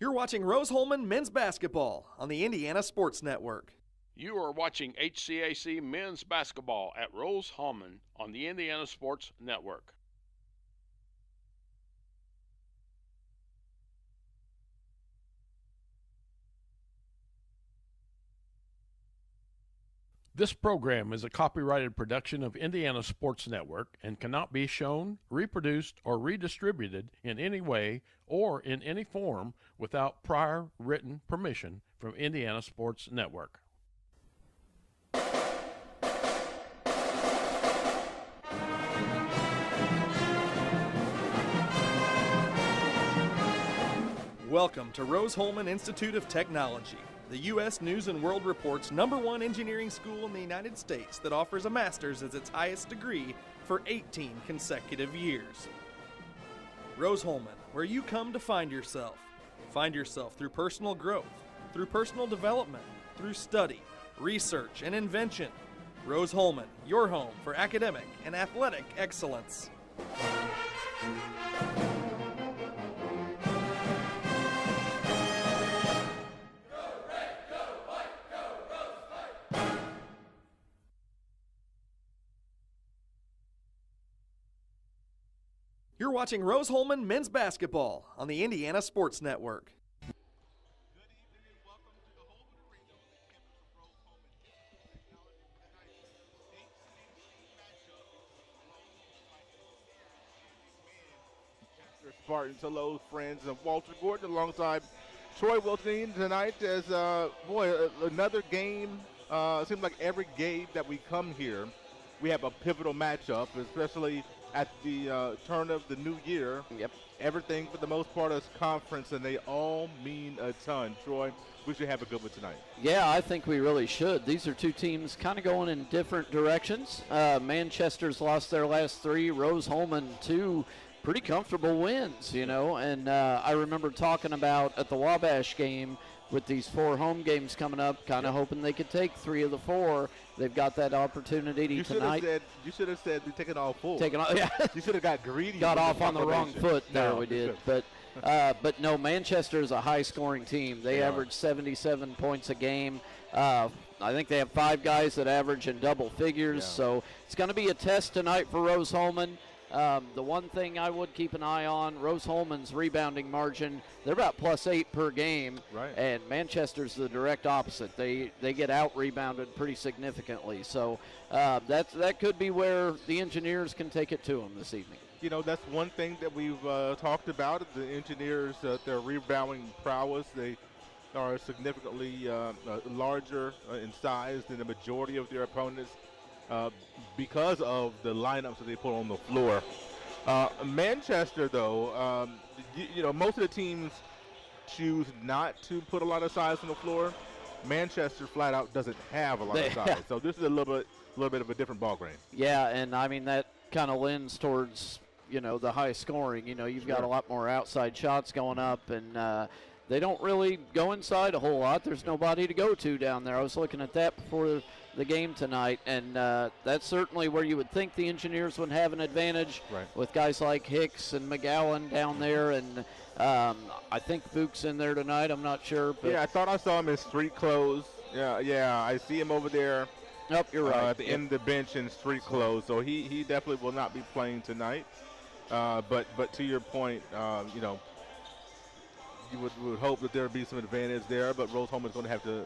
You're watching Rose-Hulman Men's Basketball on the Indiana Sports Network. You are watching HCAC Men's Basketball at Rose-Hulman on the Indiana Sports Network. This program is a copyrighted production of Indiana Sports Network and cannot be shown, reproduced, or redistributed in any way or in any form without prior written permission from Indiana Sports Network. Welcome to Rose-Hulman Institute of Technology, the U.S. News & World Report's #1 engineering school in the United States that offers a master's as its highest degree for 18 consecutive years. Rose-Hulman, where you come to find yourself. Find yourself through personal growth, through personal development, through study, research, and invention. Rose-Hulman, your home for academic and athletic excellence. You're watching Rose-Hulman Men's Basketball on the Indiana Sports Network. Good evening and welcome to the Holden Arena with the campus of Rose-Hulman Technology tonight. HCAC matchup Manchester Spartans. Hello, friends, and Walter Gordon alongside Troy Wilton tonight as, another game. It seems like every game that we come here, we have a pivotal matchup, especially at the turn of the new year. Yep. Everything for the most part is conference, and they all mean a ton. Troy, we should have a good one tonight. Yeah, I think we really should. These are two teams kind of going in different directions. Manchester's lost their last three. Rose-Hulman, two pretty comfortable wins, And I remember talking about at the Wabash game with these 4 home games coming up, kind of hoping they could take 3 of the 4. They've got that opportunity tonight. You should have said we're taking all 4. Yeah. You should have got greedy. Got off on the wrong foot there, No, we did. But no, Manchester is a high-scoring team. They average 77 points a game. I think they have 5 guys that average in double figures. Yeah. So it's going to be a test tonight for Rose-Hulman. The one thing I would keep an eye on, Rose-Hulman's rebounding margin, they're about +8 per game. Right. And Manchester's the direct opposite. They get out-rebounded pretty significantly. So that could be where the Engineers can take it to them this evening. That's one thing that we've talked about. The Engineers, their rebounding prowess, they are significantly larger in size than the majority of their opponents. Because of the lineups that they put on the floor. Manchester, though, most of the teams choose not to put a lot of size on the floor. Manchester flat out doesn't have a lot of size, so this is a little bit of a different ball game. Yeah, and I mean that kind of lends towards the high scoring. You've got a lot more outside shots going up, and they don't really go inside a whole lot. There's nobody to go to down there. I was looking at that before the game tonight, and that's certainly where you would think the Engineers would have an advantage with guys like Hicks and McGowan down there, and I think Vuk's in there tonight. I'm not sure. But yeah, I thought I saw him in street clothes. Yeah, I see him over there. Nope, you're right. At the end of the bench in street clothes, so he definitely will not be playing tonight. But to your point, you would hope that there would be some advantage there, but Rose-Hulman is going to have to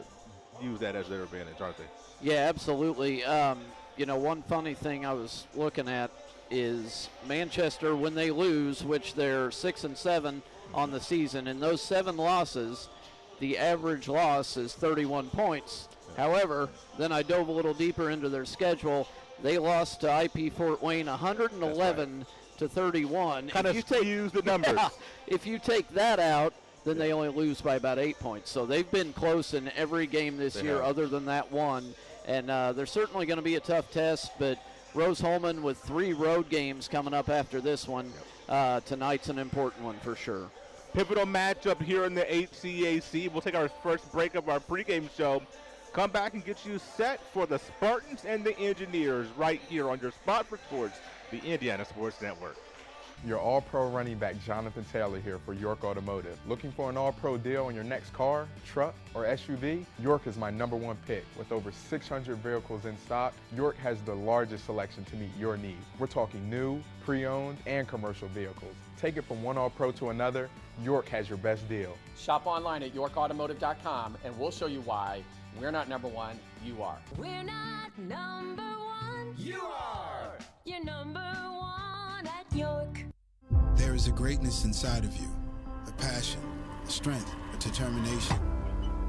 use that as their advantage, aren't they? Yeah, absolutely. One funny thing I was looking at is Manchester, when they lose, which they're 6-7 on the season, in those 7 losses, the average loss is 31 points. However, then I dove a little deeper into their schedule. They lost to IP Fort Wayne 111 to 31. Kind of skews the numbers. Yeah, if you take that out, then they only lose by about 8 points. So they've been close in every game this year other than that one. And they're certainly going to be a tough test, but Rose-Hulman with 3 road games coming up after this one. Tonight's an important one for sure. Pivotal matchup here in the HCAC. We'll take our first break of our pregame show. Come back and get you set for the Spartans and the Engineers right here on your spot for sports, the Indiana Sports Network. Your All-Pro running back Jonathan Taylor here for York Automotive. Looking for an All-Pro deal on your next car, truck, or SUV? York is my #1 pick. With over 600 vehicles in stock, York has the largest selection to meet your needs. We're talking new, pre-owned, and commercial vehicles. Take it from one All-Pro to another, York has your best deal. Shop online at yorkautomotive.com and we'll show you why we're not #1, you are. We're not #1. You are. You're #1 at York. There is a greatness inside of you, a passion, a strength, a determination.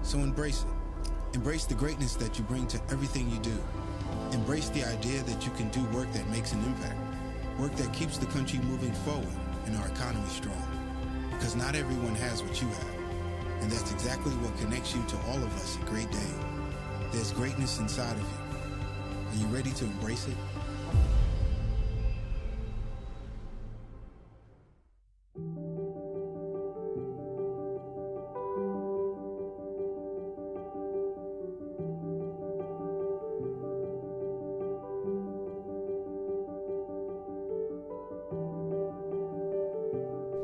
So embrace it. Embrace the greatness that you bring to everything you do. Embrace the idea that you can do work that makes an impact, work that keeps the country moving forward and our economy strong. Because not everyone has what you have, and that's exactly what connects you to all of us at Great Dane. There's greatness inside of you. Are you ready to embrace it?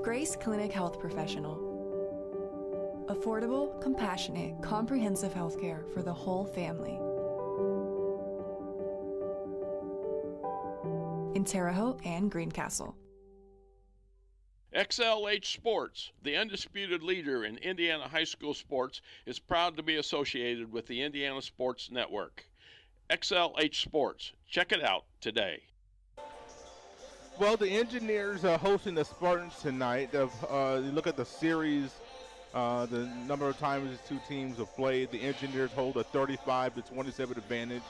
Grace Clinic Health Professional. Affordable, compassionate, comprehensive healthcare for the whole family. In Terre Haute and Greencastle. XLH Sports, the undisputed leader in Indiana high school sports, is proud to be associated with the Indiana Sports Network. XLH Sports, check it out today. Well, the Engineers are hosting the Spartans tonight. You look at the series, the number of times these two teams have played. The Engineers hold a 35-27 advantage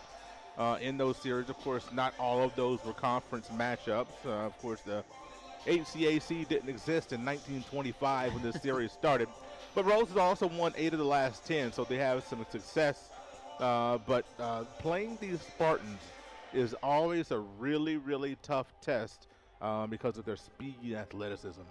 in those series. Of course, not all of those were conference matchups. Of course, the HCAC didn't exist in 1925 when this series started. But Rose has also won 8 of the last 10, so they have some success. But playing these Spartans is always a really, really tough test because of their speed and athleticism.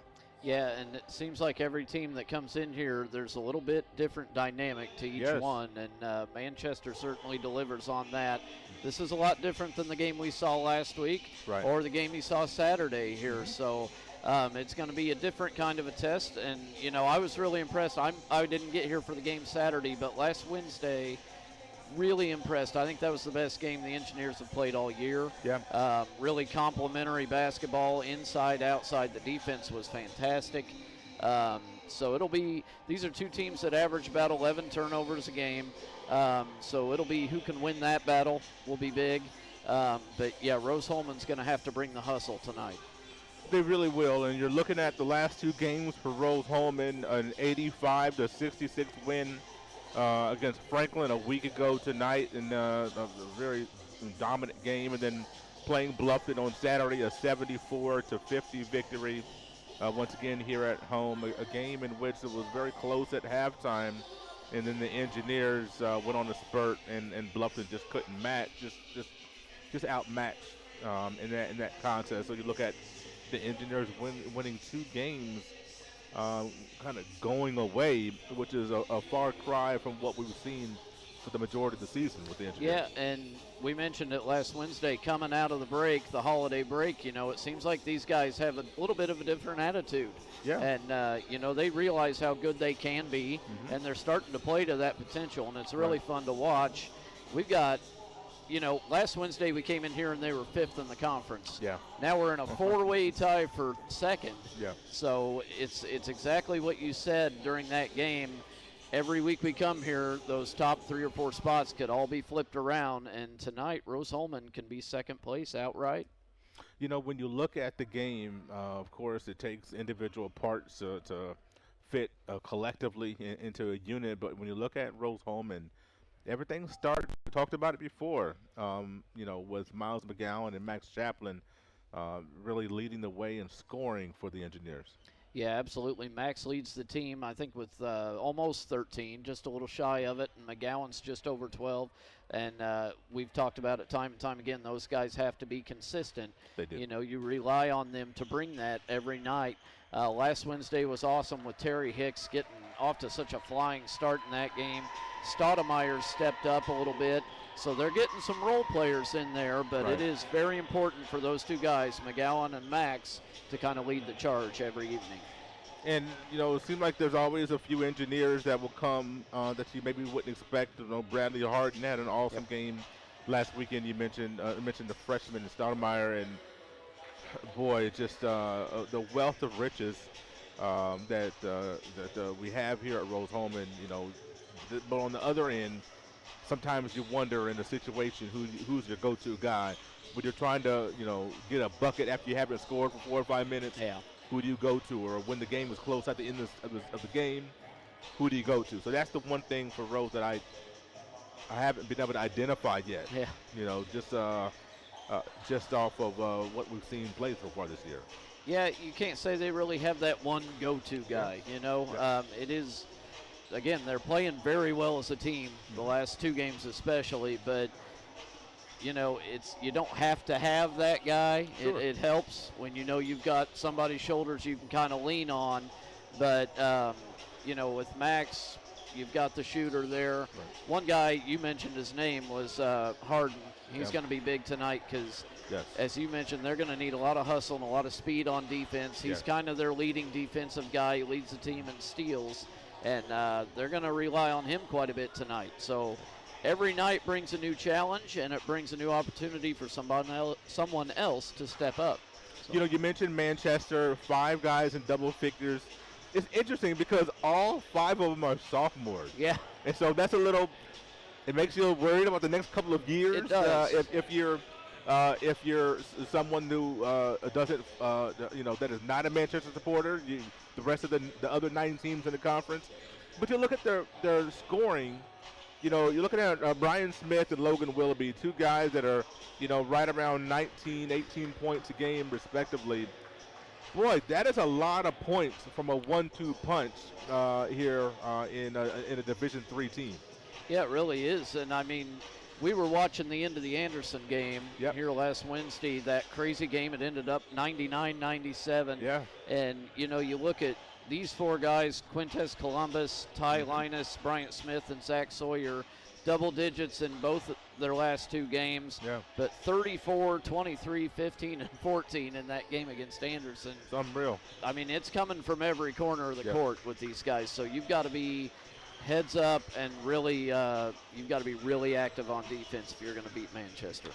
Yeah, and it seems like every team that comes in here, there's a little bit different dynamic to each one, and Manchester certainly delivers on that. This is a lot different than the game we saw last week or the game we saw Saturday here, so it's going to be a different kind of a test, and, you know, I was really impressed. I didn't get here for the game Saturday, but last Wednesday, really impressed. I think that was the best game the Engineers have played all year. Yeah. Really complimentary basketball, inside, outside. The defense was fantastic. So these are two teams that average about 11 turnovers a game. So it'll be who can win that battle will be big. But yeah, Rose-Hulman's going to have to bring the hustle tonight. They really will, and you're looking at the last two games for Rose-Hulman, an 85-66 win against Franklin a week ago tonight, in a very dominant game, and then playing Bluffton on Saturday, a 74-50 victory. Once again here at home, a game in which it was very close at halftime, and then the Engineers went on a spurt, and Bluffton just couldn't match, just outmatched in that contest. So you look at the Engineers winning 2 games, kind of going away, which is a far cry from what we've seen for the majority of the season with the Engineers. Yeah, and we mentioned it last Wednesday, coming out of the break, the holiday break, you know, it seems like these guys have a little bit of a different attitude. Yeah. And, you know, they realize how good they can be, and they're starting to play to that potential, and it's really fun to watch. We've got, you know, last Wednesday we came in here and they were 5th in the conference. Yeah. Now we're in a 4-way tie for 2nd. Yeah. So it's exactly what you said during that game. Every week we come here, those top 3 or 4 spots could all be flipped around, and tonight Rose-Hulman can be 2nd place outright. You know, when you look at the game, of course, it takes individual parts to fit collectively into a unit, but when you look at Rose-Hulman, everything started, we talked about it before, you know, with Miles McGowan and Max Chaplin really leading the way in scoring for the Engineers. Yeah, absolutely. Max leads the team, I think, with almost 13, just a little shy of it, and McGowan's just over 12. And we've talked about it time and time again, those guys have to be consistent. They do. You know, you rely on them to bring that every night. Last Wednesday was awesome with Terry Hicks getting off to such a flying start in that game. Stoudemire stepped up a little bit, so they're getting some role players in there, but Right. it is very important for those two guys, McGowan and Max, to kind of lead the charge every evening. And, it seems like there's always a few engineers that will come that you maybe wouldn't expect. Bradley Harden had an awesome game last weekend. You mentioned the freshman Stoudemire, and boy, just the wealth of riches that we have here at Rose-Hulman. But on the other end, sometimes you wonder in a situation who's your go-to guy when you're trying to get a bucket after you haven't scored for 4 or 5 minutes. Yeah. Who do you go to? Or when the game is close at the end of the game, who do you go to? So that's the one thing for Rose that I haven't been able to identify yet. Yeah. Just off of what we've seen play so far this year. Yeah, you can't say they really have that one go-to guy, It is, again, they're playing very well as a team, the last 2 games especially, but, you don't have to have that guy. Sure. It helps when you've got somebody's shoulders you can kind of lean on, but, with Max, you've got the shooter there. Right. One guy, you mentioned his name, was Harden. He's going to be big tonight because, as you mentioned, they're going to need a lot of hustle and a lot of speed on defense. He's kind of their leading defensive guy. He leads the team in steals, and they're going to rely on him quite a bit tonight. So every night brings a new challenge, and it brings a new opportunity for someone else to step up. So. You mentioned Manchester, 5 guys in double figures. It's interesting because all 5 of them are sophomores. Yeah. And so that's it makes you worried about the next couple of years. It does. If you're someone who doesn't, that is not a Manchester supporter, the rest of the other 9 teams in the conference. But you look at their scoring. You're looking at Brian Smith and Logan Willoughby, 2 guys that are, right around 19, 18 points a game, respectively. Boy, that is a lot of points from a 1-2 punch here in a Division III team. Yeah, it really is. And, we were watching the end of the Anderson game here last Wednesday, that crazy game. It ended up 99-97. Yeah. And, you look at these 4 guys, Quintez Columbus, Ty Linus, Bryant Smith, and Zach Sawyer, double digits in both their last 2 games. Yeah. But 34, 23, 15, and 14 in that game against Anderson. It's unreal. It's coming from every corner of the court with these guys. So you've got to be heads up and really, you've got to be really active on defense if you're going to beat Manchester.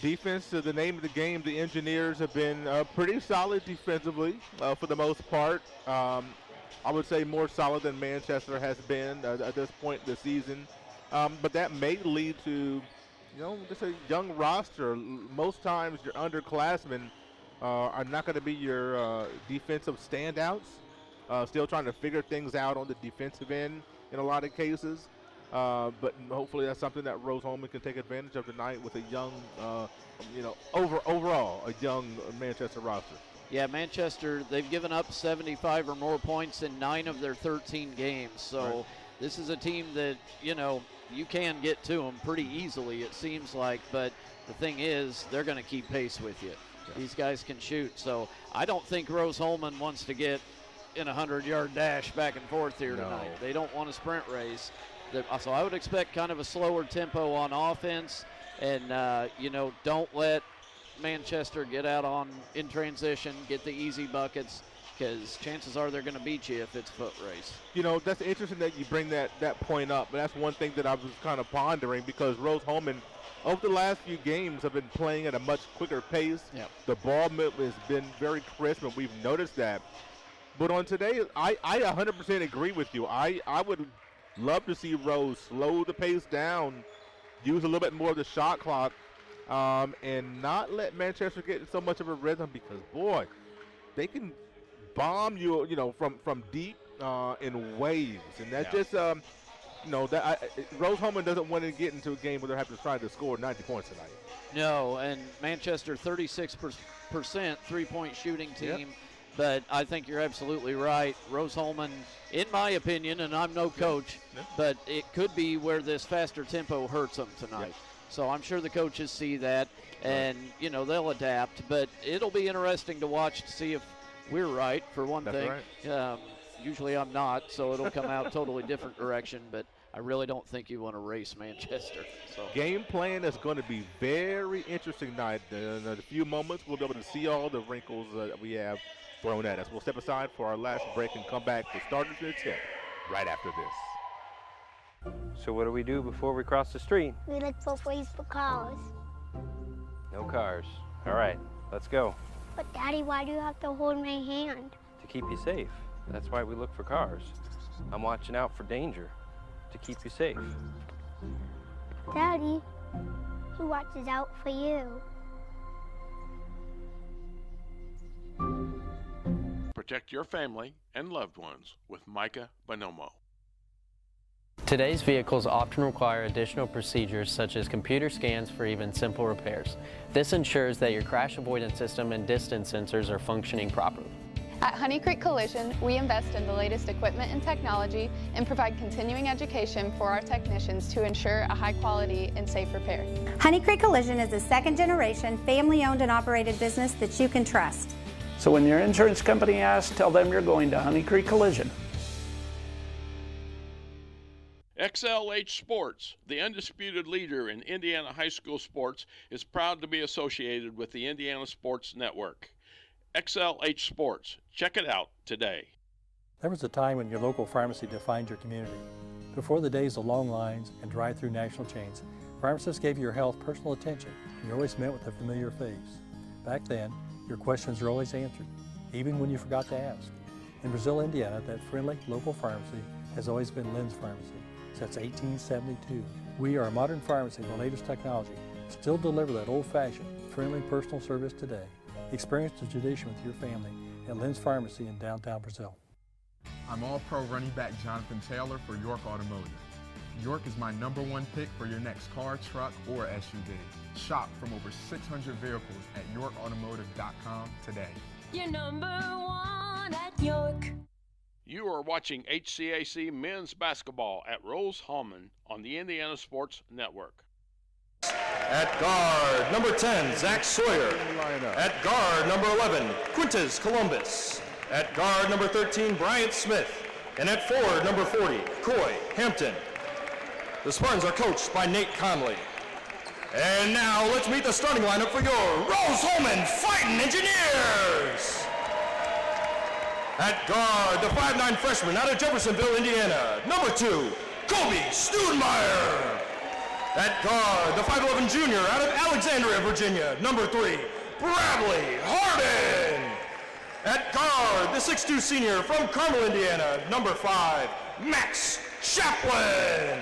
Defense is the name of the game. The Engineers have been pretty solid defensively for the most part. I would say more solid than Manchester has been at this point in the season. But that may lead to, just a young roster. Most times your underclassmen are not going to be your defensive standouts. Still trying to figure things out on the defensive end in a lot of cases. But hopefully that's something that Rose-Hulman can take advantage of tonight with a young, overall a young Manchester roster. Yeah, Manchester, they've given up 75 or more points in 9 of their 13 games. So this is a team that, you can get to them pretty easily, it seems like. But the thing is, they're going to keep pace with you. Yeah. These guys can shoot. So I don't think Rose-Hulman wants to get in a 100-yard dash back and forth here tonight. They don't want a sprint race. So I would expect kind of a slower tempo on offense, and don't let Manchester get out in transition, get the easy buckets, because chances are they're going to beat you if it's a foot race. That's interesting that you bring that point up, but that's one thing that I was kind of pondering because Rose-Hulman, over the last few games, have been playing at a much quicker pace. Yep. The ball movement has been very crisp, and we've noticed that. But on today, I 100% agree with you. I would love to see Rose slow the pace down, use a little bit more of the shot clock, and not let Manchester get in so much of a rhythm because, boy, they can bomb you, from deep in waves. And that's just, Rose-Hulman doesn't want to get into a game where they're having to try to score 90 points tonight. No, and Manchester, 36% three-point shooting team. Yep. But I think you're absolutely right. Rose-Hulman, in my opinion, and I'm no coach, but it could be where this faster tempo hurts them tonight. Yep. So I'm sure the coaches see that, and, they'll adapt. But it'll be interesting to watch to see if we're right, for one That's thing. right. Usually I'm not, so it'll come out totally different direction, but I really don't think you want to race Manchester. So Game plan is going to be very interesting tonight. In a few moments, we'll be able to see all the wrinkles that we have thrown at us. We'll step aside for our last break and come back to start the tip right after this. So what do we do before we cross the street? We look for ways for cars. No cars. All right, let's go. But Daddy, why do you have to hold my hand? To keep you safe. That's why we look for cars. I'm watching out for danger to keep you safe. Daddy, who watches out for you? Protect your family and loved ones with Micah Bonomo. Today's vehicles often require additional procedures such as computer scans for even simple repairs. This ensures that your crash avoidance system and distance sensors are functioning properly. At Honey Creek Collision, we invest in the latest equipment and technology and provide continuing education for our technicians to ensure a high quality and safe repair. Honey Creek Collision is a second-generation, family-owned and operated business that you can trust. So when your insurance company asks, tell them you're going to Honey Creek Collision. XLH Sports, the undisputed leader in Indiana high school sports, is proud to be associated with the Indiana Sports Network. XLH Sports. Check it out today. There was a time when your local pharmacy defined your community. Before the days of long lines and drive-through national chains, pharmacists gave your health personal attention, and you always met with a familiar face. Back then, your questions were always answered, even when you forgot to ask. In Brazil, Indiana, that friendly local pharmacy has always been Lynn's Pharmacy since 1872. We are a modern pharmacy with the latest technology, still deliver that old-fashioned, friendly personal service today. Experience the tradition with your family at Lynn's Pharmacy in downtown Brazil. I'm All-Pro running back Jonathan Taylor for York Automotive. York is my #1 pick for your next car, truck, or SUV. Shop from over 600 vehicles at yorkautomotive.com today. You're #1 at York. You are watching HCAC men's basketball at Rose-Hulman on the Indiana Sports Network. At guard, number 10, Zach Sawyer. At guard, number 11, Quintus Columbus. At guard, number 13, Bryant Smith. And at forward, number 40, Coy Hampton. The Spartans are coached by Nate Conley. And now let's meet the starting lineup for your Rose-Hulman Fighting Engineers. At guard, the 5'9" freshman out of Jeffersonville, Indiana, number 2, Kobe Studemeyer. At guard, the 5'11" junior out of Alexandria, Virginia, number 3, Bradley Harden. At guard, the 6'2" senior from Carmel, Indiana, number 5, Max Chaplin.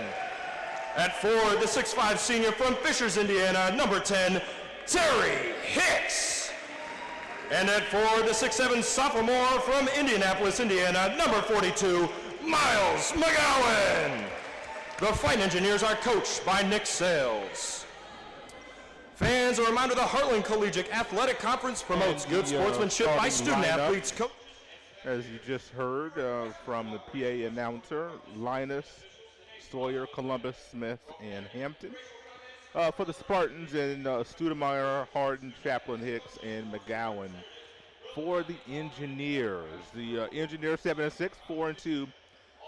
At forward, the 6'5" senior from Fishers, Indiana, number 10, Terry Hicks. And at forward, the 6'7" sophomore from Indianapolis, Indiana, number 42, Miles McGowan. The Fight Engineers are coached by Nick Sales. Fans, a reminder the Heartland Collegiate Athletic Conference promotes good sportsmanship by student athletes. As you just heard from the PA announcer, Linus, Sawyer, Columbus, Smith, and Hampton. For the Spartans, and Studemeyer, Harden, Chaplin, Hicks, and McGowan. For the Engineers, the Engineers 7-6, 4-2.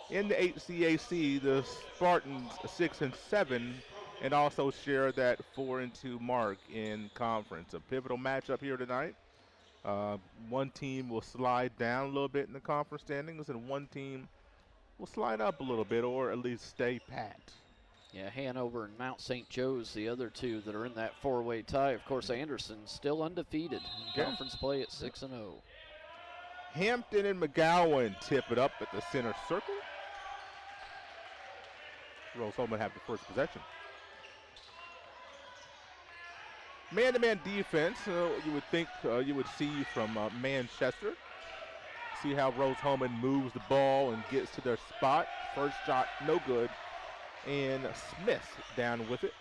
In the HCAC, the Spartans 6-7, and also share that 4-2 mark in conference. A pivotal matchup here tonight. One team will slide down a little bit in the conference standings, and one team will slide up a little bit, or at least stay pat. Yeah, Hanover and Mount St. Joe's, the other two that are in that four-way tie. Of course, Anderson still undefeated in conference play at 6-0. Hampton and McGowan tip it up at the center circle. Rose-Hulman have the first possession. Man-to-man defense, you would think you would see from Manchester. See how Rose-Hulman moves the ball and gets to their spot. First shot, no good. And Smith down with it.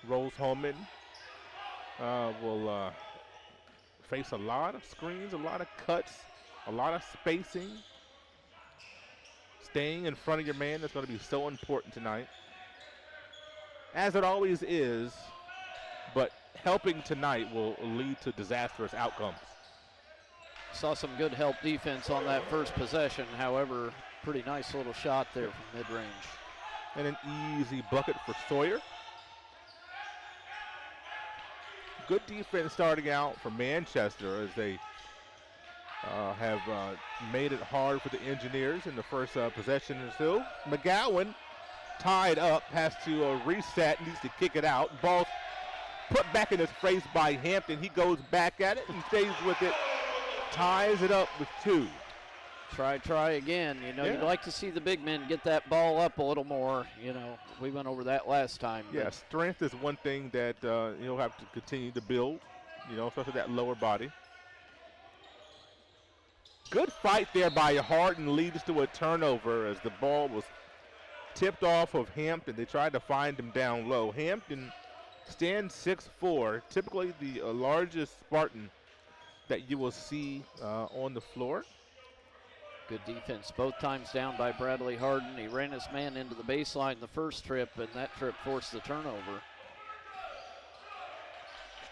Rose-Hulman will face a lot of screens, a lot of cuts, a lot of spacing. Staying in front of your man is going to be so important tonight, as it always is, but helping tonight will lead to disastrous outcomes. Saw some good help defense on that first possession. However, pretty nice little shot there from mid-range. And an easy bucket for Sawyer. Good defense starting out for Manchester as they have made it hard for the Engineers in the first possession or so. McGowan tied up, has to reset, needs to kick it out. Ball put back in his face by Hampton. He goes back at it and stays with it, ties it up with 2. Try again. You know, you'd like to see the big men get that ball up a little more. You know, we went over that last time. Yeah, strength is one thing that he'll have to continue to build, you know, especially that lower body. Good fight there by Harden, leads to a turnover as the ball was tipped off of Hampton. They tried to find him down low. Hampton stands 6'4", typically the largest Spartan that you will see on the floor. Good defense both times down by Bradley Harden. He ran his man into the baseline the first trip, and that trip forced the turnover.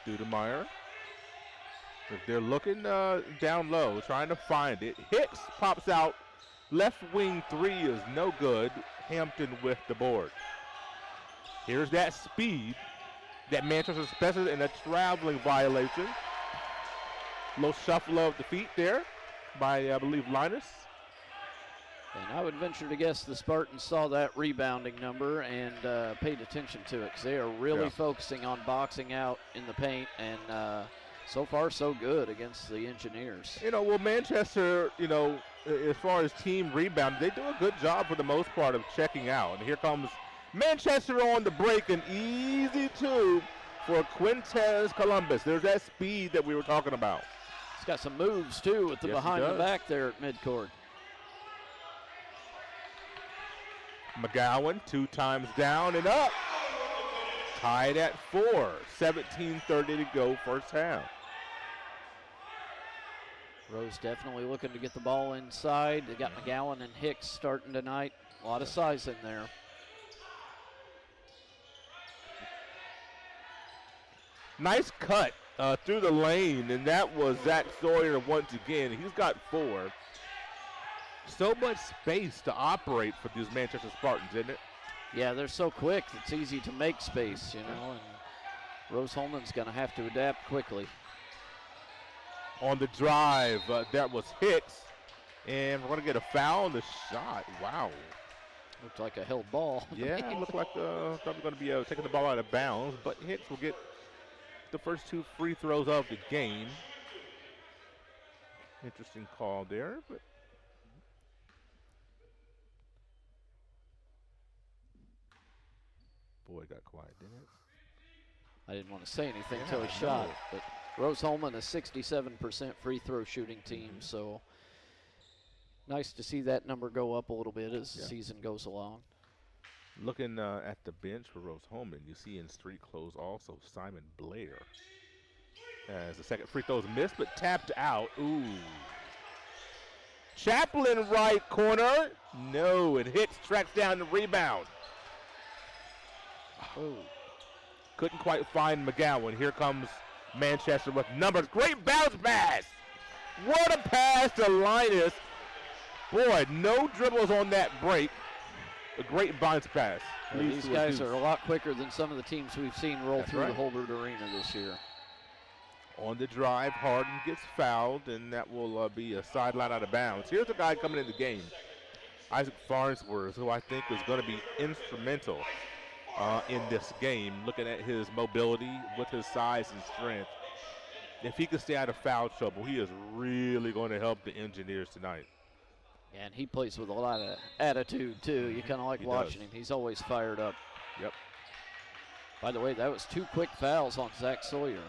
Studemeyer. If they're looking down low, trying to find it. Hicks pops out. Left wing 3 is no good. Hampton with the board. Here's that speed that Manchester special in a traveling violation. Little shuffle of the feet there by, I believe, Linus. And I would venture to guess the Spartans saw that rebounding number and paid attention to it because they are really focusing on boxing out in the paint, and so far so good against the Engineers. You know, well, Manchester, you know, as far as team rebound, they do a good job for the most part of checking out. And here comes Manchester on the break, an easy 2 for Quintez Columbus. There's that speed that we were talking about. He's got some moves, too, with the behind the back there at midcourt. McGowan 2 times down and up. Tied at 4. 17:30 to go first half. Rose definitely looking to get the ball inside. They got McGowan and Hicks starting tonight. A lot of size in there. Nice cut through the lane, and that was Zach Sawyer once again. He's got 4. So much space to operate for these Manchester Spartans, isn't it? Yeah, they're so quick. It's easy to make space, you know, and Rose-Hulman's going to have to adapt quickly. On the drive, that was Hicks, and we're going to get a foul on the shot. Wow. Looked like a held ball. Yeah, it looked like probably going to be taking the ball out of bounds, but Hicks will get the first 2 free throws of the game. Interesting call there, but boy, it got quiet, didn't it? I didn't want to say anything until he shot it, but Rose-Hulman, a 67% free throw shooting team, so nice to see that number go up a little bit as the season goes along. Looking at the bench for Rose-Hulman, you see in street clothes also Simon Blair. As the second free throw is missed, but tapped out. Ooh. Chaplin right corner. No, and Hicks tracks down the rebound. Oh. Couldn't quite find McGowan. Here comes Manchester with numbers. Great bounce pass. What a pass to Linus. Boy, no dribbles on that break. A great bounce pass. Well, these guys are a lot quicker than some of the teams we've seen roll through the Holbert Arena this year. On the drive, Harden gets fouled, and that will be a sideline out of bounds. Here's a guy coming in the game, Isaac Farnsworth, who I think is going to be instrumental in this game, looking at his mobility with his size and strength. If he can stay out of foul trouble, he is really going to help the Engineers tonight. And he plays with a lot of attitude, too. You kind of like watching him. He's always fired up. Yep. By the way, that was 2 quick fouls on Zach Sawyer.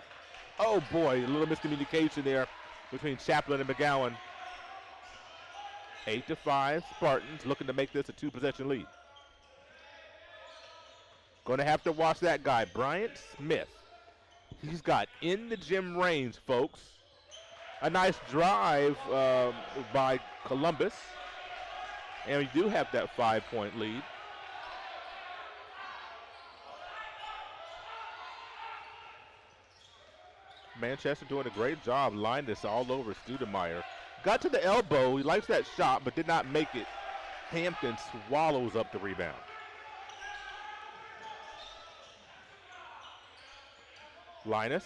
Oh, boy, a little miscommunication there between Chaplin and McGowan. 8-5, Spartans looking to make this a 2-possession lead. Going to have to watch that guy, Bryant Smith. He's got in the gym range, folks. A nice drive by Columbus. And we do have that 5-point lead. Manchester doing a great job. Lined this all over Studemeyer. Got to the elbow. He likes that shot, but did not make it. Hampton swallows up the rebound. Linus.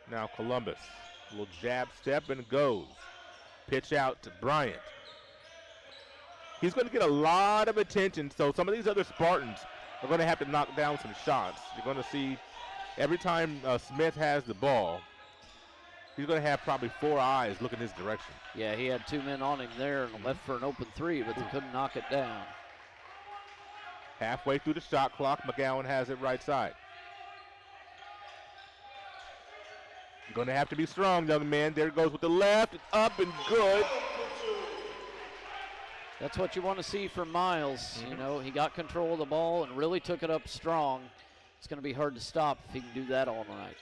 Now Columbus. A little jab step and goes. Pitch out to Bryant. He's going to get a lot of attention, so some of these other Spartans are going to have to knock down some shots. You're going to see every time Smith has the ball, he's going to have probably 4 eyes looking his direction. Yeah, he had 2 men on him there and left for an open 3, but they couldn't knock it down. Halfway through the shot clock, McGowan has it right side. You're going to have to be strong, young man. There it goes with the left. It's up and good. That's what you want to see from Miles. You know, he got control of the ball and really took it up strong. It's going to be hard to stop if he can do that all night.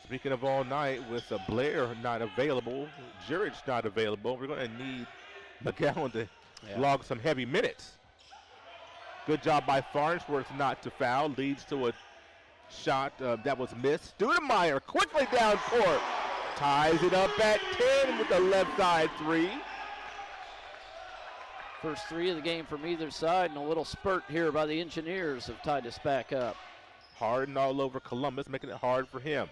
Speaking of all night, with Blair not available, Jurich not available, we're going to need McGowan to log some heavy minutes. Good job by Farnsworth not to foul. Leads to a shot that was missed. Studemeyer quickly down court. Ties it up at 10 with the left side 3. First 3 of the game from either side, and a little spurt here by the Engineers have tied us back up. Harden all over Columbus, making it hard for him.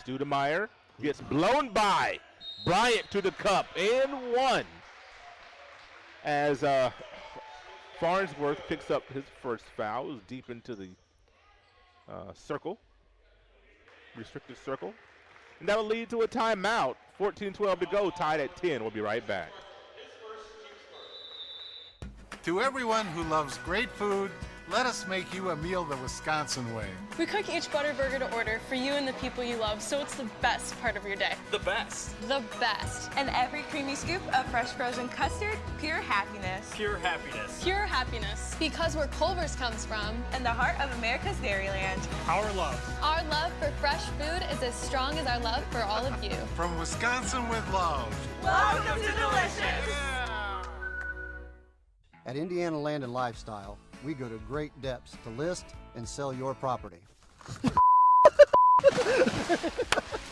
Studemeyer gets blown by. Bryant to the cup, and 1. As Farnsworth picks up his first foul. It was deep into the circle, restricted circle. And that'll lead to a timeout. 14-12 to go, tied at 10. We'll be right back. To everyone who loves great food, let us make you a meal the Wisconsin way. We cook each butter burger to order for you and the people you love, so it's the best part of your day. The best. The best. And every creamy scoop of fresh frozen custard, pure happiness. Pure happiness. Pure happiness. Because where Culver's comes from. And the heart of America's Dairyland. Our love. Our love for fresh food is as strong as our love for all of you. From Wisconsin with love. Welcome to Delicious. At Indiana Land and Lifestyle, we go to great depths to list and sell your property.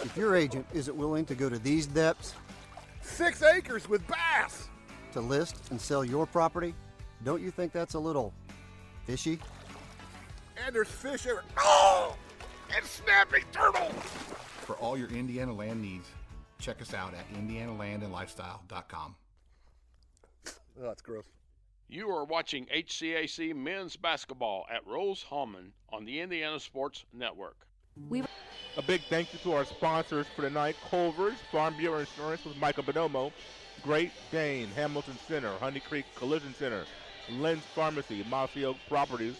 If your agent isn't willing to go to these depths, 6 acres with bass, to list and sell your property, don't you think that's a little fishy? And there's fish everywhere. Oh! And snapping turtles! For all your Indiana land needs, check us out at indianalandandlifestyle.com. Oh, that's gross. You are watching HCAC men's basketball at Rose-Hulman on the Indiana Sports Network. A big thank you to our sponsors for tonight: Culver's, Farm Bureau Insurance with Michael Bonomo, Great Dane, Hamilton Center, Honey Creek Collision Center, Lynn's Pharmacy, Mossy Oak Properties,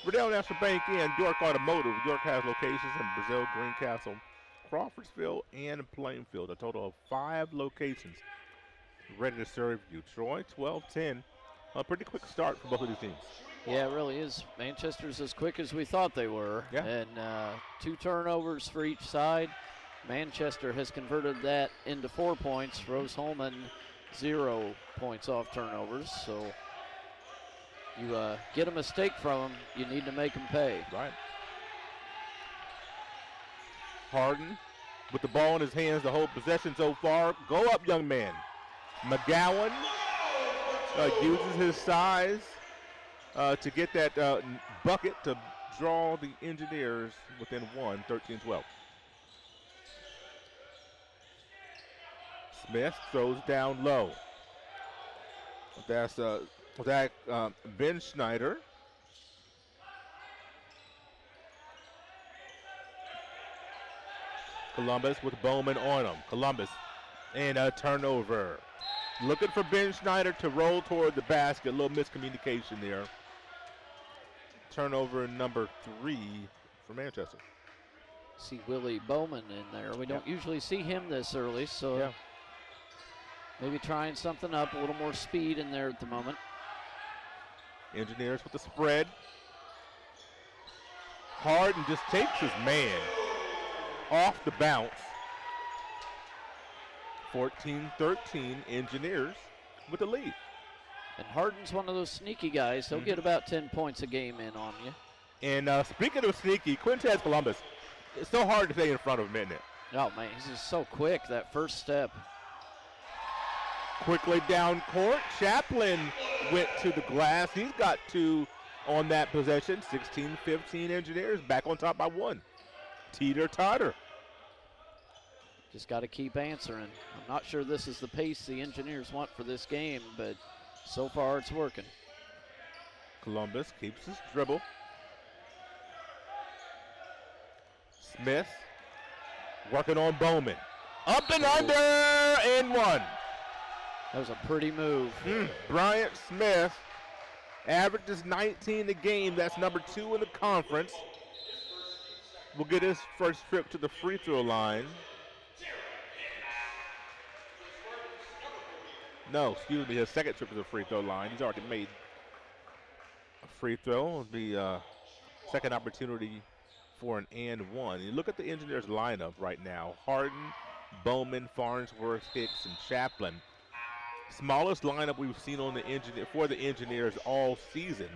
Riddell National Bank, and York Automotive. York has locations in Brazil, Greencastle, Crawfordsville, and Plainfield. A total of 5 locations ready to serve you. Troy, 12-10. A pretty quick start for both of these teams. Yeah, it really is. Manchester's as quick as we thought they were. Yeah. And 2 turnovers for each side. Manchester has converted that into 4 points. Rose-Hulman, 0 points off turnovers. So you get a mistake from them, you need to make them pay. Right. Harden with the ball in his hands the whole possession so far. Go up, young man. McGowan uses his size to get that bucket to draw the Engineers within 1, 13-12. Smith throws down low. That's Ben Schneider. Columbus with Bowman on him. Columbus and a turnover. Looking for Ben Schneider to roll toward the basket. A little miscommunication there. Turnover number 3 for Manchester. See Willie Bowman in there. We don't usually see him this early, so maybe trying something up, a little more speed in there at the moment. Engineers with the spread. Harden just takes his man off the bounce. 14-13, Engineers with the lead. And Harden's one of those sneaky guys. He'll get about 10 points a game in on you. And speaking of sneaky, Quintez Columbus, it's so hard to stay in front of him, isn't it? Oh, man, he's just so quick, that first step. Quickly down court, Chaplin went to the glass. He's got 2 on that possession. 16-15 Engineers back on top by 1. Teeter-totter. Just got to keep answering. I'm not sure this is the pace the Engineers want for this game, but so far it's working. Columbus keeps his dribble. Smith working on Bowman. Up and under and 1. That was a pretty move. Bryant Smith averages 19 a game. That's number 2 in the conference. Will get his first trip to the free throw line. No, excuse me, his second trip to the free throw line. He's already made a free throw. It'll be second opportunity for an and 1. You look at the Engineers lineup right now. Harden, Bowman, Farnsworth, Hicks, and Chaplin. Smallest lineup we've seen on the Engineers all season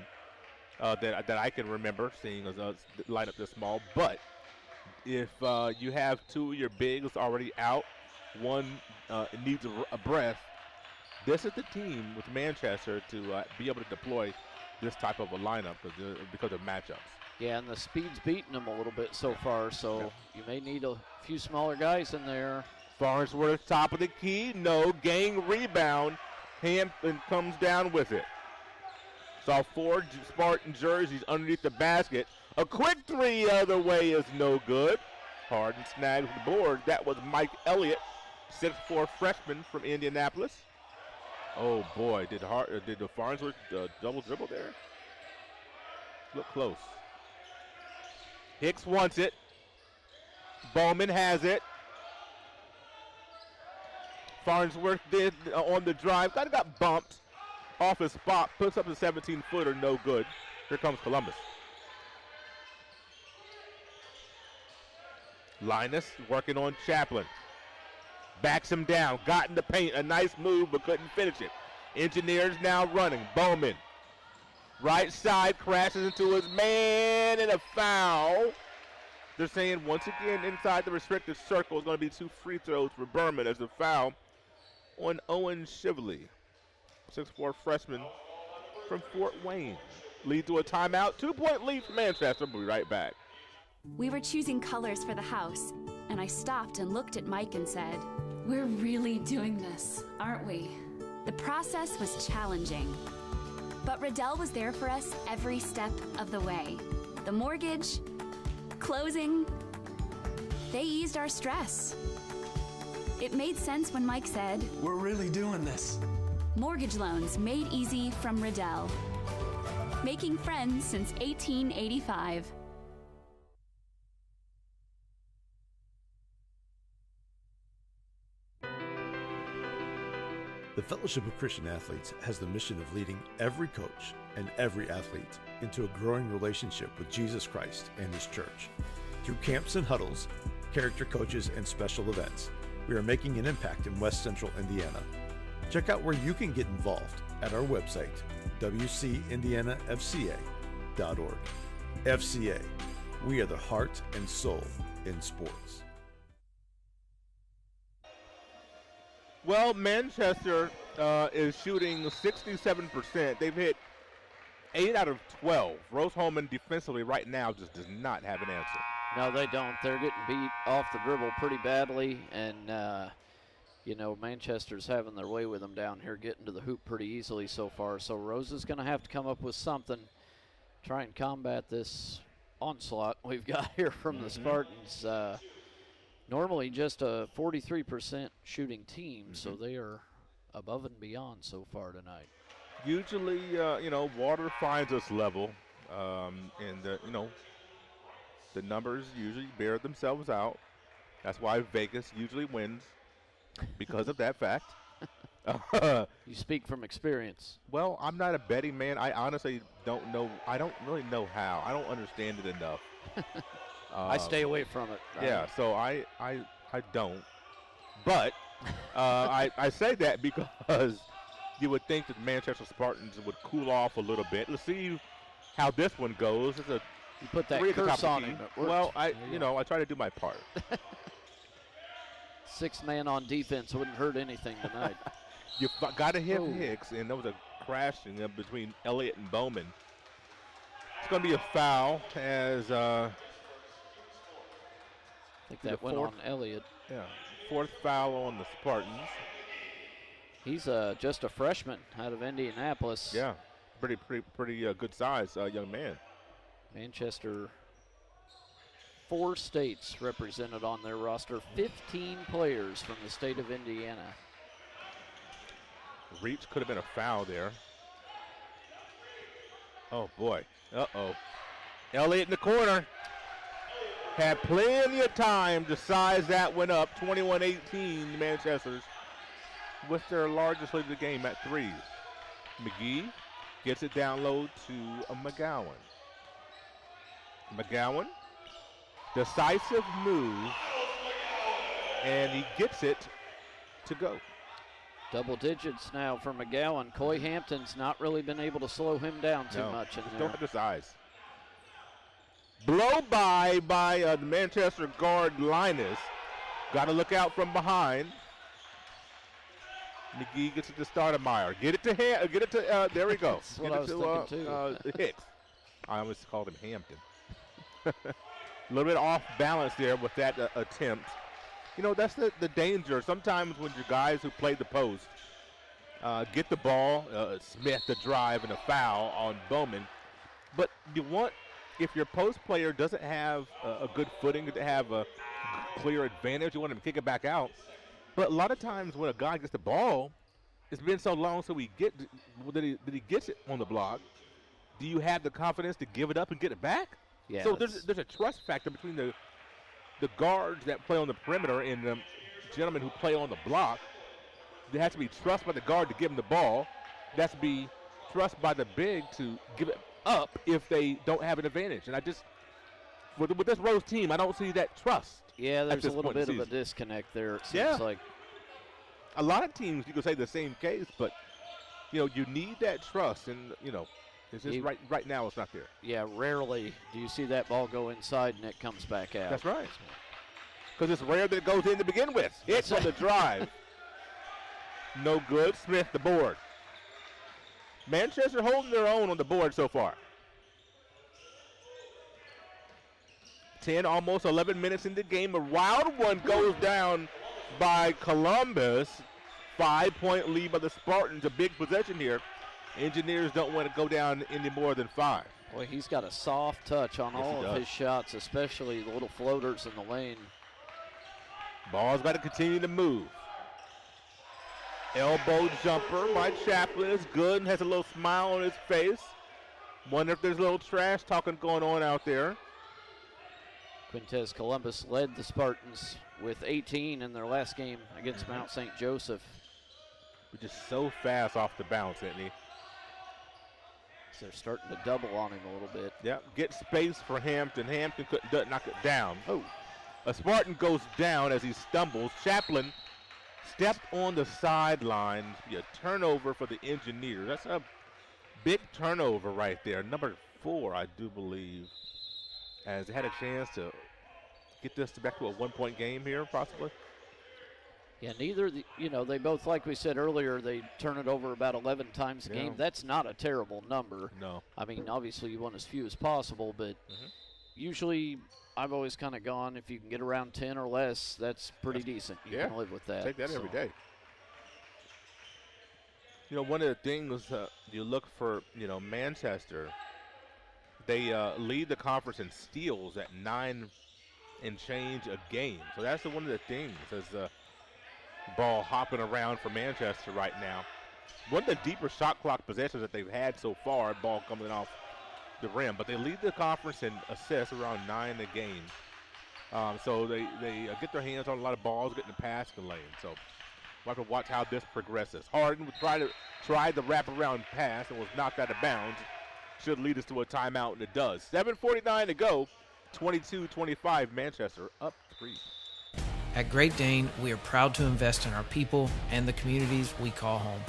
that I can remember seeing as a lineup this small. But if you have 2 of your bigs already out, one needs a breath, this is the team with Manchester to be able to deploy this type of a lineup because of matchups. Yeah, and the speed's beating them a little bit so far, so you may need a few smaller guys in there. Farnsworth, top of the key, no, gang rebound. Hampton comes down with it. Saw 4 Spartan jerseys underneath the basket. A quick 3 the other way is no good. Harden snags the board. That was Mike Elliott, 6'4" freshman from Indianapolis. Oh boy, did the Farnsworth double dribble there? Look close. Hicks wants it. Bowman has it. Farnsworth did on the drive. Kind of got bumped off his spot. Puts up a 17-footer, no good. Here comes Columbus. Linus working on Chaplin. Backs him down. Got in the paint. A nice move, but couldn't finish it. Engineers now running. Bowman. Right side crashes into his man and a foul. They're saying once again inside the restricted circle is going to be 2 free throws for Berman as a foul on Owen Shively, 6'4" freshman from Fort Wayne. Lead to a timeout. 2-point lead for Manchester. We'll be right back. We were choosing colors for the house, and I stopped and looked at Mike and said, "We're really doing this, aren't we?" The process was challenging, but Riddell was there for us every step of the way. The mortgage, closing, they eased our stress. It made sense when Mike said, "We're really doing this." Mortgage loans made easy from Riddell. Making friends since 1885. The Fellowship of Christian Athletes has the mission of leading every coach and every athlete into a growing relationship with Jesus Christ and His church. Through camps and huddles, character coaches, and special events, we are making an impact in West Central Indiana. Check out where you can get involved at our website, wcindianafca.org. FCA, we are the heart and soul in sports. Well, Manchester is shooting 67%. They've hit 8 out of 12. Rose-Hulman defensively right now just does not have an answer. No, they don't. They're getting beat off the dribble pretty badly, and, Manchester's having their way with them down here, getting to the hoop pretty easily so far. So Rose is going to have to come up with something, try and combat this onslaught we've got here from the Spartans. Normally just a 43% shooting team, so they are above and beyond so far tonight. Usually, water finds us level, and the numbers usually bear themselves out. That's why Vegas usually wins, because of that fact. You speak from experience. Well, I'm not a betting man. I honestly don't know. I don't really know how. I don't understand it enough. I stay away from it. Yeah, so I don't. But I say that because you would think that the Manchester Spartans would cool off a little bit. Let's see how this one goes. It's a You put that 3 at the curse top on of the him. key. It worked. Well, I There you go. I try to do my part. 6 man on defense wouldn't hurt anything tonight. You got to hit Oh. Hicks, and there was a crashing between Elliott and Bowman. It's going to be a foul as I think that the went fourth- on Elliott. yeah, 4th foul on the Spartans. He's just a freshman out of Indianapolis. Yeah, pretty good size young man. Manchester, 4 states represented on their roster, 15 players from the state of Indiana. Reach could have been a foul there. Oh boy. Uh-oh. Elliott in the corner. Had plenty of time to size that one up. 21-18 Manchester's with their largest lead of the game at 3. McGee gets it down low to McGowan. McGowan, decisive move, and he gets it to go. Double digits now for McGowan. Coy Hampton's not really been able to slow him down too much in just there. don't have the size. Blow by the Manchester guard Linus. Got to look out from behind. McGee gets it to Stoudemire. Get it to there we go. That's what Get I it was to thinking, too. Hicks. I almost called him Hampton. A little bit off balance there with that attempt. You know, that's the danger. Sometimes when your guys who play the post get the ball, Smith the drive and a foul on Bowman. But you want, if your post player doesn't have a good footing, to have a clear advantage, you want him to kick it back out. But a lot of times when a guy gets the ball, it's been so long that he gets it on the block. Do you have the confidence to give it up and get it back? Yeah, So there's a trust factor between the guards that play on the perimeter and the gentlemen who play on the block. There has to be trust by the guard to give him the ball. There has to be trust by the big to give it up if they don't have an advantage. And I just, with this Rose team, I don't see that trust. Yeah, at there's a this little point in bit the of a season. disconnect there, it seems like. A lot of teams, you could say the same case, but, you need that trust. And, it's just right now it's not there. Yeah, rarely do you see that ball go inside and it comes back out. That's right. Because it's rare that it goes in to begin with. Hits on the drive. No good. Smith, the board. Manchester holding their own on the board so far. 10, almost 11 minutes in the game. A wild one goes down by Columbus. 5-point lead by the Spartans. A big possession here. Engineers don't want to go down any more than 5. Boy, he's got a soft touch on all of his shots, especially the little floaters in the lane. Ball's got to continue to move. Elbow jumper by Chaplin is good and has a little smile on his face. Wonder if there's a little trash talking going on out there. Quintez Columbus led the Spartans with 18 in their last game against Mount St. Joseph. Which is so fast off the bounce, isn't he? So they're starting to double on him a little bit. Yeah, get space for Hampton. Hampton couldn't knock it down. Oh. A Spartan goes down as he stumbles. Chaplin stepped on the sideline. Be a turnover for the Engineers. That's a big turnover right there. Number 4, I do believe, as they had a chance to get this back to a 1-point game here, possibly. Yeah, they both, like we said earlier, they turn it over about 11 times a game. That's not a terrible number. No. I mean, obviously you want as few as possible, but usually I've always kind of gone, if you can get around 10 or less, that's pretty decent. You can live with that. Take that every day. One of the things you look for, Manchester, they lead the conference in steals at 9 and change a game. So that's one of the things as ball hopping around for Manchester right now. One of the deeper shot clock possessions that they've had so far, ball coming off the rim. But they lead the conference in assists around 9 a game. So they get their hands on a lot of balls, getting the passing lane. So we'll have to watch how this progresses. Harden would try the wraparound pass and was knocked out of bounds. Should lead us to a timeout, and it does. 7:49 to go. 22-25, Manchester up 3. At Great Dane, we are proud to invest in our people and the communities we call home.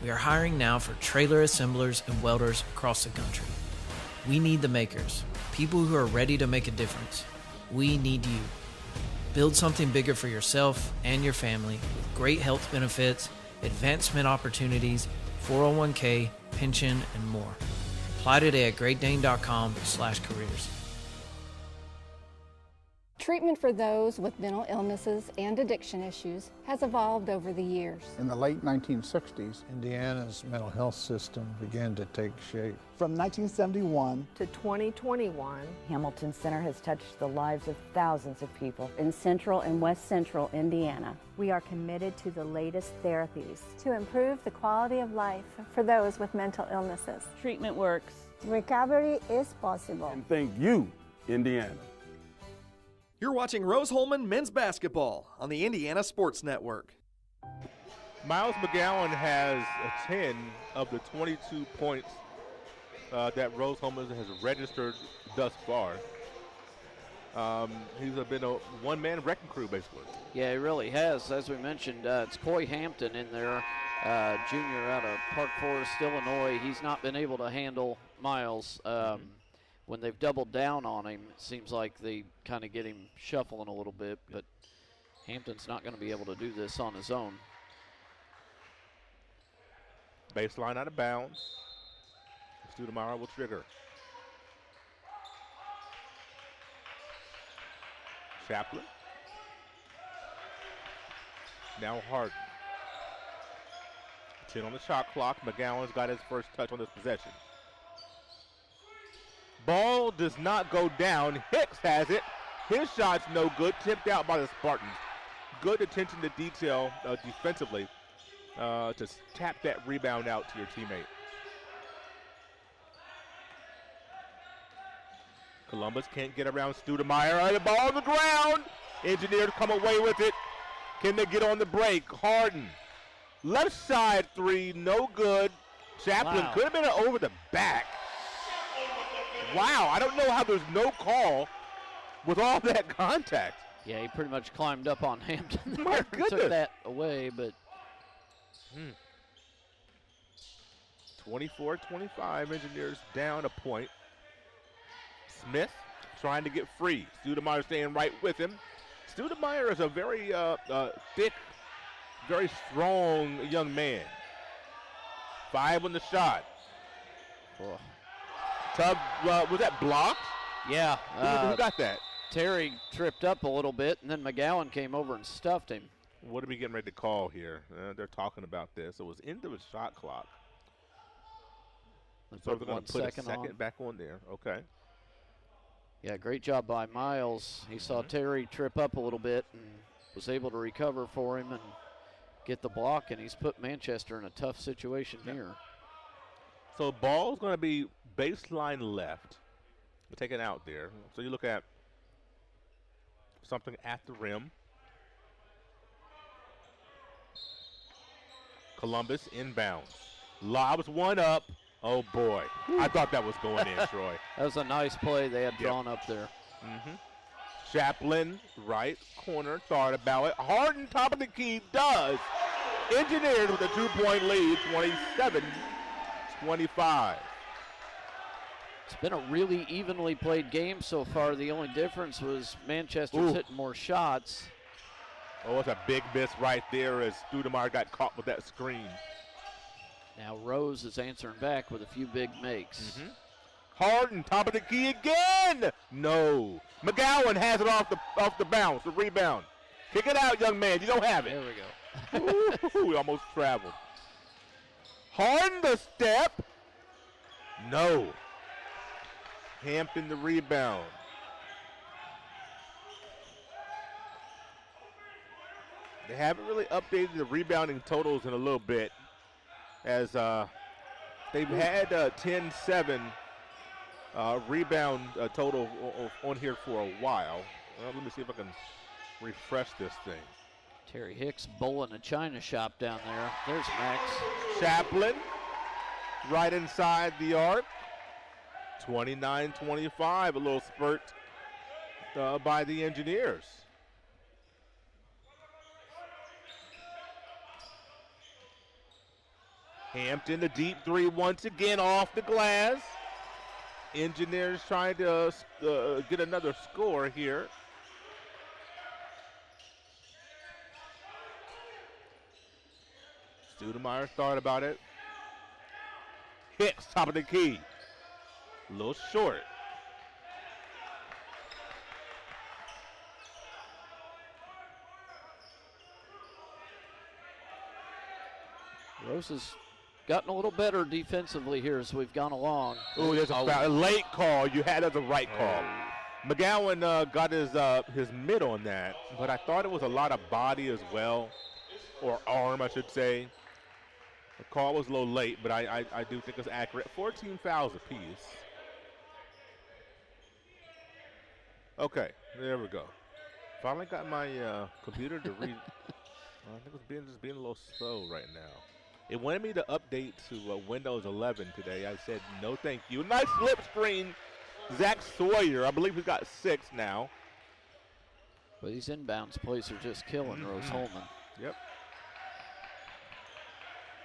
We are hiring now for trailer assemblers and welders across the country. We need the makers, people who are ready to make a difference. We need you. Build something bigger for yourself and your family with great health benefits, advancement opportunities, 401k, pension, and more. Apply today at greatdane.com/careers. Treatment for those with mental illnesses and addiction issues has evolved over the years. In the late 1960s, Indiana's mental health system began to take shape. From 1971 to 2021, Hamilton Center has touched the lives of thousands of people in Central and West Central Indiana. We are committed to the latest therapies to improve the quality of life for those with mental illnesses. Treatment works. Recovery is possible. And thank you, Indiana. You're watching Rose-Hulman men's basketball on the Indiana Sports Network. Miles McGowan has 10 of the 22 points that Rose-Hulman has registered thus far. He's been a one-man wrecking crew, basically. Yeah, he really has. As we mentioned, it's Coy Hampton in there, junior out of Park Forest, Illinois. He's not been able to handle Miles. When they've doubled down on him, it seems like they kind of get him shuffling a little bit, but Hampton's not going to be able to do this on his own. Baseline out of bounds. Stoudemire will trigger. Chaplin. Now Harden. 10 on the shot clock. McGowan's got his first touch on this possession. Ball does not go down. Hicks has it. His shot's no good. Tipped out by the Spartans. Good attention to detail defensively to tap that rebound out to your teammate. Columbus can't get around Stoudemire. The ball on the ground. Engineers come away with it. Can they get on the break? Harden. Left side three, no good. Chaplin could have been over the back. Wow, I don't know how there's no call with all that contact. Yeah, he pretty much climbed up on Hampton. My goodness. Took that away, but 24-25, Engineers down a point. Smith trying to get free. Stoudemire staying right with him. Stoudemire is a very thick, very strong young man. 5 on the shot. Oh. Tub, was that blocked? Yeah. Who got that? Terry tripped up a little bit, and then McGowan came over and stuffed him. What are we getting ready to call here? They're talking about this. It was into the shot clock. So we're going to put a second back on there. Okay. Yeah, great job by Miles. He saw Terry trip up a little bit and was able to recover for him and get the block, and he's put Manchester in a tough situation here. So ball's going to be baseline left. Taken out there. So you look at something at the rim. Columbus inbounds. Lobs one up. Oh, boy. I thought that was going in, Troy. That was a nice play they had drawn up there. Chaplin, right corner, thought about it. Harden, top of the key, does. Engineers with a 2-point lead, 27-25. It's been a really evenly played game so far. The only difference was Manchester's hitting more shots. Oh, it's a big miss right there as Stoudemire got caught with that screen. Now Rose is answering back with a few big makes. Harden, top of the key again. No. McGowan has it off the bounce, the rebound. Kick it out, young man. You don't have it. There we go. We almost traveled. Harden the step. No. Hampton the rebound. They haven't really updated the rebounding totals in a little bit, as they've had 10-7 rebound total on here for a while. Let me see if I can refresh this thing. Terry Hicks bowling a china shop down there. There's Max. Chaplin right inside the arc. 29-25, a little spurt by the Engineers. Hampton, the deep three once again off the glass. Engineers trying to get another score here. Studemeyer thought about it. Hicks, top of the key. A little short. Rose has gotten a little better defensively here as we've gone along. Ooh, there's a late call. You had the right call. McGowan got his mid on that, but I thought it was a lot of body as well, or arm, I should say. The call was a little late, but I do think it's accurate. 14 fouls apiece. Okay, there we go. Finally got my computer to read. I think it's just being a little slow right now. It wanted me to update to Windows 11 today. I said, no thank you. Nice slip screen. Zach Sawyer, I believe he's got 6 now. But these inbounds plays are just killing Rose-Hulman. Yep.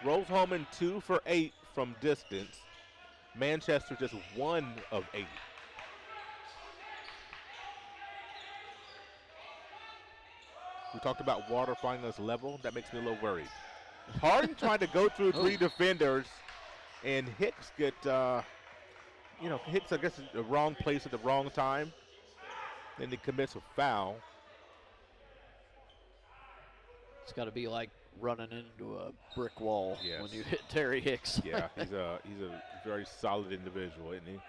Rose-Hulman 2 for 8 from distance. Manchester just 1 of 8. We talked about water finding us level. That makes me a little worried. Harden trying to go through 3 defenders, and Hicks get, Hicks, I guess, in the wrong place at the wrong time. Then he commits a foul. It's got to be like running into a brick wall when you hit Terry Hicks. Yeah, he's a very solid individual, isn't he?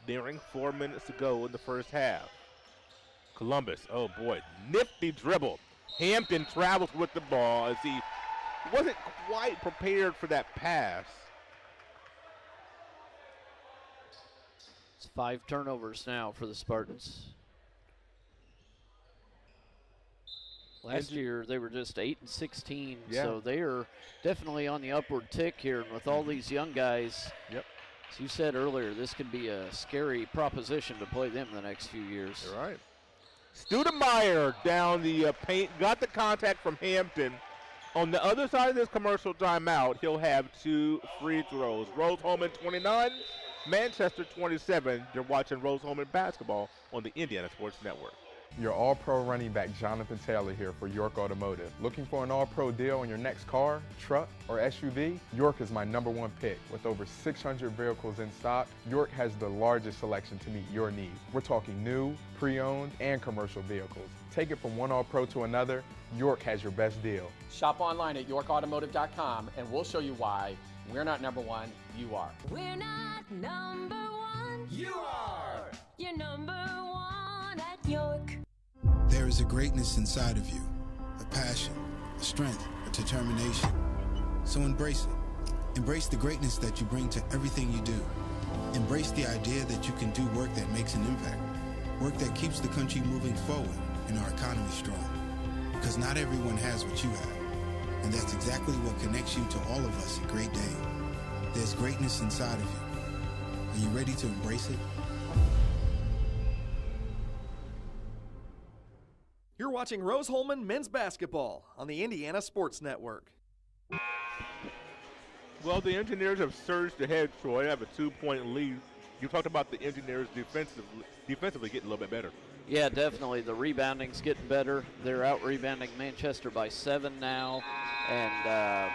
Nearing 4 minutes to go in the first half. Columbus, oh boy, nifty dribble. Hampton travels with the ball as he wasn't quite prepared for that pass. It's 5 turnovers now for the Spartans. Last year they were just 8 and 16, so they are definitely on the upward tick here. And with all these young guys, as you said earlier, this could be a scary proposition to play them the next few years. You're right. Studemeyer down the paint, got the contact from Hampton. On the other side of this commercial timeout, he'll have 2 free throws. Rose-Hulman 29, Manchester 27. You're watching Rose-Hulman basketball on the Indiana Sports Network. Your All-Pro running back Jonathan Taylor here for York Automotive. Looking for an All-Pro deal on your next car, truck, or SUV? York is my #1 pick. With over 600 vehicles in stock, York has the largest selection to meet your needs. We're talking new, pre-owned, and commercial vehicles. Take it from one All-Pro to another, York has your best deal. Shop online at yorkautomotive.com and we'll show you why we're not #1, you are. We're not #1. You are. You're #1 at York. There is a greatness inside of you, a passion, a strength, a determination. So embrace it. Embrace the greatness that you bring to everything you do. Embrace the idea that you can do work that makes an impact, work that keeps the country moving forward and our economy strong. Because not everyone has what you have, and that's exactly what connects you to all of us at Great Dane. There's greatness inside of you. Are you ready to embrace it? You're watching Rose-Hulman men's basketball on the Indiana Sports Network. Well, the Engineers have surged ahead, Troy. Have a 2-point lead. You talked about the Engineers defensively getting a little bit better. Yeah, definitely. The rebounding's getting better. They're out-rebounding Manchester by 7 now, and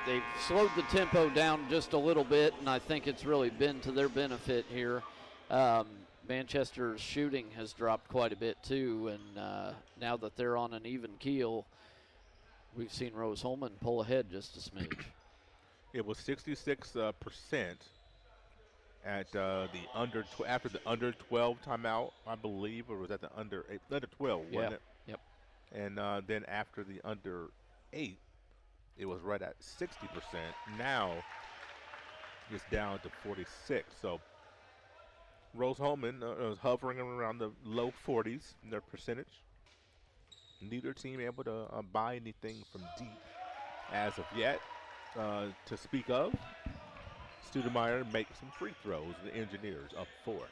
they've slowed the tempo down just a little bit, and I think it's really been to their benefit here. Manchester's shooting has dropped quite a bit too, and now that they're on an even keel, we've seen Rose-Hulman pull ahead just a smidge. It was 66% at after the under 12 timeout, I believe, or was that the under 12? Wasn't it? Yep. And then after the under 8, it was right at 60%. Now it's down to 46. So Rose-Hulman is hovering around the low 40s in their percentage. Neither team able to buy anything from deep as of yet. To speak of, Studemeyer makes some free throws. The Engineers up 4.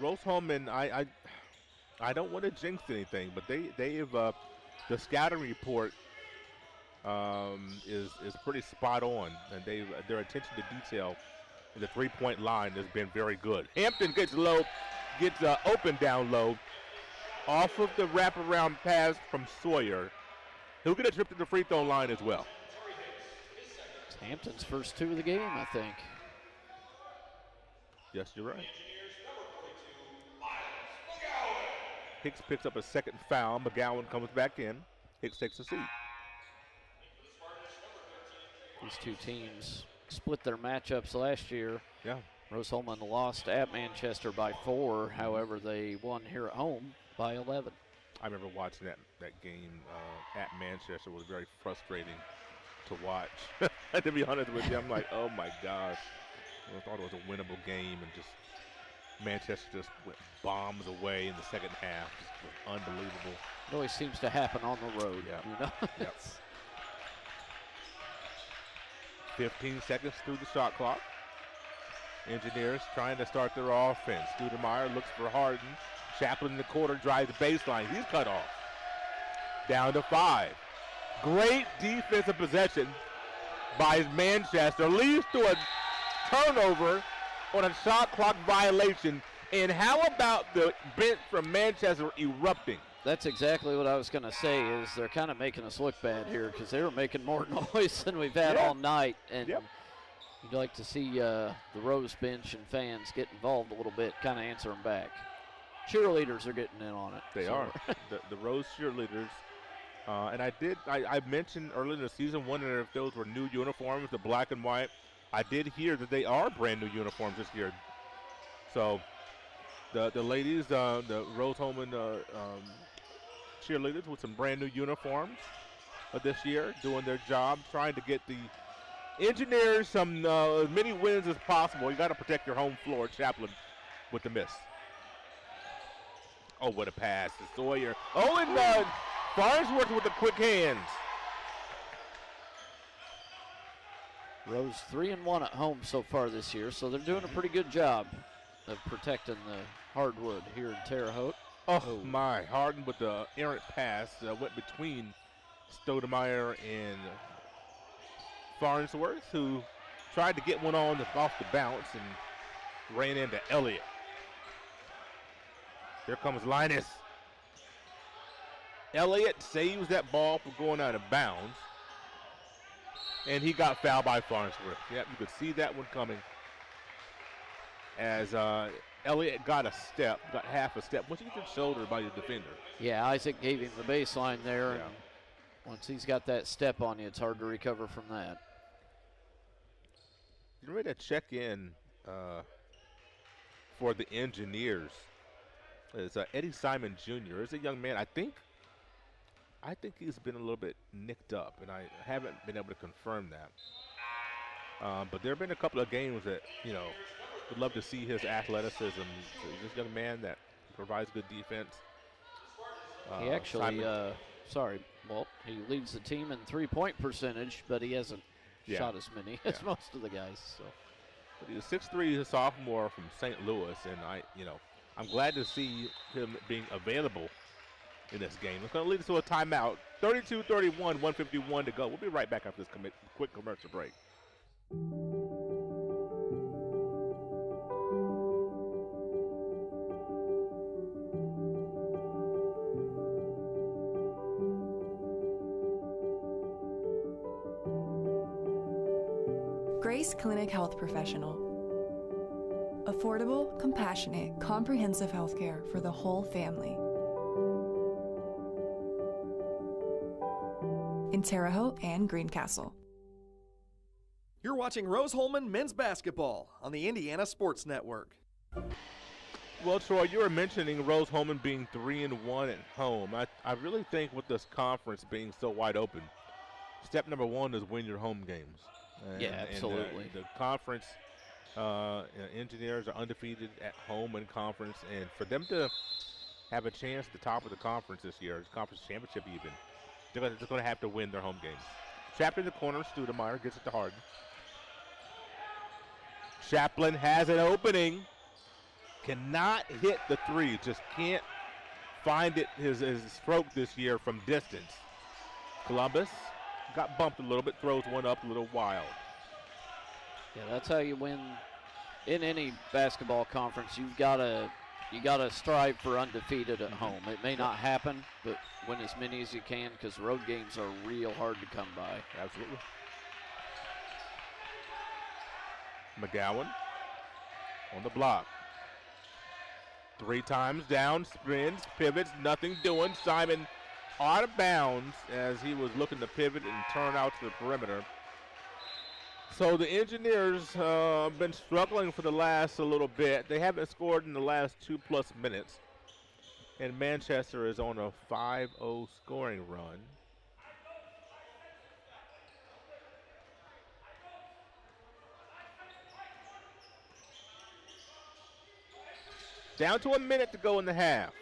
Rose-Hulman, I don't want to jinx anything, but they've the scouting report is pretty spot on, and their attention to detail in the three-point line has been very good. Hampton gets open down low, off of the wraparound pass from Sawyer. He'll get a trip to the free throw line as well. It's Hampton's first 2 of the game, I think. Yes, you're right. Hicks picks up a second foul. McGowan comes back in. Hicks takes a seat. These two teams split their matchups last year. Yeah. Rose-Hulman lost at Manchester by 4. However, they won here at home by 11. I remember watching that game at Manchester. It was very frustrating to watch. To be honest with you, I'm like, oh my gosh. I thought it was a winnable game, and just Manchester just went bombs away in the second half. Just was unbelievable. It always seems to happen on the road. Yeah. You know? Yep. 15 seconds through the shot clock. Engineers trying to start their offense. Studemeyer looks for Harden. Chaplin in the corner drives the baseline. He's cut off. Down to 5. Great defensive possession by Manchester. Leads to a turnover on a shot clock violation. And how about the bench from Manchester erupting? That's exactly what I was going to say, is they're kind of making us look bad here because they were making more noise than we've had all night. And you'd like to see the Rose bench and fans get involved a little bit, kind of answer them back. Cheerleaders are getting in on it. They are. The Rose cheerleaders. And I mentioned earlier in the season, wondering if those were new uniforms, the black and white. I did hear that they are brand new uniforms this year. So the ladies, the Rose-Hulman cheerleaders with some brand new uniforms this year, doing their job, trying to get the Engineers some as many wins as possible. You got to protect your home floor. Chaplin with the miss. Oh, what a pass to Sawyer. Oh, and Farnsworth with the quick hands. Rose 3-1 at home so far this year, so they're doing a pretty good job of protecting the hardwood here in Terre Haute. Oh, my. Harden with the errant pass went between Stoudemire and Farnsworth, who tried to get one on off the bounce and ran into Elliott. Here comes Linus. Elliott saves that ball from going out of bounds. And he got fouled by Farnsworth. Yep, you could see that one coming. As Elliott got a step, got half a step. Once you get shouldered by your defender. Yeah, Isaac gave him the baseline there. Yeah. And once he's got that step on you, it's hard to recover from that. You're ready to check in for the Engineers. It's Eddie Simon Jr. Is a young man. I think he's been a little bit nicked up, and I haven't been able to confirm that. But there have been a couple of games that, would love to see his athleticism. He's just a young man that provides good defense. He actually, he leads the team in three-point percentage, but he hasn't shot as many as most of the guys. So, but he's 6'3", he's a sophomore from St. Louis, and I'm glad to see him being available in this game. It's going to lead us to a timeout. 32-31, 1:51 to go. We'll be right back after this quick commercial break. Grace Clinic Health Professional. Affordable, compassionate, comprehensive healthcare for the whole family. In Terre Haute and Greencastle. You're watching Rose-Hulman Men's Basketball on the Indiana Sports Network. Well, Troy, you were mentioning Rose-Hulman being 3-1 at home. I really think with this conference being so wide open, step number one is win your home games. Absolutely. And the conference Engineers are undefeated at home in conference, and for them to have a chance at the top of the conference this year, conference championship even, they're going to have to win their home games. Chaplin in the corner, Studemeyer gets it to Harden. Chaplin has an opening. Cannot hit the three. Just can't find it his stroke this year from distance. Columbus got bumped a little bit, throws one up a little wild. Yeah, that's how you win in any basketball conference. You gotta strive for undefeated at home. It may not happen, but win as many as you can because road games are real hard to come by. Absolutely. McGowan on the block. 3 times down, spins, pivots, nothing doing. Simon out of bounds as he was looking to pivot and turn out to the perimeter. So the Engineers have been struggling for the last a little bit. They haven't scored in the last 2+ minutes. And Manchester is on a 5-0 scoring run. Down to a minute to go in the half.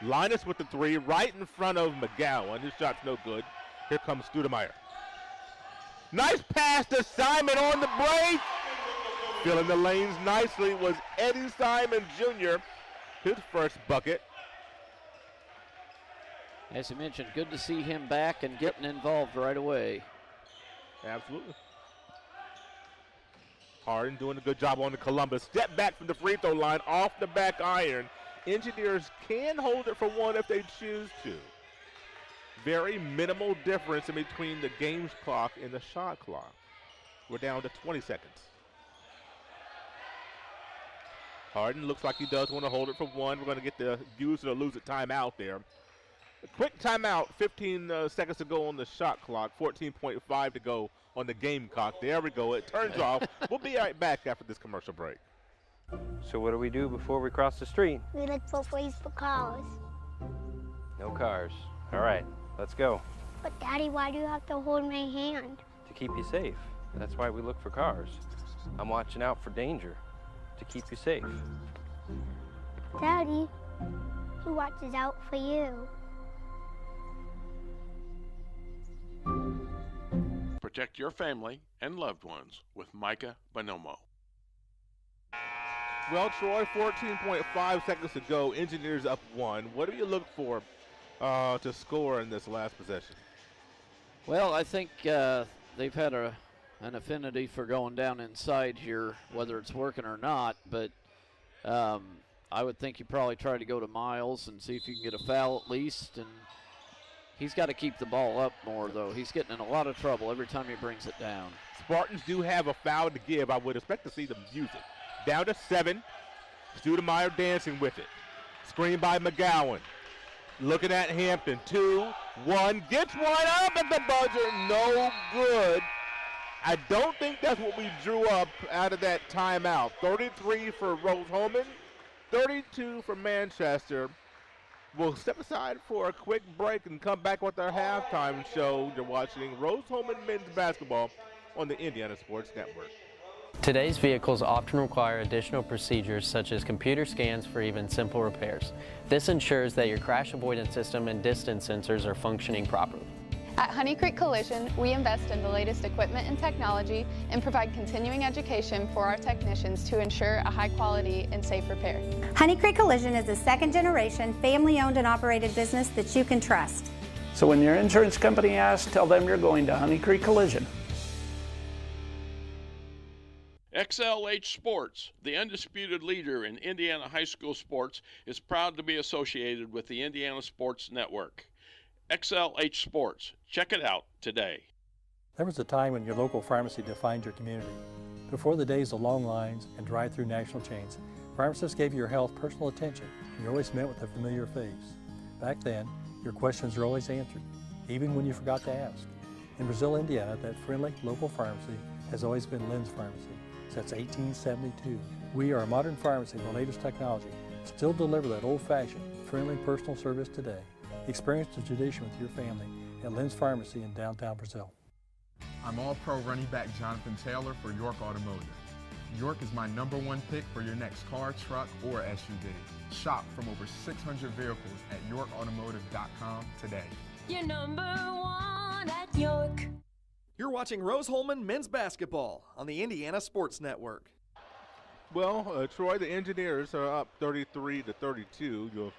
Linus with the 3 right in front of McGowan. His shot's no good. Here comes Studemeyer. Nice pass to Simon on the break. Filling the lanes nicely was Eddie Simon Jr., his first bucket. As you mentioned, good to see him back and getting involved right away. Absolutely. Harden doing a good job on the Columbus. Step back from the free throw line, off the back iron. Engineers can hold it for one if they choose to. Very minimal difference in between the game's clock and the shot clock. We're down to 20 seconds. Harden looks like he does want to hold it for one. We're going to get the use it or lose it timeout there. A quick timeout, 15 seconds to go on the shot clock, 14.5 to go on the game clock. There we go. It turns off. We'll be right back after this commercial break. So what do we do before we cross the street? We look for ways for cars. No cars. All right, let's go. But Daddy, why do you have to hold my hand? To keep you safe. That's why we look for cars. I'm watching out for danger. To keep you safe. Daddy, who watches out for you? Protect your family and loved ones with Micah Bonomo. Well, Troy, 14.5 seconds to go. Engineers up 1. What do you look for to score in this last possession? Well, I think they've had an affinity for going down inside here, whether it's working or not. But I would think you probably try to go to Miles and see if you can get a foul at least. And he's got to keep the ball up more, though. He's getting in a lot of trouble every time he brings it down. Spartans do have a foul to give. I would expect to see them use it. Down to 7. Studemeyer dancing with it. Screen by McGowan. Looking at Hampton. 2, 1. Gets one up at the buzzer. No good. I don't think that's what we drew up out of that timeout. 33 for Rose-Hulman. 32 for Manchester. We'll step aside for a quick break and come back with our halftime show. You're watching Rose-Hulman men's basketball on the Indiana Sports Network. Today's vehicles often require additional procedures such as computer scans for even simple repairs. This ensures that your crash avoidance system and distance sensors are functioning properly. At Honey Creek Collision, we invest in the latest equipment and technology and provide continuing education for our technicians to ensure a high quality and safe repair. Honey Creek Collision is a second-generation, family-owned and operated business that you can trust. So when your insurance company asks, tell them you're going to Honey Creek Collision. XLH Sports, the undisputed leader in Indiana high school sports, is proud to be associated with the Indiana Sports Network. XLH Sports. Check it out today. There was a time when your local pharmacy defined your community. Before the days of long lines and drive-through national chains, pharmacists gave your health personal attention, and you always met with a familiar face. Back then, your questions were always answered, even when you forgot to ask. In Brazil, Indiana, that friendly local pharmacy has always been Lynn's Pharmacy since 1872. We are a modern pharmacy with the latest technology, still deliver that old-fashioned, friendly personal service today. Experience the tradition with your family at Lynn's Pharmacy in downtown Brazil. I'm All-Pro running back Jonathan Taylor for York Automotive. York is my #1 pick for your next car, truck, or SUV. Shop from over 600 vehicles at yorkautomotive.com today. You're #1 at York. You're watching Rose-Hulman men's basketball on the Indiana Sports Network. Well, Troy, the Engineers are up 33-32. Your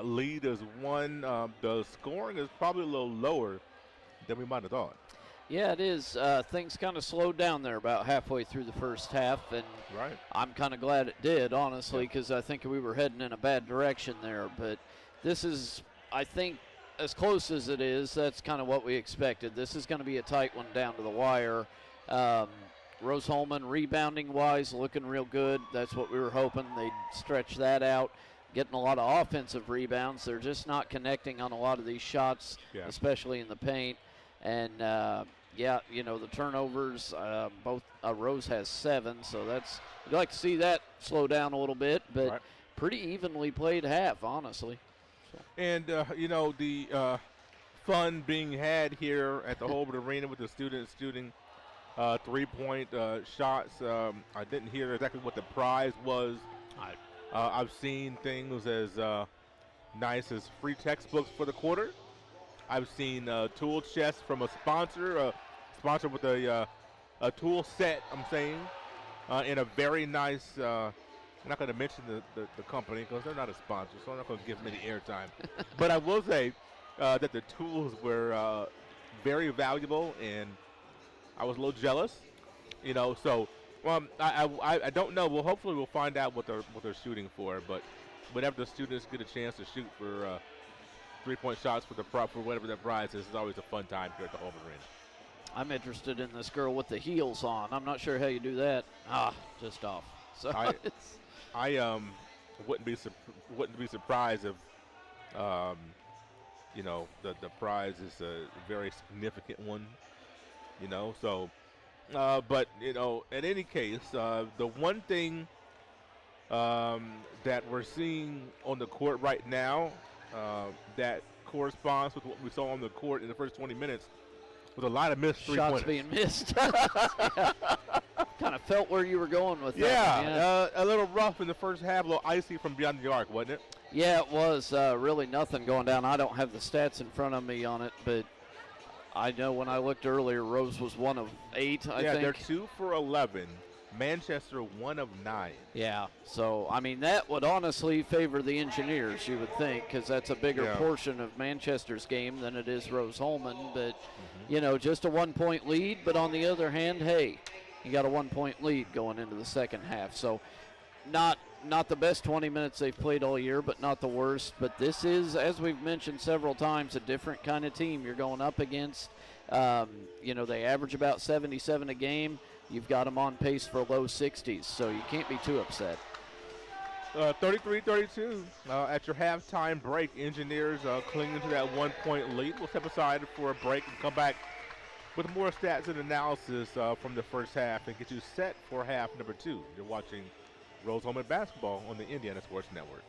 lead is one. The scoring is probably a little lower than we might have thought. Yeah, it is. Things kind of slowed down there about halfway through the first half, and I'm kind of glad it did, honestly, because I think we were heading in a bad direction there. But this is, I think, as close as it is, that's kind of what we expected. This is going to be a tight one down to the wire. Rose-Hulman, rebounding-wise, looking real good. That's what we were hoping. They'd stretch that out, getting a lot of offensive rebounds. They're just not connecting on a lot of these shots, especially in the paint. And, yeah, you know, the turnovers, both Rose has 7, so that's – you'd like to see that slow down a little bit, but pretty evenly played half, honestly. So. And, you know, the fun being had here at the Holbert Arena with the students shooting three-point shots. I didn't hear exactly what the prize was. I've seen things as nice as free textbooks for the quarter. I've seen tool chests from a sponsor with a tool set, I'm saying, in a very nice, I'm not going to mention the company because they're not a sponsor, so I'm not going to give them any airtime. But I will say that the tools were very valuable, and I was a little jealous, you know, so I don't know. Well, hopefully we'll find out what they're shooting for, but whenever the students get a chance to shoot for three-point shots for whatever their prize is, it's always a fun time here at the Holbert Arena. I'm interested in this girl with the heels on. I'm not sure how you do that. Just off. So I wouldn't be surprised if you know, the prize is a very significant one. You know, so but you know, in any case, the one thing that we're seeing on the court right now that corresponds with what we saw on the court in the first 20 minutes with a lot of missed three-pointers. Shots being missed. Kind of felt where you were going with that. Yeah, a little rough in the first half, a little icy from beyond the arc, wasn't it? Yeah, it was. Really nothing going down. I don't have the stats in front of me on it, but I know when I looked earlier, Rose was 1 of 8, I think. Yeah, they're 2 for 11. Manchester 1 of 9. Yeah, so, I mean, that would honestly favor the Engineers, you would think, because that's a bigger portion of Manchester's game than it is Rose-Hulman. But, you know, just a 1-point lead. But on the other hand, hey, you got a 1-point lead going into the second half. So not the best 20 minutes they've played all year, but not the worst. But this is, as we've mentioned several times, a different kind of team you're going up against. You know, they average about 77 a game. You've got them on pace for low 60s, so you can't be too upset. 33-32 at your halftime break. Engineers clinging to that 1-point lead. We'll step aside for a break and come back with more stats and analysis from the first half and get you set for half number 2. You're watching Rose-Hulman basketball on the Indiana Sports Network.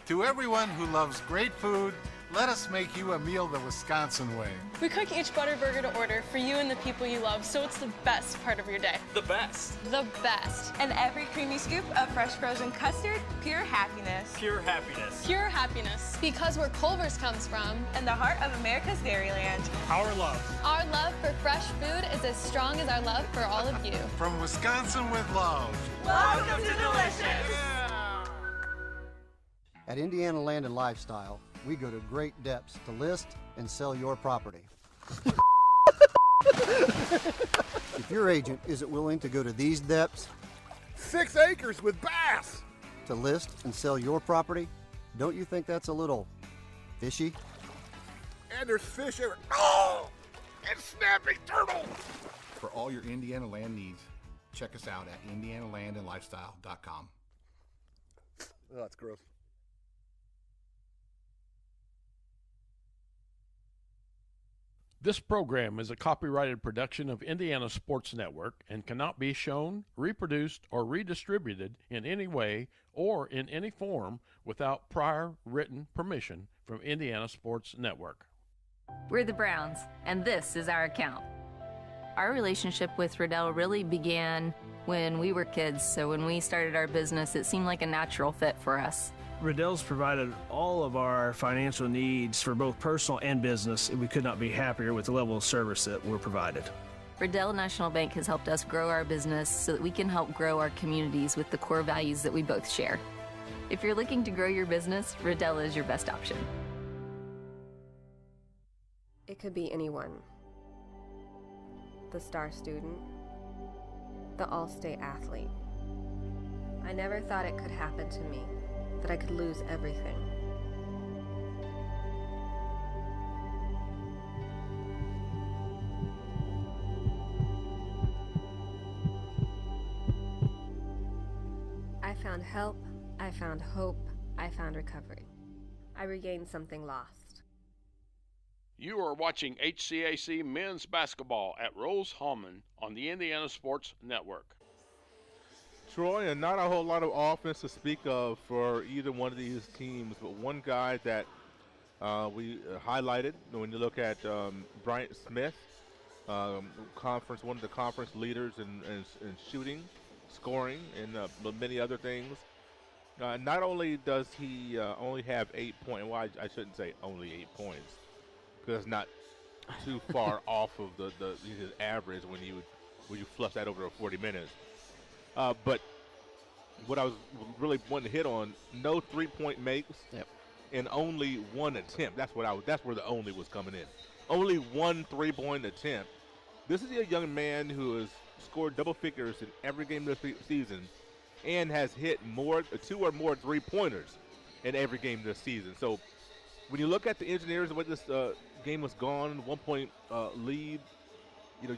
To everyone who loves great food, let us make you a meal the Wisconsin way. We cook each butter burger to order for you and the people you love, so it's the best part of your day. The best. The best. And every creamy scoop of fresh frozen custard, pure happiness. Pure happiness. Pure happiness. Because where Culver's comes from. And the heart of America's Dairyland. Our love. Our love for fresh food is as strong as our love for all of you. From Wisconsin with love. Welcome to Delicious. At Indiana Land and Lifestyle, we go to great depths to list and sell your property. If your agent isn't willing to go to these depths, 6 acres with bass, to list and sell your property, don't you think that's a little fishy? And there's fish everywhere. Oh! And snapping turtles! For all your Indiana land needs, check us out at indianalandandlifestyle.com. Oh, that's gross. This program is a copyrighted production of Indiana Sports Network and cannot be shown, reproduced, or redistributed in any way or in any form without prior written permission from Indiana Sports Network. We're the Browns, and this is our account. Our relationship with Riddell really began when we were kids, so when we started our business, it seemed like a natural fit for us. Riddell's provided all of our financial needs for both personal and business, and we could not be happier with the level of service that we're provided. Riddell National Bank has helped us grow our business so that we can help grow our communities with the core values that we both share. If you're looking to grow your business, Riddell is your best option. It could be anyone. The star student, the all-state athlete. I never thought it could happen to me, that I could lose everything. I found help, I found hope, I found recovery. I regained something lost. You are watching HCAC men's basketball at Rose-Hulman on the Indiana Sports Network. Troy, and not a whole lot of offense to speak of for either one of these teams, but one guy that we highlighted when you look at Bryant Smith, one of the conference leaders in shooting, scoring, and many other things. Not only does he only have 8 points, well, I shouldn't say only 8 points, because it's not too far off of his average when you flush that over 40 minutes. But what I was really wanting to hit on, no 3-point makes, and only one attempt. That's where the only was coming in. Only one 3-point attempt. This is a young man who has scored double figures in every game this season, and has hit 2 or more 3-pointers in every game this season. So when you look at the Engineers, the way this game was gone, 1-point lead, you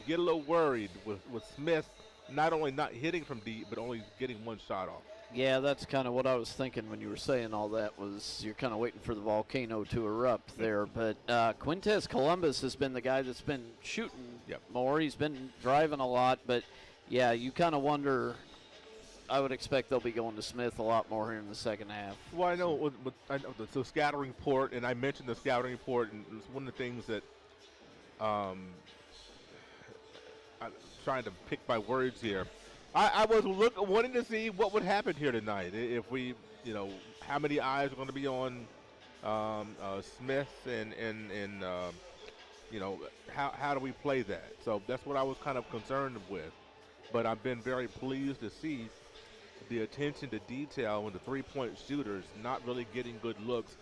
get a little worried with Smith not only not hitting from deep, but only getting one shot off. Yeah, that's kind of what I was thinking when you were saying all that, was you're kind of waiting for the volcano to erupt there. But Quintez Columbus has been the guy that's been shooting more. He's been driving a lot, but yeah, you kind of wonder. I would expect they'll be going to Smith a lot more here in the second half. Well, I know the scouting report, and I mentioned the scouting report, and it was one of the things that I'm trying to pick my words here. I was wanting to see what would happen here tonight. If we, how many eyes are going to be on Smith, and how do we play that? So that's what I was kind of concerned with. But I've been very pleased to see the attention to detail when the 3-point shooters not really getting good looks.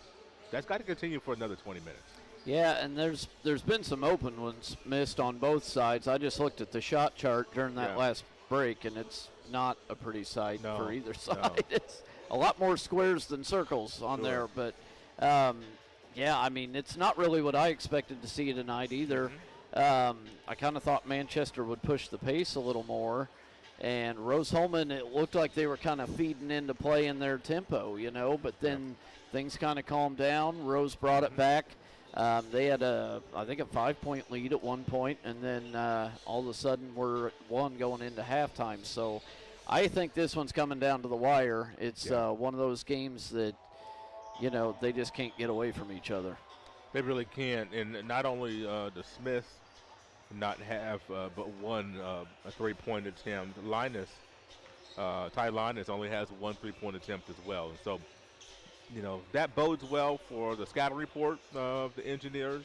That's got to continue for another 20 minutes. Yeah, and there's been some open ones missed on both sides. I just looked at the shot chart during that last break, and it's not a pretty sight for either side. No. It's a lot more squares than circles on there. But, yeah, I mean, it's not really what I expected to see tonight either. I kind of thought Manchester would push the pace a little more. And Rose-Hulman, it looked like they were kind of feeding into play in their tempo, but then things kind of calmed down. Rose brought it back. They had I think a 5-point lead at one point, and then all of a sudden we're at 1 going into halftime. So I think this one's coming down to the wire. It's one of those games that, they just can't get away from each other. They really can't. And not only the Smiths not have but one a 3-point attempt, Ty Linus only has one 3-point attempt as well. And so, that bodes well for the scouting report of the Engineers.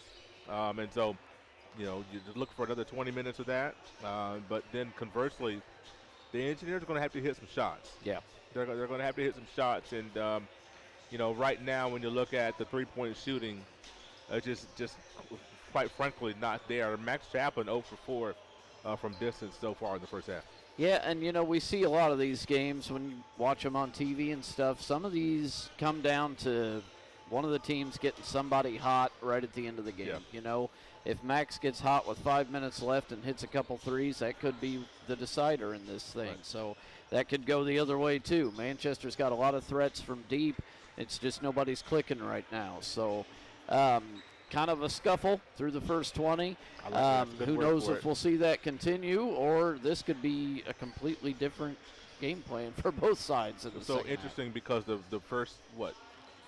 And so, you just look for another 20 minutes of that. But then conversely, the Engineers are going to have to hit some shots. Yeah. They're going to have to hit some shots. And, right now when you look at the 3-point shooting, just quite frankly not there. Max Chaplin 0 for 4 from distance so far in the first half. Yeah, and we see a lot of these games when you watch them on TV and stuff. Some of these come down to one of the teams getting somebody hot right at the end of the game. Yeah. If Max gets hot with 5 minutes left and hits a couple threes, that could be the decider in this thing. Right. So that could go the other way too. Manchester's got a lot of threats from deep. It's just nobody's clicking right now. So kind of a scuffle through the first 20. Who knows if we'll see that continue, or this could be a completely different game plan for both sides. It's so interesting because the first,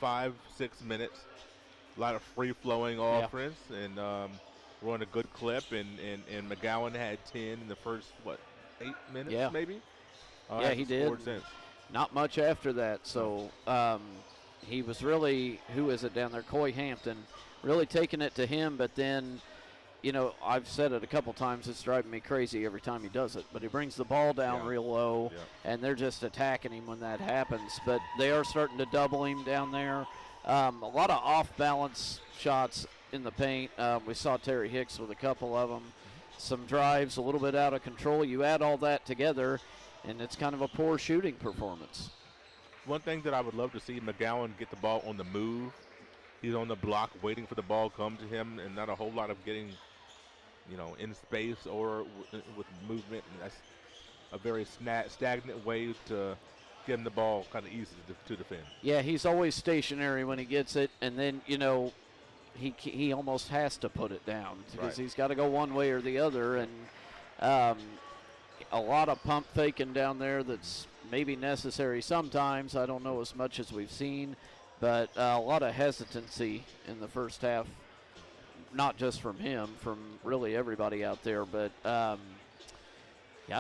5-6 minutes, a lot of free-flowing offense, and we're on a good clip, and McGowan had 10 in the first, 8 minutes maybe? Yeah, he did. Since. Not much after that, so he was really, who is it down there, Coy Hampton, really taking it to him, but then I've said it a couple times. It's driving me crazy every time he does it. But he brings the ball down real low, and they're just attacking him when that happens. But they are starting to double him down there. A lot of off-balance shots in the paint. We saw Terry Hicks with a couple of them. Some drives a little bit out of control. You add all that together, and it's kind of a poor shooting performance. One thing that I would love to see McGowan get the ball on the move. He's on the block waiting for the ball to come to him, and not a whole lot of getting, in space or with movement. And that's a very stagnant way to get him the ball kind of easy to defend. Yeah, he's always stationary when he gets it, and then, he almost has to put it down because he's got to go one way or the other. And a lot of pump faking down there that's maybe necessary sometimes. I don't know as much as we've seen, but a lot of hesitancy in the first half, not just from him, from really everybody out there. But, I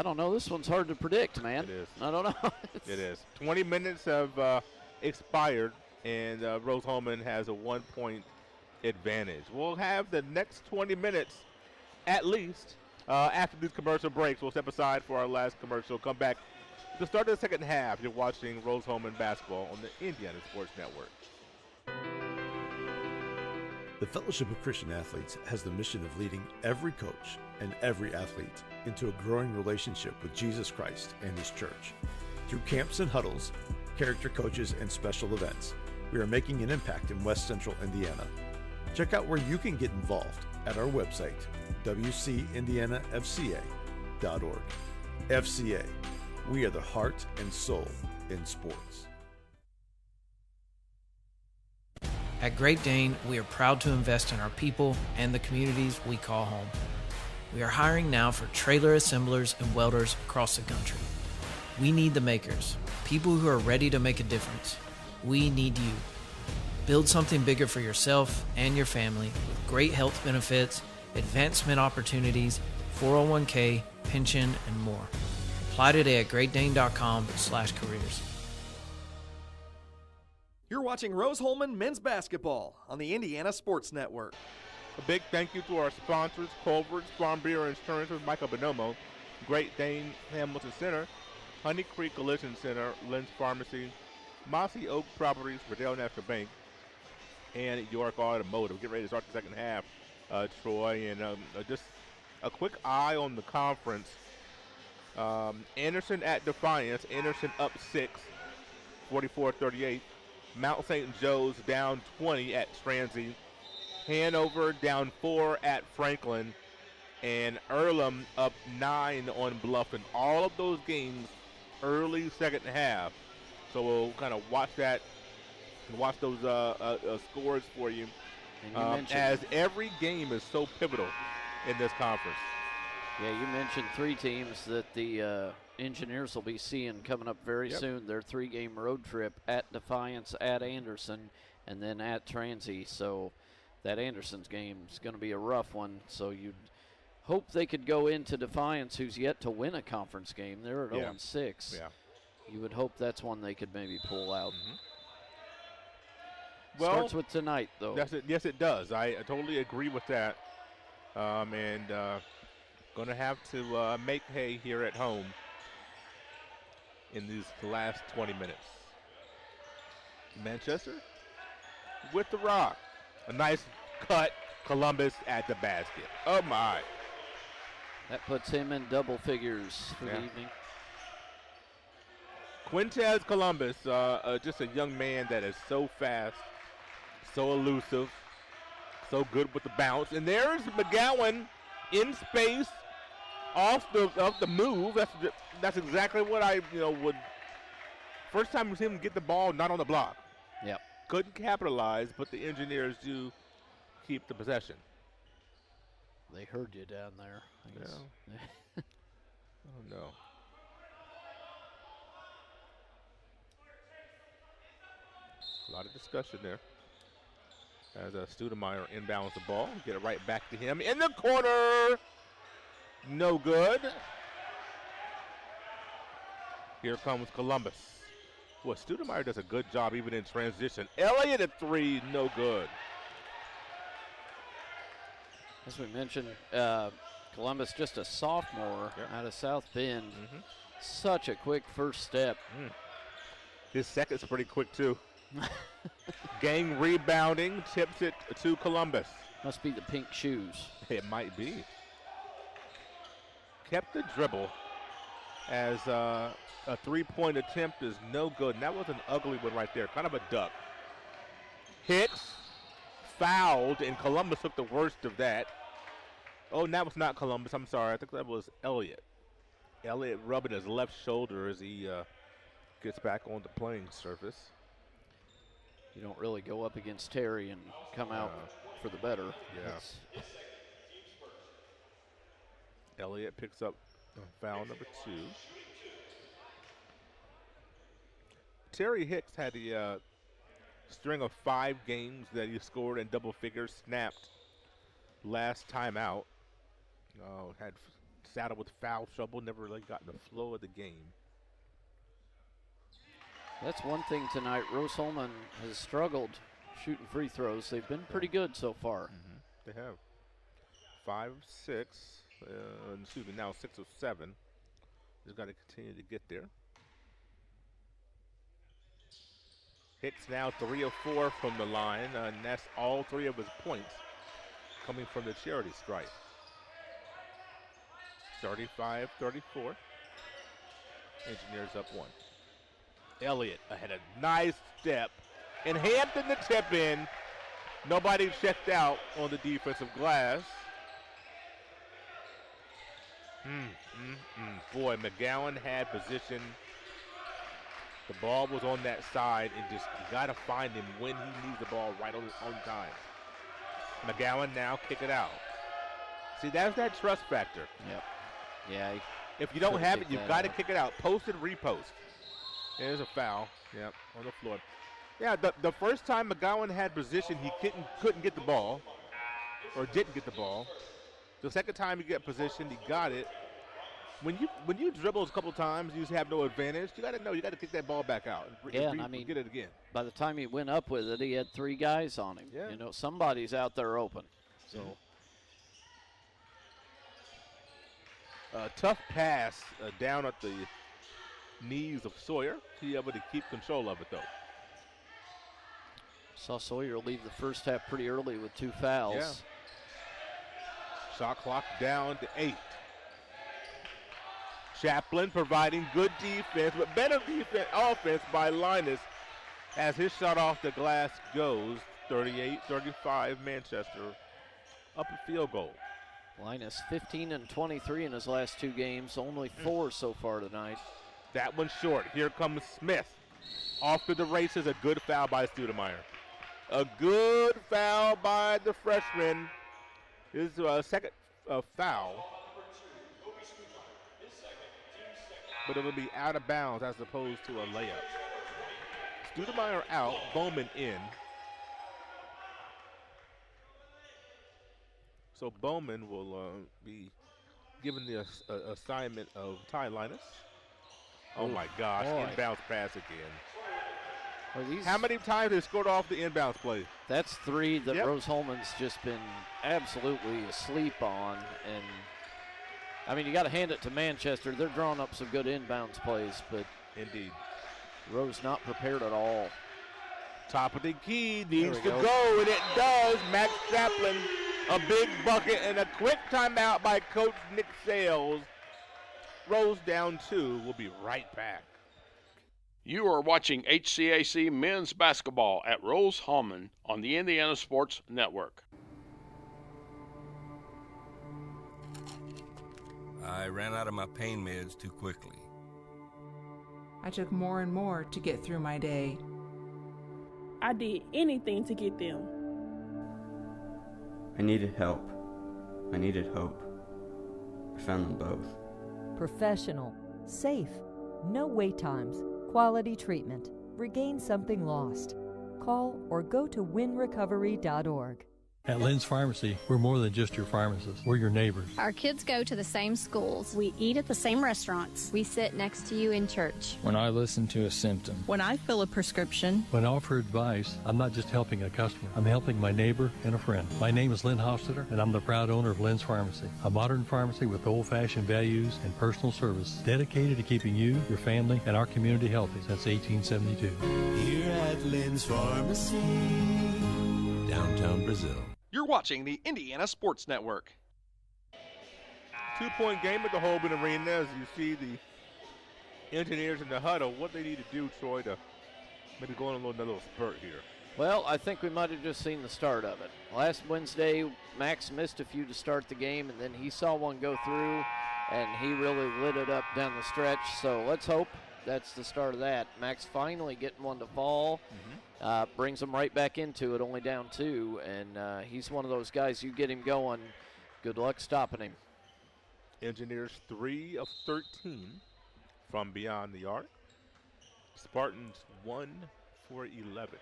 don't know. This one's hard to predict, man. It is. I don't know. It is. 20 minutes have expired, and Rose-Hulman has a 1-point advantage. We'll have the next 20 minutes at least after these commercial breaks. We'll step aside for our last commercial. Come back at the start of the second half. You're watching Rose-Hulman basketball on the Indiana Sports Network. The Fellowship of Christian Athletes has the mission of leading every coach and every athlete into a growing relationship with Jesus Christ and His church. Through camps and huddles, character coaches, and special events, we are making an impact in West Central Indiana. Check out where you can get involved at our website, wcindianafca.org. FCA, we are the heart and soul in sports. At Great Dane, we are proud to invest in our people and the communities we call home. We are hiring now for trailer assemblers and welders across the country. We need the makers, people who are ready to make a difference. We need you. Build something bigger for yourself and your family with great health benefits, advancement opportunities, 401k, pension, and more. Apply today at greatdane.com/careers. You're watching Rose-Hulman men's basketball on the Indiana Sports Network. A big thank you to our sponsors, Culver's Farm Bureau Insurance with Michael Bonomo, Great Dane Hamilton Center, Honey Creek Collision Center, Lynn's Pharmacy, Mossy Oak Properties, Riddell National Bank, and York Automotive. Get ready to start the second half, Troy. And just a quick eye on the conference. Anderson at Defiance. Anderson up 6, 44-38. Mount St. Joe's down 20 at Stransey. Hanover down 4 at Franklin. And Earlham up 9 on Bluffton. All of those games early second half. So we'll kind of watch that and watch those scores for you. As every game is so pivotal in this conference. Yeah, you mentioned 3 teams that the Engineers will be seeing coming up very soon. Their 3-game road trip at Defiance, at Anderson, and then at Transy. So that Anderson's game is going to be a rough one. So you'd hope they could go into Defiance, who's yet to win a conference game. They're at 0-6. Yeah. You would hope that's one they could maybe pull out. Mm-hmm. Well, starts with tonight, though. Yes, it does. I totally agree with that. And going to have to make hay here at home in these last 20 minutes. Manchester with the rock. A nice cut. Columbus at the basket. Oh, my. That puts him in double figures for the evening. Quintez Columbus, just a young man that is so fast, so elusive, so good with the bounce. And there's McGowan in space, off the move. That's exactly what I would. First time we see him get the ball not on the block. Yep. Couldn't capitalize, but the Engineers do keep the possession. They heard you down there. Oh no. A lot of discussion there. As Studemeyer inbounds the ball. Get it right back to him. In the corner. No good. Here comes Columbus. Boy, Studemeyer does a good job even in transition. Elliott at 3. No good. As we mentioned, Columbus just a sophomore out of South Bend. Such a quick first step. His second's pretty quick, too. Gang rebounding, tips it to Columbus. Must be the pink shoes. It might be. Kept the dribble as a three-point attempt is no good. And that was an ugly one right there, kind of a duck. Hicks fouled, and Columbus took the worst of that. Oh, and that was not Columbus. I'm sorry. I think that was Elliott. Elliott rubbing his left shoulder as he gets back on the playing surface. You don't really go up against Terry and come out for the better. Yeah. Elliott picks up foul number 2. Terry Hicks had a string of 5 games that he scored in double figures, snapped last time out. Had saddled with foul trouble, never really got in the flow of the game. That's one thing tonight. Rose-Hulman has struggled shooting free throws. They've been pretty good so far. They have 5 of 6. Excuse me, now 6 of 7. Just got to continue to get there. Hicks now 3 of 4 from the line, and that's all 3 of his points coming from the charity stripe. 35-34. Engineers up 1. Elliott had a nice step, and Hampton the tip in. Nobody checked out on the defensive glass. Boy, McGowan had position. The ball was on that side, and just you got to find him when he needs the ball right on time. McGowan now kick it out. See, that's that trust factor. Yep. Yeah. If you don't have it, you've got to kick it out. Post and repost. There's a foul. Yep, on the floor. Yeah, the first time McGowan had position, he couldn't get the ball, or didn't get the ball. The second time he got position, he got it. When you dribble a couple times, you have no advantage. You got to know you got to kick that ball back out. And get it again. By the time he went up with it, he had 3 guys on him. Yeah. You know, somebody's out there open. So. Tough pass down at the knees of Sawyer. He able to keep control of it, though. Saw Sawyer leave the first half pretty early with 2 fouls. Yeah. Shot clock down to 8. Chaplin providing good defense, but better offense by Linus as his shot off the glass goes. 38-35 Manchester up a field goal. Linus 15 and 23 in his last 2 games, only 4 so far tonight. That one's short. Here comes Smith. Off to the races, a good foul by Studemeyer. A good foul by the freshman. His second foul. But it'll be out of bounds as opposed to a layup. Studemeyer out, Bowman in. So Bowman will be given the assignment of Ty Linus. Oh my gosh, inbounds pass again. How many times they scored off the inbounds play? That's 3 that Rose-Hulman's just been absolutely asleep on. And, I mean, you got to hand it to Manchester. They're drawing up some good inbounds plays, but indeed, Rose not prepared at all. Top of the key, needs to go, and it does. Max Chaplin, a big bucket, and a quick timeout by Coach Nick Sales. Rose down 2. We'll be right back. You are watching HCAC men's basketball at Rose-Hulman on the Indiana Sports Network. I ran out of my pain meds too quickly. I took more and more to get through my day. I did anything to get them. I needed help. I needed hope. I found them both. Professional, safe, no wait times, quality treatment. Regain something lost. Call or go to winrecovery.org. At Lynn's Pharmacy, we're more than just your pharmacist. We're your neighbors. Our kids go to the same schools. We eat at the same restaurants. We sit next to you in church. When I listen to a symptom. When I fill a prescription. When I offer advice, I'm not just helping a customer. I'm helping my neighbor and a friend. My name is Lynn Hofstadter, and I'm the proud owner of Lynn's Pharmacy, a modern pharmacy with old-fashioned values and personal service, dedicated to keeping you, your family, and our community healthy since 1872. Here at Lynn's Pharmacy, downtown Brazil. You're watching the Indiana Sports Network. 2-point game at the Holman Arena as you see the Engineers in the huddle. What they need to do, Troy, to maybe go on a little spurt here. Well, I think we might have just seen the start of it. Last Wednesday, Max missed a few to start the game, and then he saw one go through, and he really lit it up down the stretch. So let's hope that's the start of that. Max finally getting one to fall. Brings him right back into it, only down 2, and he's one of those guys, you get him going, good luck stopping him. Engineers 3 of 13 from beyond the arc. Spartans 1 for 11.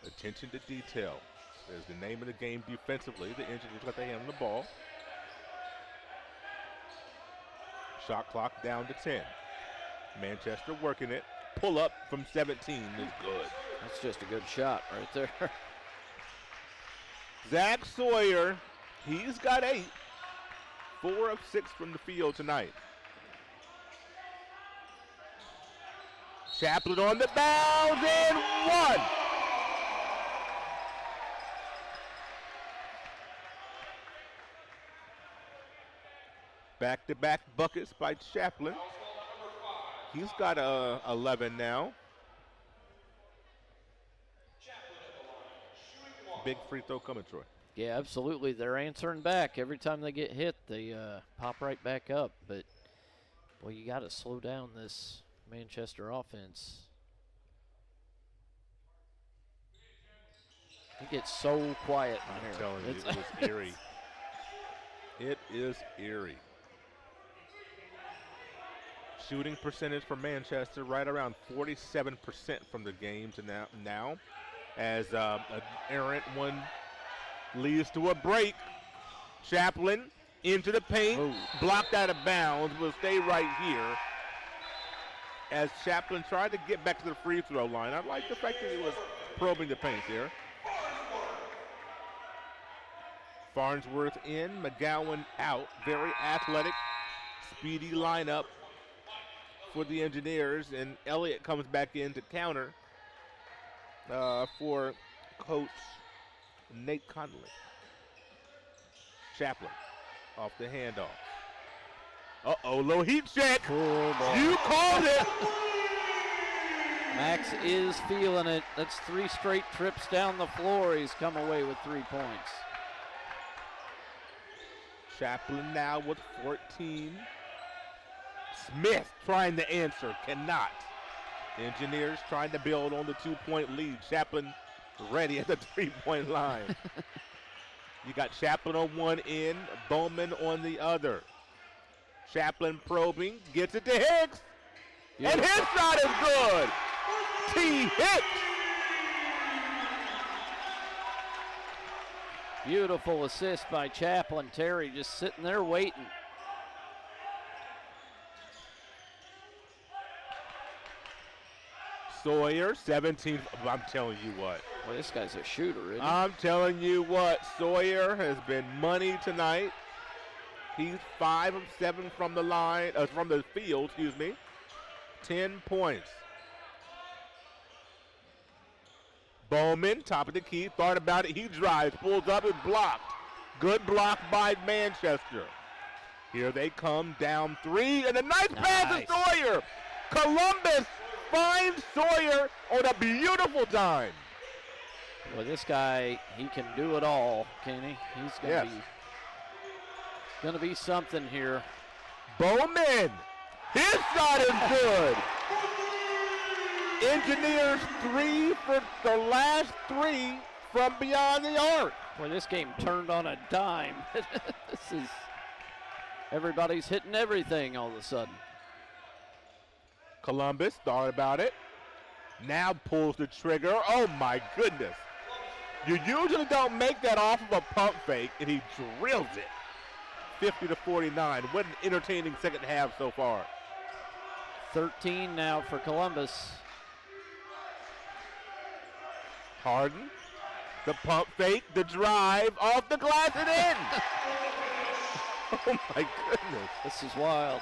Attention to detail is the name of the game defensively. The Engineers got their hand on the ball. Shot clock down to 10. Manchester working it. Pull up from 17 is good. That's just a good shot right there. Zach Sawyer, he's got 8. 4 of 6 from the field tonight. Chaplin on the bounce and 1. Back-to-back buckets by Chaplin. He's got 11 now. Big free throw coming, Troy. Yeah, absolutely. They're answering back. Every time they get hit, they pop right back up. But, boy, you got to slow down this Manchester offense. It gets so quiet in here. I'm telling you, it was eerie. It is eerie. Shooting percentage for Manchester right around 47% from the game to now as an errant one leads to a break. Chaplin into the paint, blocked out of bounds, will stay right here as Chaplin tried to get back to the free throw line. I like the fact that he was probing the paint there. Farnsworth in, McGowan out. Very athletic, speedy lineup for the Engineers, and Elliott comes back in to counter for Coach Nate Connolly. Chaplin off the handoff. Low heat check. You called it. Max is feeling it. That's 3 straight trips down the floor. He's come away with 3 points. Chaplin now with 14. Smith trying to answer, cannot. Engineers trying to build on the 2-point lead. Chaplin ready at the 3-point line. You got Chaplin on one end, Bowman on the other. Chaplin probing, gets it to Hicks. And his shot is good. T. Hicks. Beautiful assist by Chaplin. Terry just sitting there waiting. Sawyer, 17. I'm telling you what. Well, this guy's a shooter, isn't he? I'm telling you what. Sawyer has been money tonight. He's 5 of 7 from the line, from the field, 10 points. Bowman, top of the key, thought about it. He drives, pulls up and blocked. Good block by Manchester. Here they come, down 3, and a nice pass to Sawyer. Columbus finds Sawyer on a beautiful dime. Well, this guy, he can do it all, can he? He's going to be something here. Bowman, his shot is good. Engineers 3 for the last 3 from beyond the arc. Boy, this game turned on a dime. Everybody's hitting everything all of a sudden. Columbus thought about it. Now pulls the trigger. Oh, my goodness. You usually don't make that off of a pump fake, and he drills it. 50-49. What an entertaining second half so far. 13 now for Columbus. Harden, the pump fake, the drive, off the glass and in. Oh, my goodness. This is wild.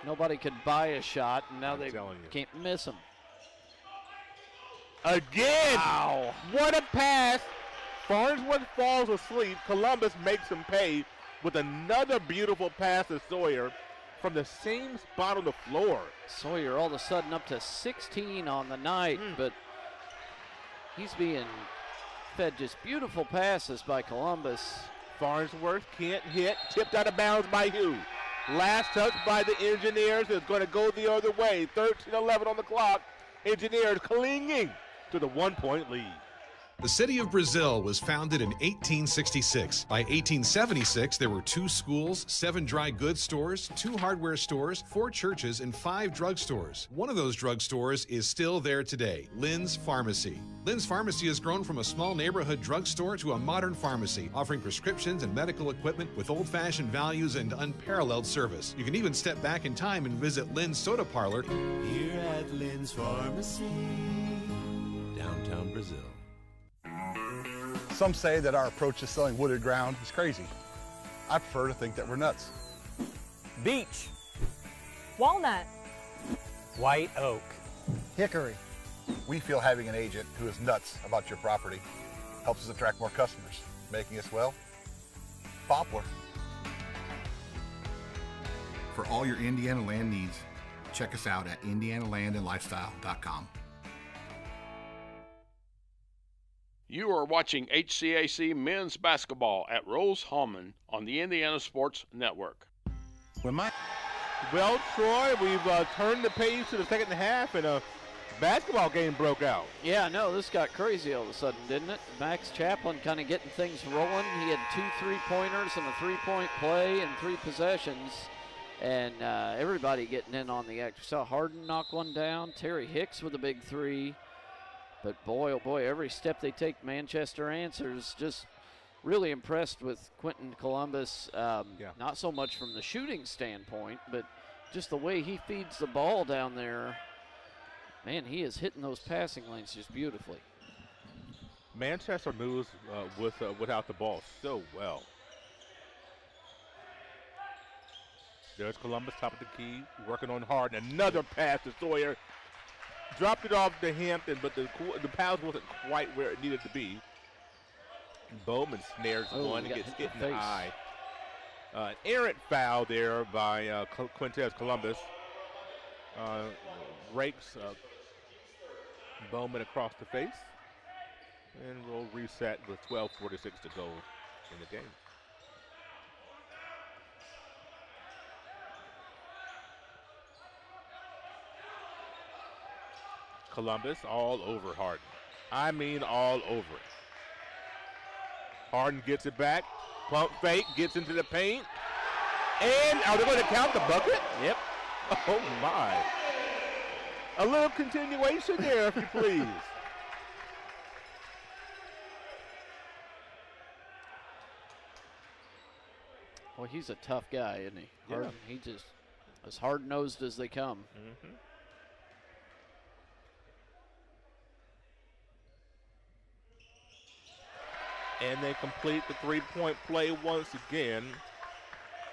Nobody could buy a shot, and now they can't miss them. Again. Wow. What a pass. Farnsworth falls asleep. Columbus makes him pay with another beautiful pass to Sawyer from the same spot on the floor. Sawyer all of a sudden up to 16 on the night, but he's being fed just beautiful passes by Columbus. Farnsworth can't hit. Tipped out of bounds by Hugh. Last touch by the Engineers is going to go the other way. 13-11 on the clock. Engineers clinging to the 1-point lead. The city of Brazil was founded in 1866. By 1876, there were 2 schools, 7 dry goods stores, 2 hardware stores, 4 churches, and 5 drugstores. One of those drugstores is still there today, Lynn's Pharmacy. Lynn's Pharmacy has grown from a small neighborhood drugstore to a modern pharmacy, offering prescriptions and medical equipment with old-fashioned values and unparalleled service. You can even step back in time and visit Lynn's Soda Parlor Here at Lynn's Pharmacy, downtown Brazil. Some say that our approach to selling wooded ground is crazy. I prefer to think that we're nuts. Beech. Walnut. White oak. Hickory. We feel having an agent who is nuts about your property helps us attract more customers, making us, well, poplar. For all your Indiana land needs, check us out at indianalandandlifestyle.com. You are watching HCAC men's basketball at Rose-Hulman on the Indiana Sports Network. Well, Troy, we've turned the page to the second half, and a basketball game broke out. Yeah, no, this got crazy all of a sudden, didn't it? Max Chaplin kind of getting things rolling. He had 2 3-pointers and a 3-point play and 3 possessions, and everybody getting in on the act. We saw Harden knock one down, Terry Hicks with a big 3. But boy, oh boy, every step they take, Manchester answers. Just really impressed with Quentin Columbus. Not so much from the shooting standpoint, but just the way he feeds the ball down there. Man, he is hitting those passing lanes just beautifully. Manchester moves without the ball so well. There's Columbus, top of the key, working on Harden. Another pass to Sawyer. Dropped it off to Hampton, but the pass wasn't quite where it needed to be. Bowman snares one and gets hit in the eye. An errant foul there by Quintez Columbus. Rakes Bowman across the face. And we'll reset with 12:46 to go in the game. Columbus all over Harden. I mean all over it. Harden gets it back. Pump fake, gets into the paint. And are they going to count the bucket? Yep. Oh, my. A little continuation there, if you please. Well, he's a tough guy, isn't he? Yeah. Harden, he just as hard-nosed as they come. Mm-hmm. And they complete the 3-point play once again.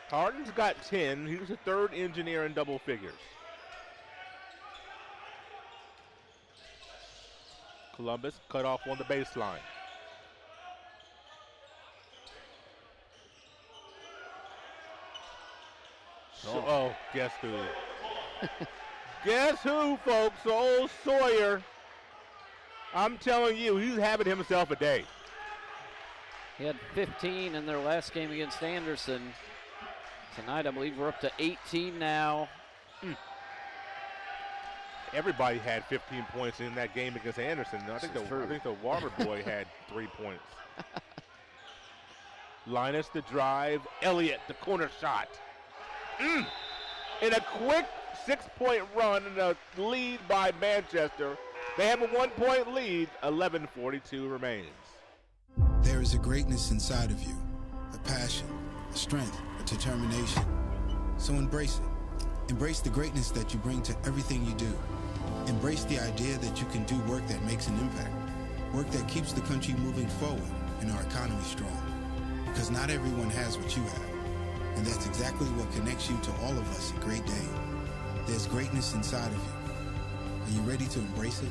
Harden's got 10. He was the 3rd engineer in double figures. Columbus cut off on the baseline. Oh, guess who? Guess who, folks? Old Sawyer. I'm telling you, he's having himself a day. He had 15 in their last game against Anderson. Tonight, I believe we're up to 18 now. Everybody had 15 points in that game against Anderson. I think the Water Boy had 3 points. Linus the drive. Elliott the corner shot. in a quick 6-point run and a lead by Manchester. They have a 1-point lead. 11:42 remains. There is a greatness inside of you, a passion, a strength, a determination. So embrace it. Embrace the greatness that you bring to everything you do. Embrace the idea that you can do work that makes an impact, work that keeps the country moving forward and our economy strong. Because not everyone has what you have, and that's exactly what connects you to all of us at Great Dane. There's greatness inside of you. Are you ready to embrace it?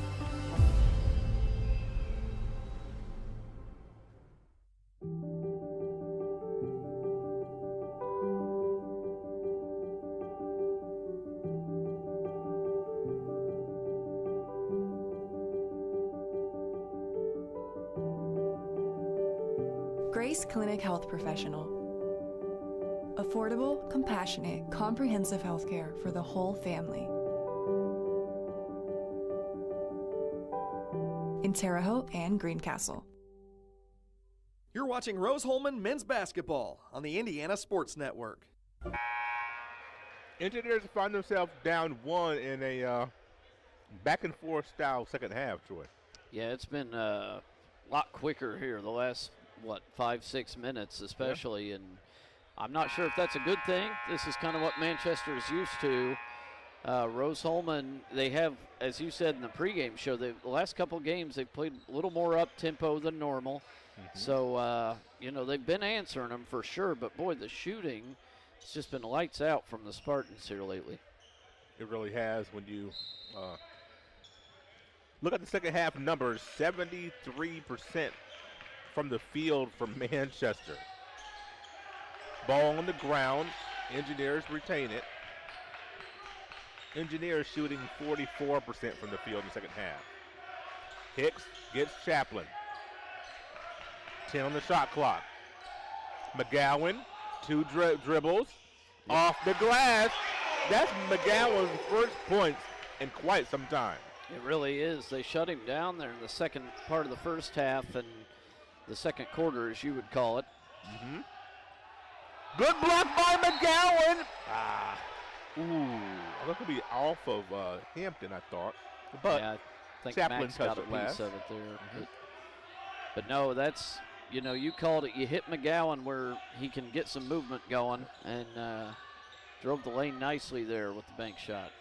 Grace Clinic Health Professional. Affordable, compassionate, comprehensive healthcare for the whole family. In Terre Haute and Greencastle. You're watching Rose-Hulman Men's Basketball on the Indiana Sports Network. Engineers find themselves down 1 in a back-and-forth style second half, Troy. Yeah, it's been a lot quicker here the last, 5-6 minutes especially, and I'm not sure if that's a good thing. This is kind of what Manchester is used to. Rose-Hulman, they have, as you said in the pregame show, the last couple games they've played a little more up-tempo than normal. Mm-hmm. So, they've been answering them for sure, but boy, the shooting, it's just been lights out from the Spartans here lately. It really has. When you look at the second half numbers, 73% from the field for Manchester. Ball on the ground. Engineers retain it. Engineers shooting 44% from the field in the second half. Hicks gets Chaplin. 10 on the shot clock. McGowan, 2 dribbles. Yep. Off the glass. That's McGowan's first points in quite some time. It really is. They shut him down there in the second part of the first half and the second quarter, as you would call it. Mm-hmm. Good block by McGowan. Ooh, that could be off of Hampton, I thought. But yeah, I think Chaplin Max got a piece of it there. Mm-hmm. But no, that's, you called it. You hit McGowan where he can get some movement going, and drove the lane nicely there with the bank shot.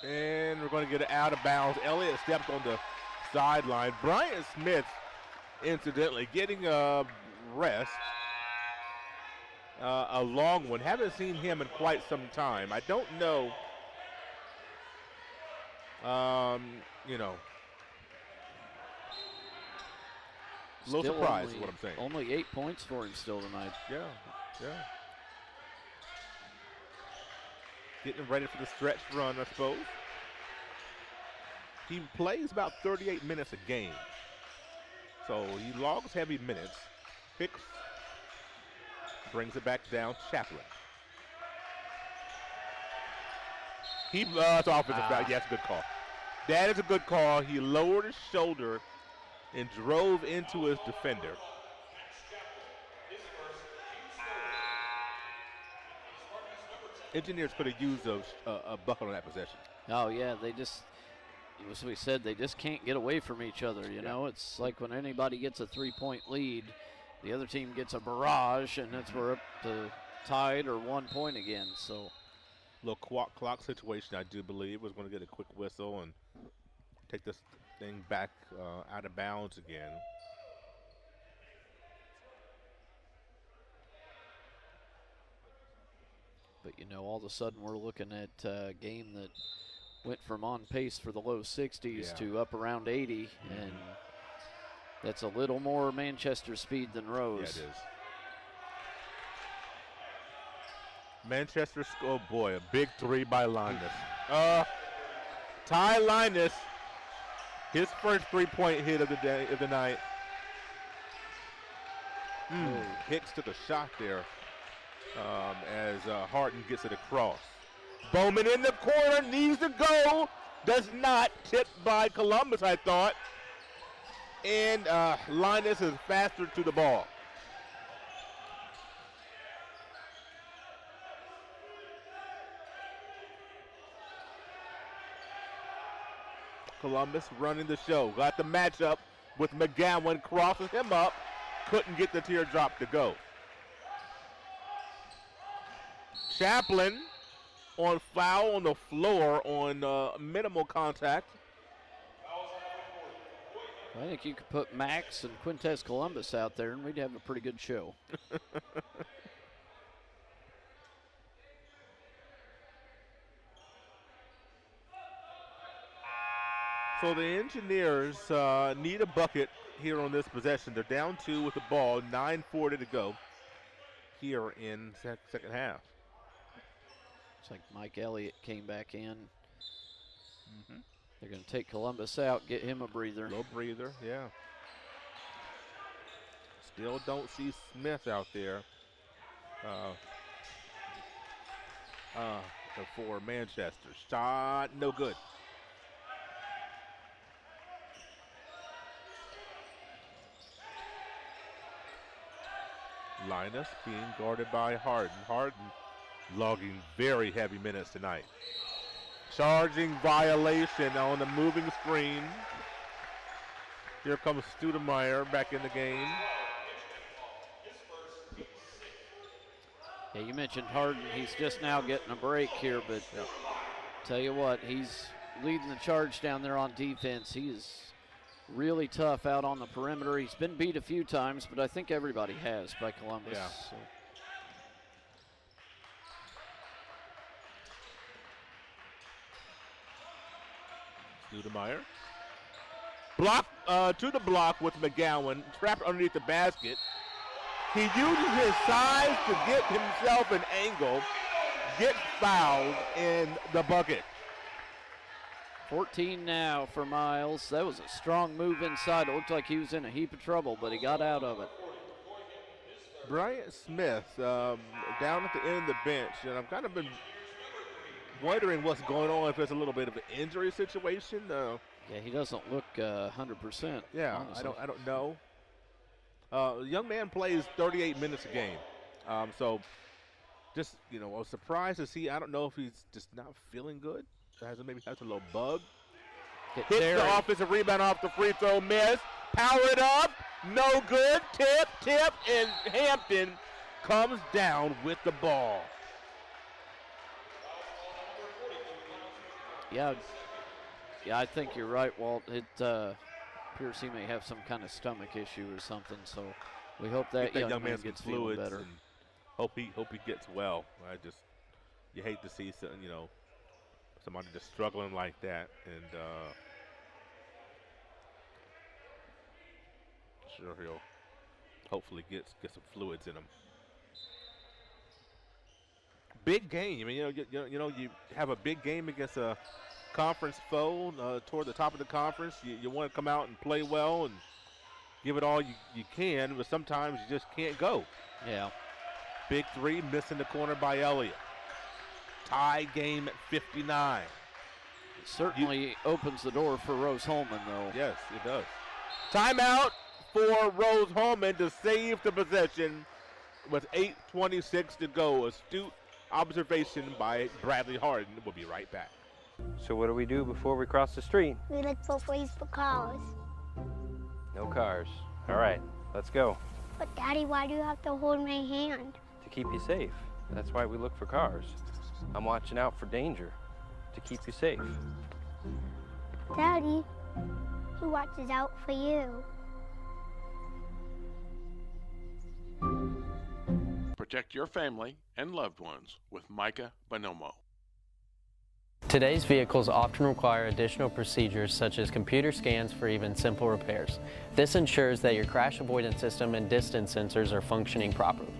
And we're going to get it out of bounds. Elliott stepped on the sideline. Brian Smith, incidentally, getting a rest. A long one. Haven't seen him in quite some time. I don't know. A little surprised is what I'm saying. Only 8 points for him still tonight. Yeah. Getting ready for the stretch run, I suppose. He plays about 38 minutes a game. So he logs heavy minutes. Hicks brings it back down to Chaplin. It's offensive foul. Yes, good call. That is a good call. He lowered his shoulder and drove into his defender. Engineers could have used a bucket on that possession. Oh, yeah, as we said, they just can't get away from each other, you know? It's like when anybody gets a 3-point lead, the other team gets a barrage, and that's where up to tied or 1 point again, so. Little clock situation, I do believe, was going to get a quick whistle and take this thing back out of bounds again. But, all of a sudden we're looking at a game that went from on pace for the low 60s to up around 80, and that's a little more Manchester speed than Rose. Yeah, it is. Manchester, oh boy, a big 3 by Linus. Ty Linus, his first 3-point hit of the night. Hicks took a shot there as Harden gets it across. Bowman in the corner, needs to go. Does not. Tipped by Columbus, I thought. And Linus is faster to the ball. Columbus running the show. Got the matchup with McGowan, crosses him up. Couldn't get the teardrop to go. Chaplin on foul on the floor on minimal contact. I think you could put Max and Quintez Columbus out there, and we'd have a pretty good show. So the Engineers need a bucket here on this possession. They're down 2 with the ball, 9:40 to go here in second half. It's like Mike Elliott came back in. They're going to take Columbus out, get him a breather. Low breather, yeah. Still don't see Smith out there for Manchester. Shot, no good. Linus being guarded by Harden. Harden logging very heavy minutes tonight. Charging violation on the moving screen. Here comes Studemeyer back in the game. Yeah, you mentioned Harden. He's just now getting a break here, but tell you what, he's leading the charge down there on defense. He is really tough out on the perimeter. He's been beat a few times, but I think everybody has by Columbus. Yeah. So. Studemeyer. Block to the block with McGowan. Trapped underneath the basket. He uses his size to get himself an angle. Gets fouled in the bucket. 14 now for Miles. That was a strong move inside. It looked like he was in a heap of trouble, but he got out of it. Bryant Smith down at the end of the bench, and I've kind of been wondering what's going on, if there's a little bit of an injury situation. Yeah, he doesn't look 100%. Yeah, honestly. I don't know. The young man plays 38 minutes a game, so just I was surprised to see. I don't know if he's just not feeling good. Maybe has a little bug. Hits the offensive rebound off the free throw, miss. Power it up, no good. Tip, and Hampton comes down with the ball. Yeah, I think you're right, Walt. It appears he may have some kind of stomach issue or something. So we hope that young man gets fluids better. And hope he gets well. You hate to see somebody just struggling like that, and sure he'll hopefully get some fluids in him. Big game. I mean, you have a big game against a conference foe toward the top of the conference. You want to come out and play well and give it all you can, but sometimes you just can't go. Yeah. Big three, missing the corner by Elliott. Tie game at 59. It certainly opens the door for Rose-Hulman, though. Yes, it does. Timeout for Rose-Hulman to save the possession with 8:26 to go. Astute observation by Bradley Harden. We'll be right back. So what do we do before we cross the street? We look for ways for cars. No cars. All right, let's go. But Daddy, why do you have to hold my hand? To keep you safe. That's why we look for cars. I'm watching out for danger to keep you safe. Daddy, who watches out for you? Protect your family and loved ones with Micah Bonomo. Today's vehicles often require additional procedures such as computer scans for even simple repairs. This ensures that your crash avoidance system and distance sensors are functioning properly.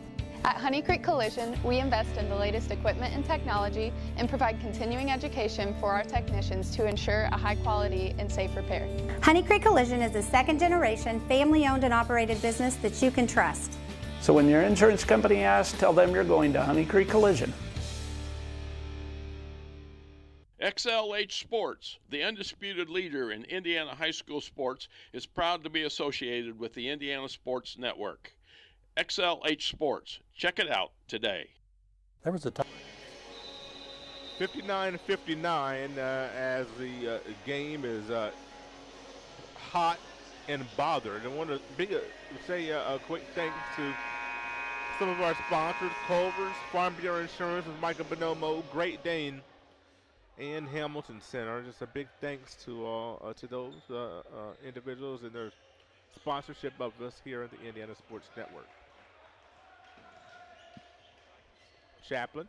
At Honey Creek Collision, we invest in the latest equipment and technology and provide continuing education for our technicians to ensure a high quality and safe repair. Honey Creek Collision is a second-generation, family-owned and operated business that you can trust. So when your insurance company asks, tell them you're going to Honey Creek Collision. XLH Sports, the undisputed leader in Indiana high school sports, is proud to be associated with the Indiana Sports Network. XLH Sports. Check it out today. There was a time. 59-59 as the game is hot and bothered. I want to say a quick thanks to some of our sponsors: Culver's, Farm Bureau Insurance with Michael Bonomo, Great Dane, and Hamilton Center. Just a big thanks to those individuals and their sponsorship of us here at the Indiana Sports Network. Chaplin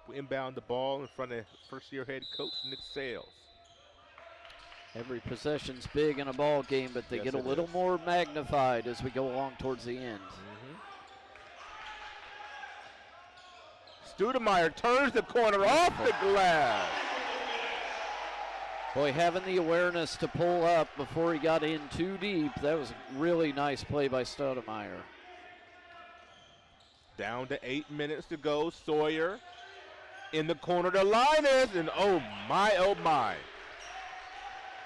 will inbound the ball in front of first-year head coach Nick Sales. Every possession's big in a ball game, but they get a little more magnified as we go along towards the end. Studemeyer turns the corner off the glass. Boy, having the awareness to pull up before he got in too deep, that was a really nice play by Studemeyer. Down to 8 minutes to go. Sawyer in the corner to Linus, and oh my.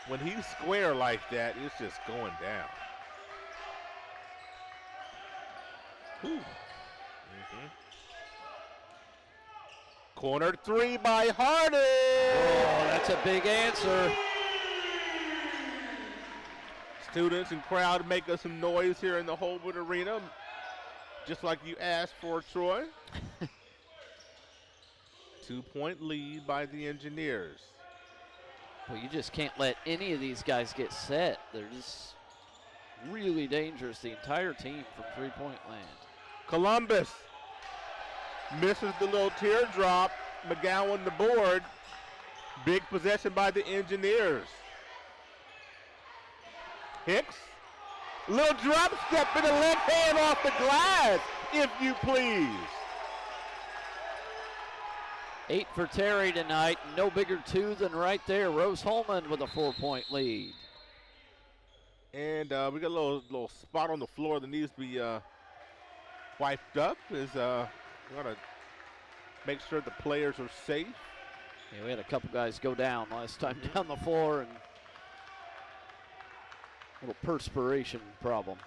When he's square like that, it's just going down. Corner three by Harding. Oh, that's a big answer. Students and crowd making some noise here in the Holwood Arena, just like you asked for, Troy. 2-point lead by the Engineers. Well, you just can't let any of these guys get set. They're just really dangerous, the entire team from three-point land. Columbus misses the little teardrop. McGowan the board. Big possession by the Engineers. Hicks. Little drop step in the left hand off the glass, if you please. 8 for Terry tonight. No bigger two than right there. Rose-Hulman with a 4-point lead. And we got a little spot on the floor that needs to be wiped up. We got to make sure the players are safe. Yeah, we had a couple guys go down last time down the floor, and a little perspiration problem.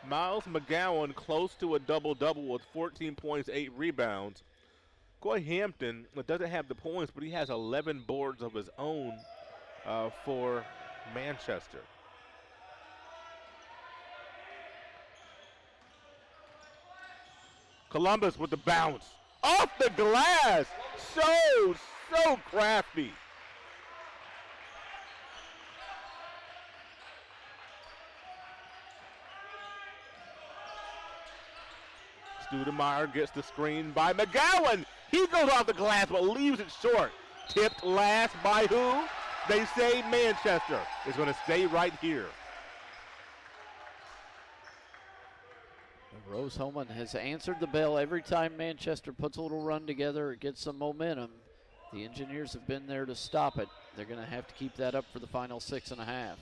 Miles McGowan close to a double-double with 14 points, 8 rebounds. Coy Hampton doesn't have the points, but he has 11 boards of his own for Manchester. Columbus with the bounce. Off the glass. So crafty. Studemeyer gets the screen by McGowan. He goes off the glass but leaves it short. Tipped last by who? They say Manchester is going to stay right here. Rose-Hulman has answered the bell every time Manchester puts a little run together. It gets some momentum. The Engineers have been there to stop it. They're going to have to keep that up for the final 6.5.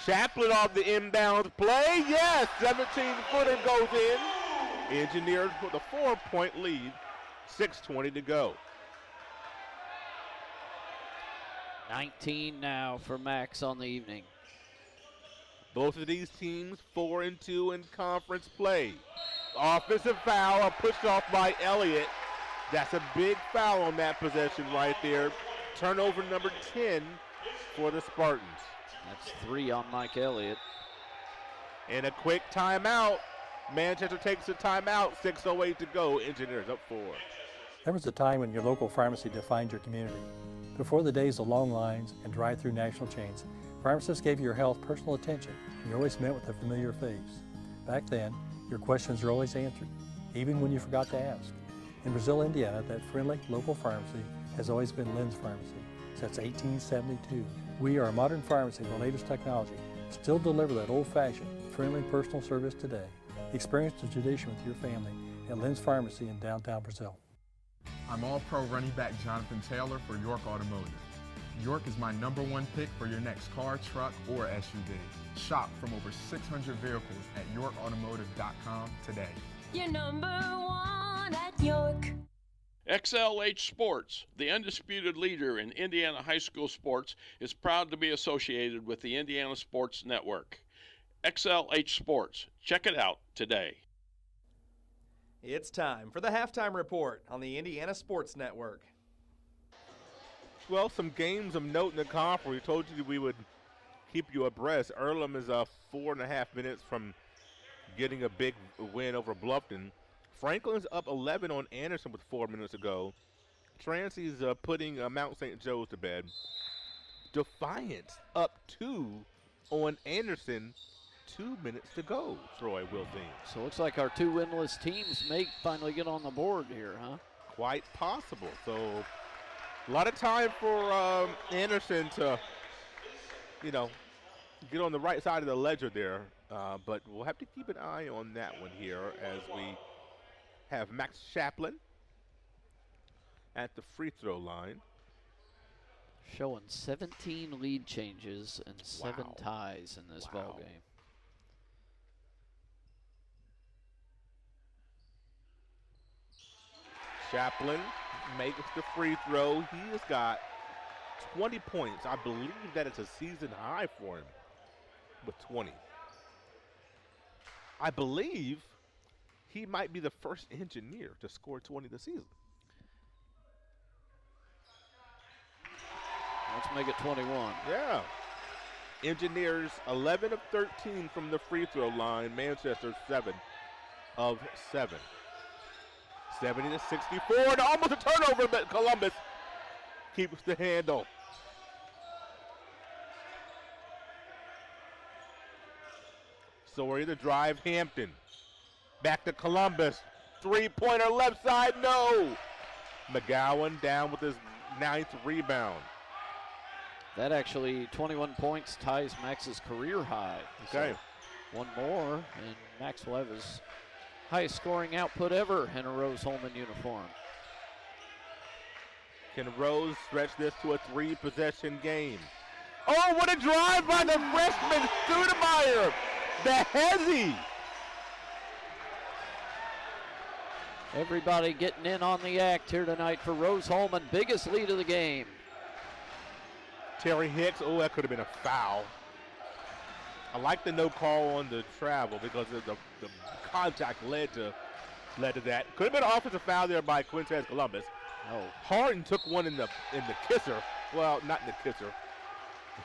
Chaplin off the inbound play. Yes, 17-footer goes in. Engineers with a 4-point lead. 6:20 to go. 19 now for Max on the evening. Both of these teams 4-2 in conference play. Offensive foul, a push off by Elliott. That's a big foul on that possession right there. Turnover number 10 for the Spartans. That's 3 on Mike Elliott. And a quick timeout. Manchester takes a timeout. 6:08 to go. Engineers up 4. There was a time when your local pharmacy defined your community. Before the days of long lines and drive-through national chains, pharmacists gave your health personal attention, and you always met with a familiar face. Back then, your questions were always answered, even when you forgot to ask. In Brazil, Indiana, that friendly local pharmacy has always been Lynn's Pharmacy since 1872. We are a modern pharmacy with the latest technology, still deliver that old-fashioned, friendly personal service today. Experience the tradition with your family at Lynn's Pharmacy in downtown Brazil. I'm All-Pro running back Jonathan Taylor for York Automotive. York is my #1 pick for your next car, truck, or SUV. Shop from over 600 vehicles at yorkautomotive.com today. You're #1 at York. XLH Sports, the undisputed leader in Indiana high school sports, is proud to be associated with the Indiana Sports Network. XLH Sports. Check it out today. It's time for the halftime report on the Indiana Sports Network. Well, some games of note in the conference. We told you that we would keep you abreast. Earlham is 4.5 minutes from getting a big win over Bluffton. Franklin's up 11 on Anderson with 4 minutes to go. Trancey's putting Mount St. Joe's to bed. Defiance up 2 on Anderson, 2 minutes to go, Troy Wilson. So it looks like our two winless teams may finally get on the board here, huh? Quite possible. So a lot of time for Anderson to, get on the right side of the ledger there. But we'll have to keep an eye on that one here as we have Max Chaplin at the free throw line. Showing 17 lead changes and 7 ties in this ball game. Chaplin makes the free throw. He has got 20 points. I believe that it's a season high for him with 20. I believe he might be the first engineer to score 20 this season. Let's make it 21. Yeah. Engineers 11 of 13 from the free throw line. Manchester 7 of 7. 70-64, and almost a turnover, but Columbus keeps the handle. Sawyer to drive Hampton. Back to Columbus. Three-pointer left side, no. McGowan down with his 9th rebound. That actually, 21 points, ties Max's career high. Okay. So one more, and Max will have his highest scoring output ever in a Rose-Hulman uniform. Can Rose stretch this to a 3-possession game? Oh, what a drive by the freshman Studemeyer. The hezzy. Everybody getting in on the act here tonight for Rose-Hulman. Biggest lead of the game. Terry Hicks, oh, that could have been a foul. I like the no call on the travel because of the contact led to that. Could have been an offensive foul there by Quintez Columbus. Oh. Harden took one in the kisser. Well, not in the kisser.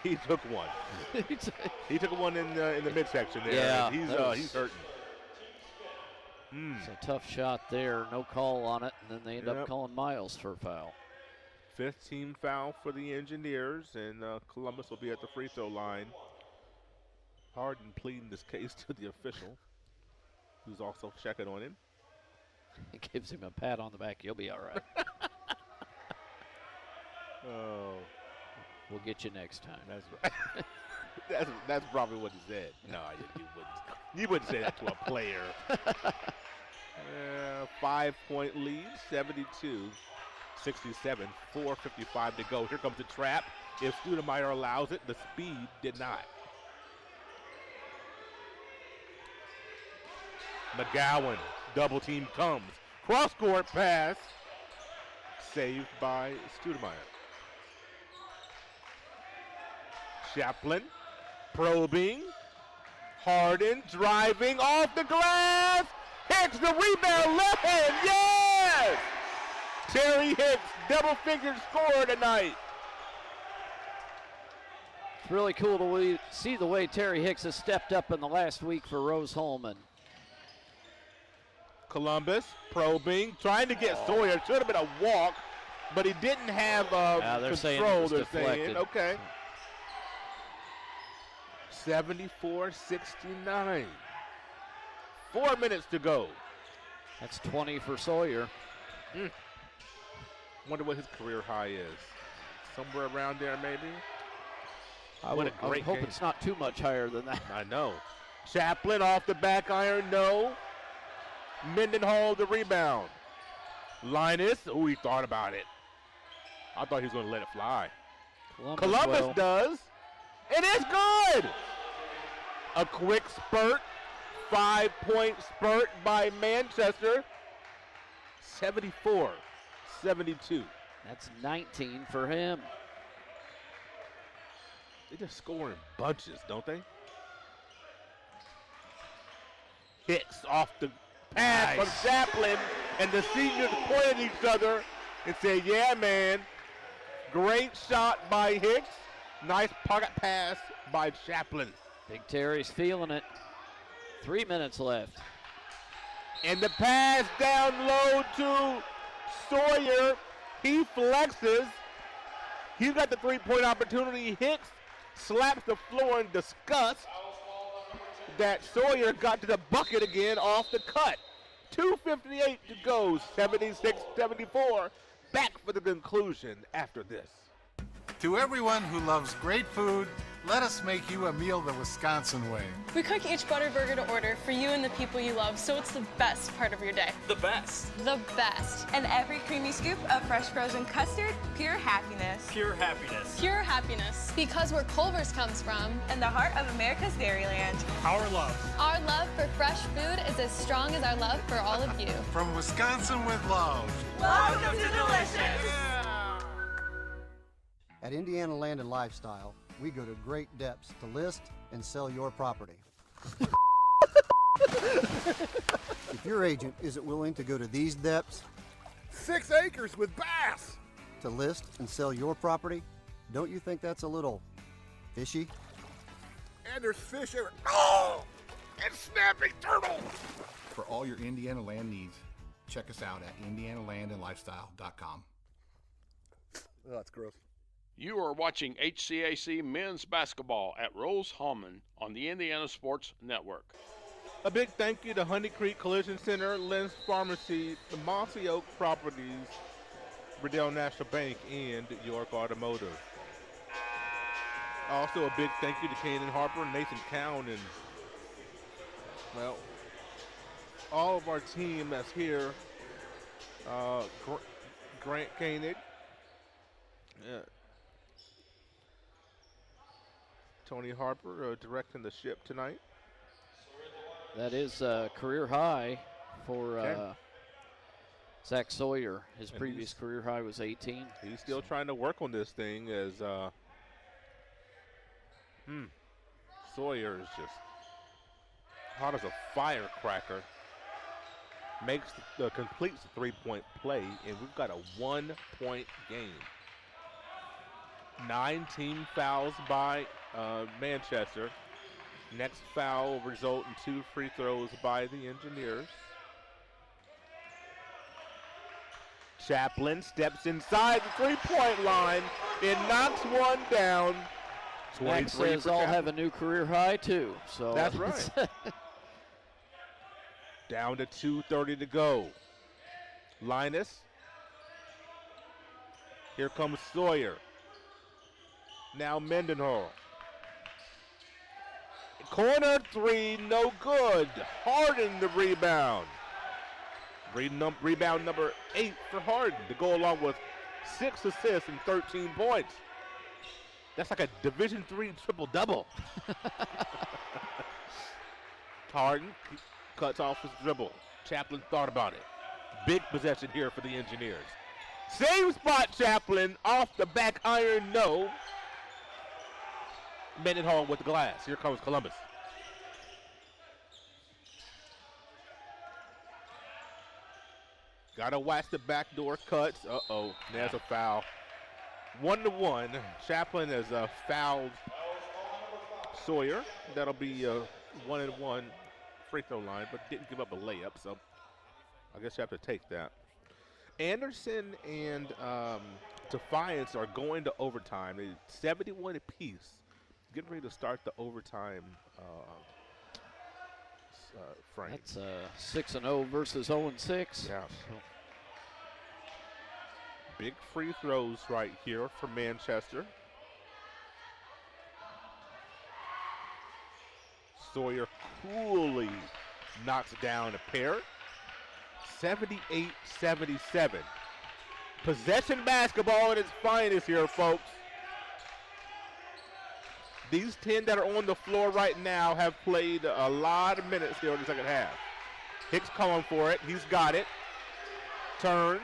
He took one. He took one in the midsection there. Yeah, he's hurting. It's a tough shot there. No call on it, and then they end up calling Miles for a foul. 5th team foul for the Engineers, and Columbus will be at the free throw line. Harden pleading this case to the official, who's also checking on him. He gives him a pat on the back. You'll be all right. Oh. We'll get you next time. That's right. that's probably what he said. No, you wouldn't say that to a player. 5-point lead, 72-67, 4:55 to go. Here comes the trap. If Studemeyer allows it, the speed did not. McGowan, double team comes. Cross-court pass, saved by Studemeyer. Chaplin, probing. Harden, driving off the glass. Hicks, the rebound, left hand, yes! Terry Hicks, double-figure score tonight. It's really cool to see the way Terry Hicks has stepped up in the last week for Rose-Hulman. Columbus, probing, trying to get Sawyer. Should have been a walk, but he didn't have control, they're saying. Okay. 74-69. 4 minutes to go. That's 20 for Sawyer. Wonder what his career high is. Somewhere around there, maybe. I would hope it's not too much higher than that. I know. Chaplin off the back iron, no. Mendenhall the rebound. Linus, he thought about it. I thought he was going to let it fly. Columbus does. It is good. A quick spurt, 5-point spurt by Manchester. 74-72. That's 19 for him. They just score in bunches, don't they? Hicks off the pass from Chaplin, and the seniors point at each other and say, yeah, man, Great shot by Hicks. Nice pocket pass by Chaplin. Big Terry's feeling it. 3 minutes left. And the pass down low to Sawyer. He flexes. He's got the three-point opportunity. Hicks slaps the floor in disgust that Sawyer got to the bucket again off the cut. 2:58 to go, 76-74. Back for the conclusion after this. To everyone who loves great food, let us make you a meal the Wisconsin way. We cook each butter burger to order for you and the people you love, so it's the best part of your day. The best. The best. And every creamy scoop of fresh frozen custard, pure happiness. Pure happiness. Pure happiness. Because where Culver's comes from. And the heart of America's Dairyland. Our love. Our love for fresh food is as strong as our love for all of you. From Wisconsin with love. Welcome to Delicious. At Indiana Land and Lifestyle, we go to great depths to list and sell your property. If your agent isn't willing to go to these depths, 6 acres with bass, to list and sell your property, don't you think that's a little fishy? and there's fish everywhere. Oh, and snapping turtle. For all your Indiana land needs, check us out at indianalandandlifestyle.com. Oh, that's gross. You are watching HCAC men's basketball at Rose-Hulman on the Indiana Sports Network. A big thank you to Honey Creek Collision Center, Lynn's Pharmacy, the Mossy Oak Properties, Riddell National Bank, and York Automotive. Also a big thank you to Kanan Harper, Nathan Cowan, and, well, all of our team that's here. Grant Koenig. Tony Harper directing the ship tonight. That is a career high for Zach Sawyer. His previous career high was 18. He's still trying to work on this thing as Sawyer is just hot as a firecracker. Completes the three-point play, and we've got a 1-point game. 9 team fouls by Manchester. Next foul will result in 2 free throws by the Engineers. Chaplin steps inside the three-point line and knocks one down. Max says I'll have a new career high too. So that's right. Down to 2:30 to go. Linus. Here comes Sawyer. Now Mendenhall. Corner three, no good. Harden the rebound. Rebound number 8 for Harden to go along with 6 assists and 13 points. That's like a Division III triple-double. Harden cuts off his dribble. Chaplin thought about it. Big possession here for the Engineers. Same spot, Chaplin. Off the back iron, no. Mendenhall with the glass. Here comes Columbus. Gotta watch the backdoor cuts. Uh-oh, there's a foul. 1-1. Chaplin has fouled Sawyer. That'll be a 1-1 free throw line, but didn't give up a layup, so I guess you have to take that. Anderson and Defiance are going to overtime. They're 71 apiece. Getting ready to start the overtime frame. That's 6-0 versus 0-6. Yeah. Big free throws right here for Manchester. Sawyer coolly knocks down a pair. 78-77. Possession basketball at its finest here, folks. These 10 that are on the floor right now have played a lot of minutes here in the second half. Hicks calling for it. He's got it. Turns.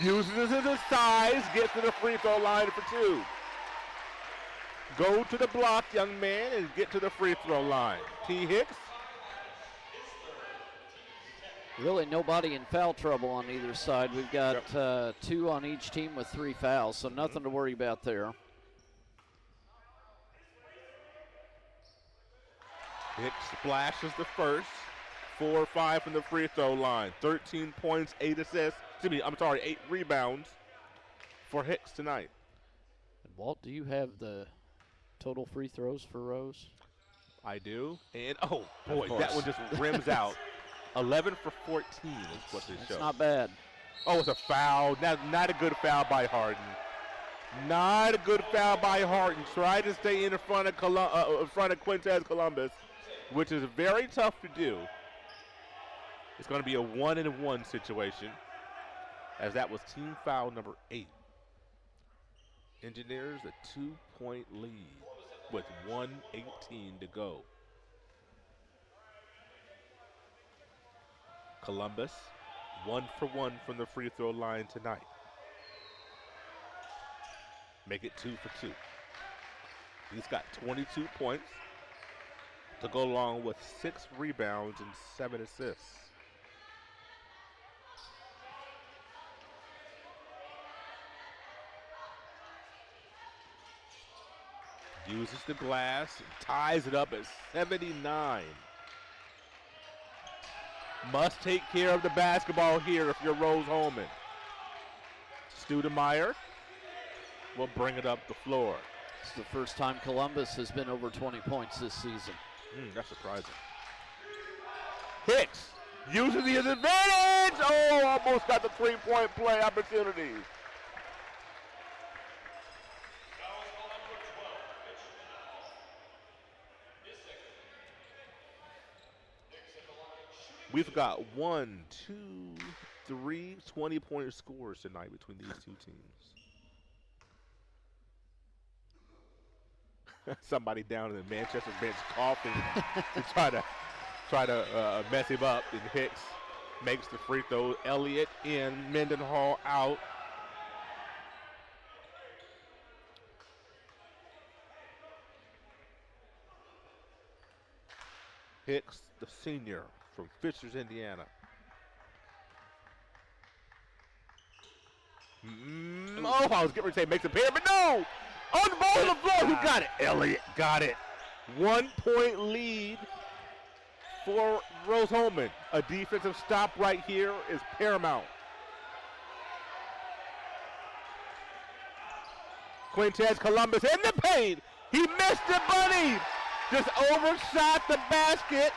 Uses his size. Gets to the free throw line for 2. Go to the block, young man, and get to the free throw line. T. Hicks. Really nobody in foul trouble on either side. We've got 2 on each team with 3 fouls, so nothing to worry about there. Hicks splashes the first. 4 or 5 from the free throw line. 13 points, 8 assists. 8 rebounds for Hicks tonight. And Walt, do you have the total free throws for Rose? I do. And, oh, boy, that one just rims out. 11 for 14 is what this shows. That's not bad. Oh, it's a foul. Not a good foul by Harden. Not a good foul by Harden. Try to stay in front of Quintez Columbus, which is very tough to do. It's going to be a 1-and-1 situation, as that was team foul number 8. Engineers a 2-point lead with 1:18 to go. Columbus 1 for 1 from the free throw line tonight. Make it 2 for 2. He's got 22 points to go along with 6 rebounds and 7 assists. Uses the glass, ties it up at 79. Must take care of the basketball here if you're Rose-Hulman. Studemeyer will bring it up the floor. It's the first time Columbus has been over 20 points this season. That's surprising. Hicks uses the advantage. Oh, almost got the 3-point play opportunity. We've got 1, 2, 3 20-point scores tonight between these two teams. Somebody down in the Manchester bench coughing to try to mess him up. And Hicks makes the free throw. Elliott in, Mendenhall out. Hicks, the senior from Fishers, Indiana. Oh, I was getting ready to say makes a pair, but no! On the ball on the floor, who got it? Elliott got it. 1-point lead for Rose-Hulman. A defensive stop right here is paramount. Quintez Columbus in the paint. He missed the bunny. Just overshot the basket.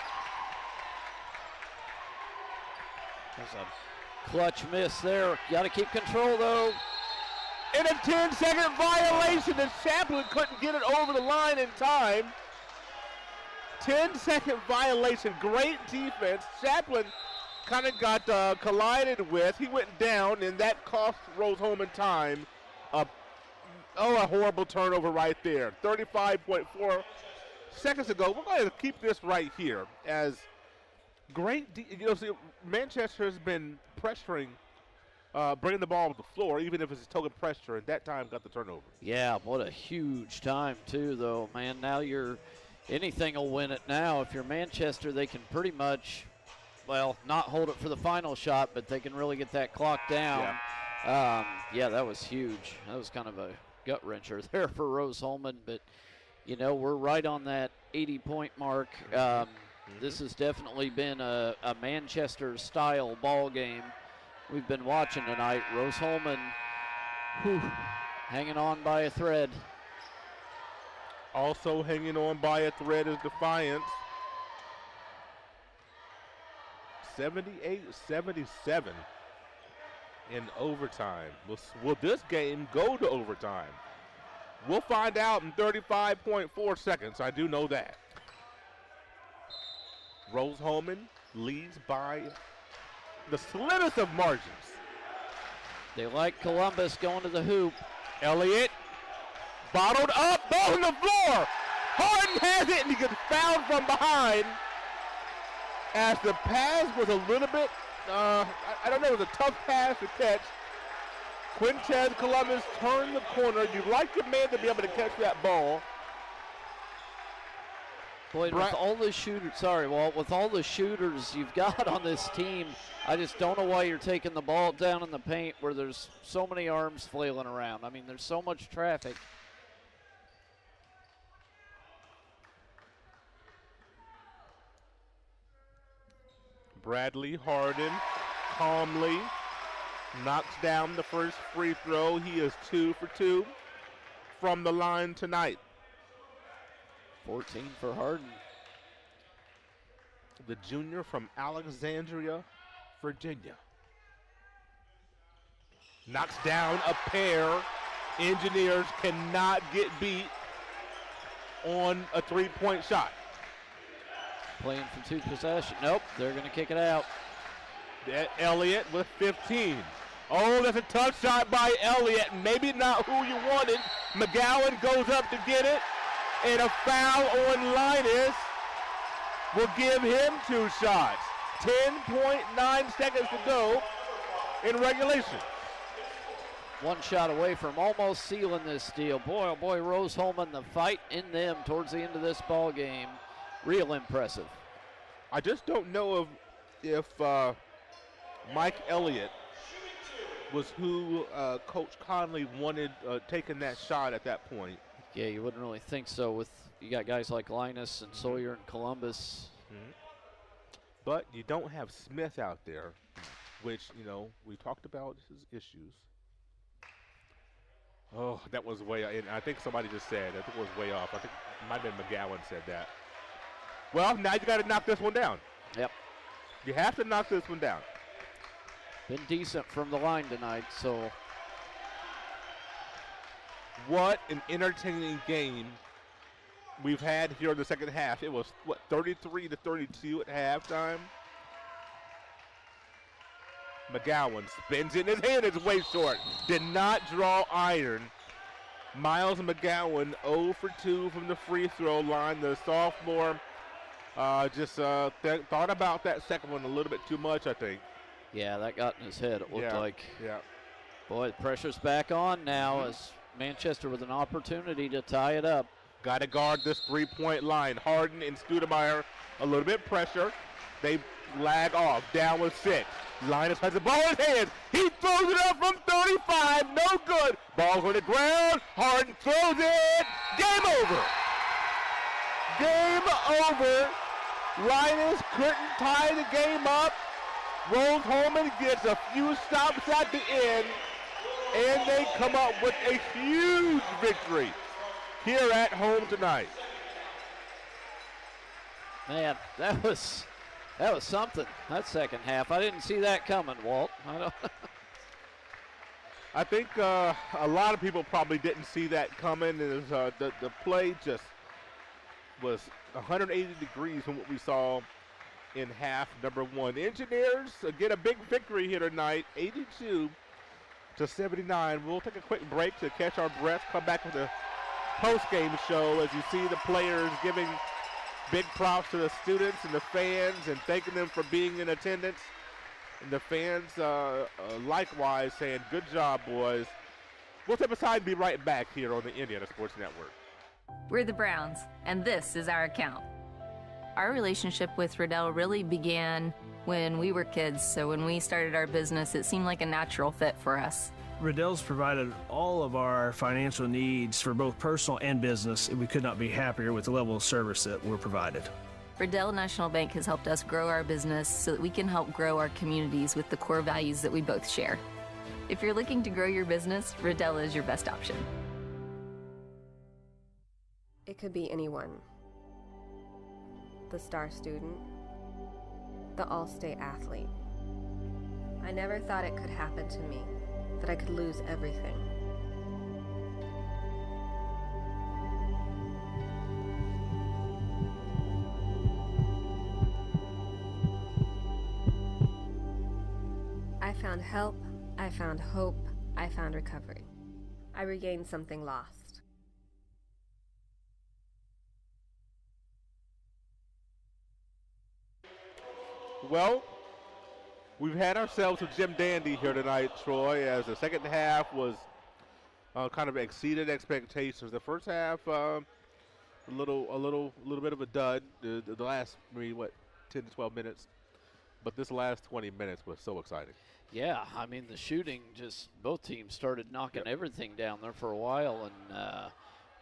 There's a clutch miss there. Got to keep control, though. In a 10-second violation, the Chaplin couldn't get it over the line in time. 10-second violation, great defense. Chaplin kind of got collided with. He went down, and that cost Rose-Hulman time. A horrible turnover right there. 35.4 seconds ago. We're going to keep this right here as great. Manchester has been pressuring, bringing the ball to the floor, even if it's a token pressure, and that time got the turnover. Yeah, what a huge time, too, though, man. Now anything will win it now. If you're Manchester, they can pretty much, not hold it for the final shot, but they can really get that clock down. Yeah, that was huge. That was kind of a gut wrencher there for Rose-Hulman, but we're right on that 80-point mark. This has definitely been a Manchester-style ball game we've been watching tonight. Rose-Hulman hanging on by a thread. Also hanging on by a thread is Defiance. 78-77 in overtime. Will this game go to overtime? We'll find out in 35.4 seconds. I do know that. Rose-Hulman leads by the slimmest of margins. They like Columbus going to the hoop. Elliott bottled up, ball on the floor. Harden has it, and he gets fouled from behind. As the pass was a little bit, I don't know, it was a tough pass to catch. Quintez Columbus turned the corner. You'd like your man to be able to catch that ball. Boy, with all the shooters, with all the shooters you've got on this team, I just don't know why you're taking the ball down in the paint where there's so many arms flailing around. I mean, there's so much traffic. Bradley Harden calmly knocks down the first free throw. He is 2 for 2 from the line tonight. 14 for Harden. The junior from Alexandria, Virginia. Knocks down a pair. Engineers cannot get beat on a three-point shot. Playing from 2 possession. Nope, they're going to kick it out. Elliott with 15. Oh, that's a tough shot by Elliott. Maybe not who you wanted. McGowan goes up to get it. And a foul on Linus will give him 2 shots. 10.9 seconds to go in regulation. 1 shot away from almost sealing this deal. Boy, oh boy, Rose-Hulman, the fight in them towards the end of this ball game. Real impressive. I just don't know if Mike Elliott was who Coach Conley wanted taking that shot at that point. Yeah, you wouldn't really think so with you got guys like Linus and Sawyer and Columbus. Mm-hmm. But you don't have Smith out there, which, you know, we talked about his issues. Oh, that was way, and I think somebody just said, I think it was way off. I think it might have been McGowan said that. Well, now you got to knock this one down. Yep. You have to knock this one down. Been decent from the line tonight, so. What an entertaining game we've had here in the second half. It was, 33-32 at halftime. McGowan spins it in his hand. It's way short. Did not draw iron. Miles McGowan 0 for 2 from the free throw line. The sophomore thought about that second one a little bit too much, I think. Yeah, that got in his head, it looked like. Yeah. Boy, the pressure's back on now as Manchester with an opportunity to tie it up. Got to guard this three-point line. Harden and Studemeyer, a little bit pressure. They lag off, down with 6. Linus has the ball in his hands. He throws it up from 35, no good. Ball's on the ground. Harden throws it. Game over. Game over. Linus couldn't tie the game up. Rose-Hulman gets a few stops at the end, and they come up with a huge victory here at home tonight. Man, that was something, that second half. I didn't see that coming, Walt. I think a lot of people probably didn't see that coming. The play just was 180 degrees from what we saw in half number 1. Engineers get a big victory here tonight, 82-79. We'll take a quick break to catch our breath, come back with a post-game show as you see the players giving big props to the students and the fans and thanking them for being in attendance. And the fans likewise saying, good job, boys. We'll step aside and be right back here on the Indiana Sports Network. We're the Browns, and this is our account. Our relationship with Riddell really began when we were kids, so when we started our business, it seemed like a natural fit for us. Riddell's provided all of our financial needs for both personal and business, and we could not be happier with the level of service that we're provided. Riddell National Bank has helped us grow our business so that we can help grow our communities with the core values that we both share. If you're looking to grow your business, Riddell is your best option. It could be anyone. The star student, the all-state athlete. I never thought it could happen to me, that I could lose everything. I found help, I found hope, I found recovery. I regained something lost. Well, we've had ourselves a Jim Dandy here tonight, Troy, as the second half was kind of exceeded expectations. The first half, a little bit of a dud the last maybe 10 to 12 minutes, but this last 20 minutes was so exciting. Yeah, I mean the shooting, just both teams started knocking everything down there for a while, and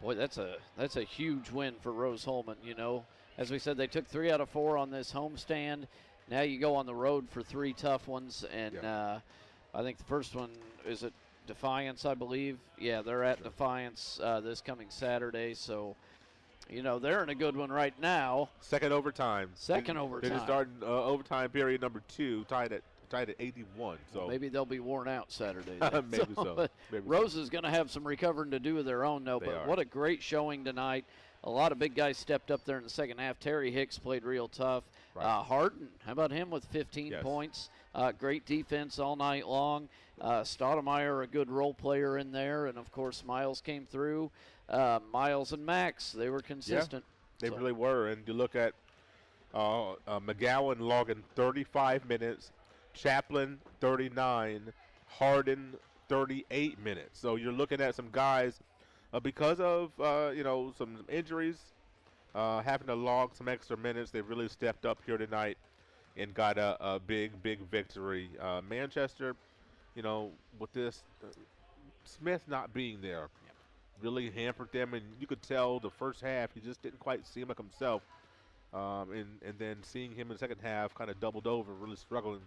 boy, that's a huge win for Rose-Hulman. You know, as we said, they took 3 out of 4 on this homestand. Now you go on the road for 3 tough ones, and I think the first one is at Defiance, I believe. Yeah, they're at Defiance this coming Saturday, so you know they're in a good one right now. Second overtime. Overtime. They just started overtime period number 2, tied at 81. So maybe they'll be worn out Saturday. Maybe so. Rose is going to have some recovering to do of their own, though. But what a great showing tonight. A lot of big guys stepped up there in the second half. Terry Hicks played real tough. Right. Harden, how about him with 15 points? Great defense all night long. Stoudemire, a good role player in there. And, of course, Miles came through. Miles and Max, they were consistent. Yeah, they really were. And you look at McGowan logging 35 minutes. Chaplin, 39. Harden, 38 minutes. So you're looking at some guys, because of, some injuries, having to log some extra minutes. They really stepped up here tonight and got a big victory. Manchester, with this Smith not being there, really hampered them. And you could tell the first half he just didn't quite seem like himself. And then seeing him in the second half kind of doubled over, really struggling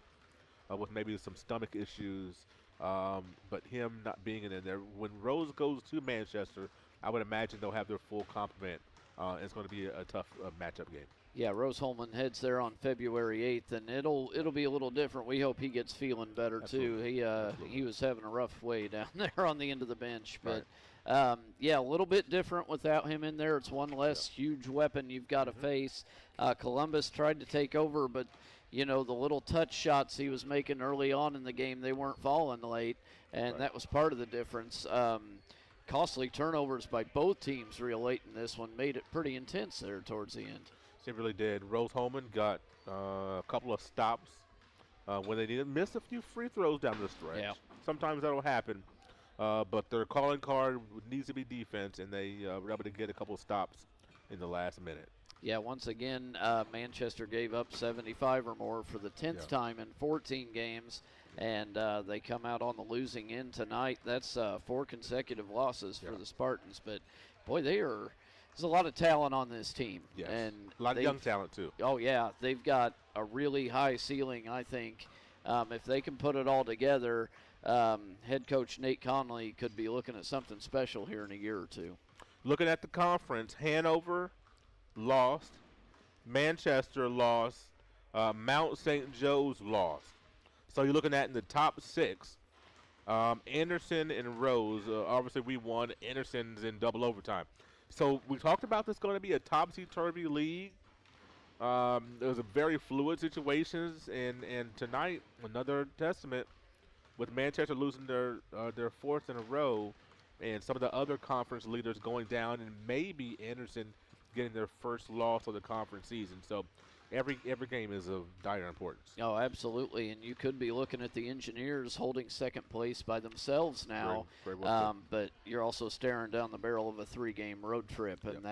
with maybe some stomach issues, but him not being in there. When Rose goes to Manchester, I would imagine they'll have their full complement. It's going to be a tough matchup game. Yeah, Rose-Hulman heads there on February 8th, and it'll be a little different. We hope he gets feeling better too. He was having a rough way down there on the end of the bench, but a little bit different without him in there. It's one less huge weapon you've got to face. Columbus tried to take over, but the little touch shots he was making early on in the game, they weren't falling late, and that was part of the difference. Costly turnovers by both teams real late in this one made it pretty intense there towards the end. It really did. Rose-Hulman got a couple of stops when they needed. Missed a few free throws down the stretch. Yeah. Sometimes that'll happen, but their calling card needs to be defense, and they were able to get a couple of stops in the last minute. Yeah, once again, Manchester gave up 75 or more for the 10th time in 14 games, and they come out on the losing end tonight. That's 4 consecutive losses for the Spartans. But, boy, there's a lot of talent on this team. Yes. And a lot of young talent, too. Oh, yeah. They've got a really high ceiling, I think. If they can put it all together, head coach Nate Conley could be looking at something special here in a year or two. Looking at the conference, Hanover lost, Manchester lost, Mount St. Joe's lost. So you're looking at in the top 6, Anderson and Rose. Obviously, we won. Anderson's in double overtime. So we talked about this going to be a topsy-turvy league. There's a very fluid situations, and tonight another testament with Manchester losing their 4th in a row, and some of the other conference leaders going down, and maybe Anderson getting their first loss of the conference season. So every game is of dire importance. Oh, absolutely. And you could be looking at the Engineers holding second place by themselves now. Very well but you're also staring down the barrel of a 3-game road trip. And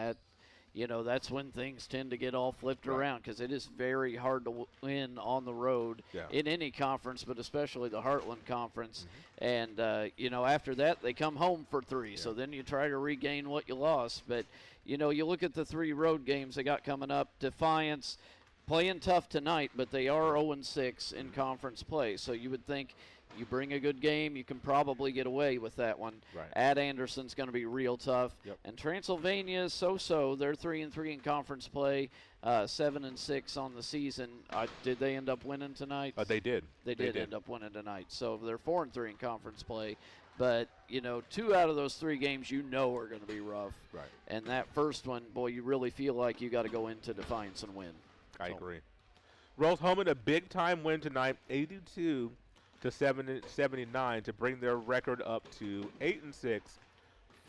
that's when things tend to get all flipped around, because it is very hard to win on the road in any conference, but especially the Heartland Conference. And, after that, they come home for 3. So then you try to regain what you lost. But, you look at the 3 road games they got coming up. Defiance playing tough tonight, but they are 0-6 in conference play. So you would think you bring a good game, you can probably get away with that one. At Anderson's going to be real tough. And Transylvania is so-so. They're 3-3 in conference play, 7-6 on the season. Did they end up winning tonight? They did. They did end up winning tonight. So they're 4-3 in conference play. But, 2 out of those 3 games are going to be rough. And that first one, boy, you really feel like you got to go into Defiance and win. I agree. Rose-Hulman, a big-time win tonight, 82-79 to bring their record up to 8-6,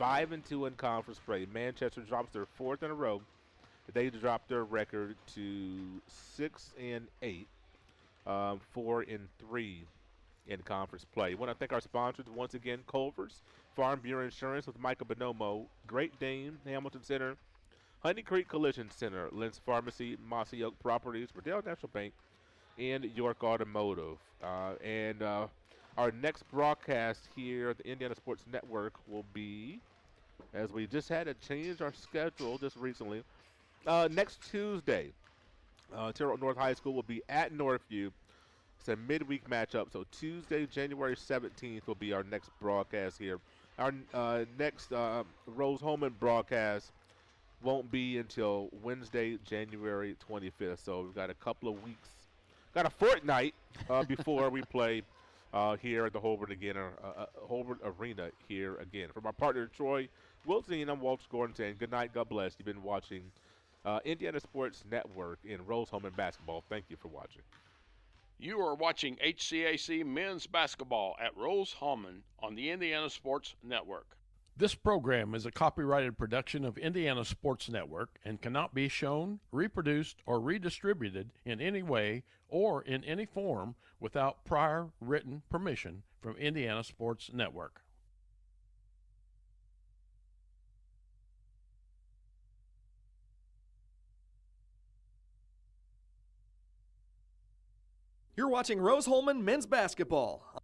5-2 in conference play. Manchester drops their 4th in a row. They dropped their record to 6-8, 4-3 in conference play. I want to thank our sponsors once again: Culver's, Farm Bureau Insurance with Michael Bonomo, Great Dane, Hamilton Center, Honey Creek Collision Center, Lynn's Pharmacy, Mossy Oak Properties, Riddell National Bank, and York Automotive. And our next broadcast here at the Indiana Sports Network will be, as we just had to change our schedule just recently, next Tuesday. Terrell North High School will be at Northview. It's a midweek matchup, so Tuesday, January 17th will be our next broadcast here. Our next Rose-Hulman broadcast won't be until Wednesday, January 25th. So we've got a couple of weeks, got a fortnight before we play here at the Holbrook Arena here again. From our partner Troy Wilson, I'm Walter Gordon saying good night, God bless. You've been watching Indiana Sports Network in Rose-Hulman basketball. Thank you for watching. You are watching HCAC men's basketball at Rose-Hulman on the Indiana Sports Network. This program is a copyrighted production of Indiana Sports Network and cannot be shown, reproduced, or redistributed in any way or in any form without prior written permission from Indiana Sports Network. You're watching Rose-Hulman men's basketball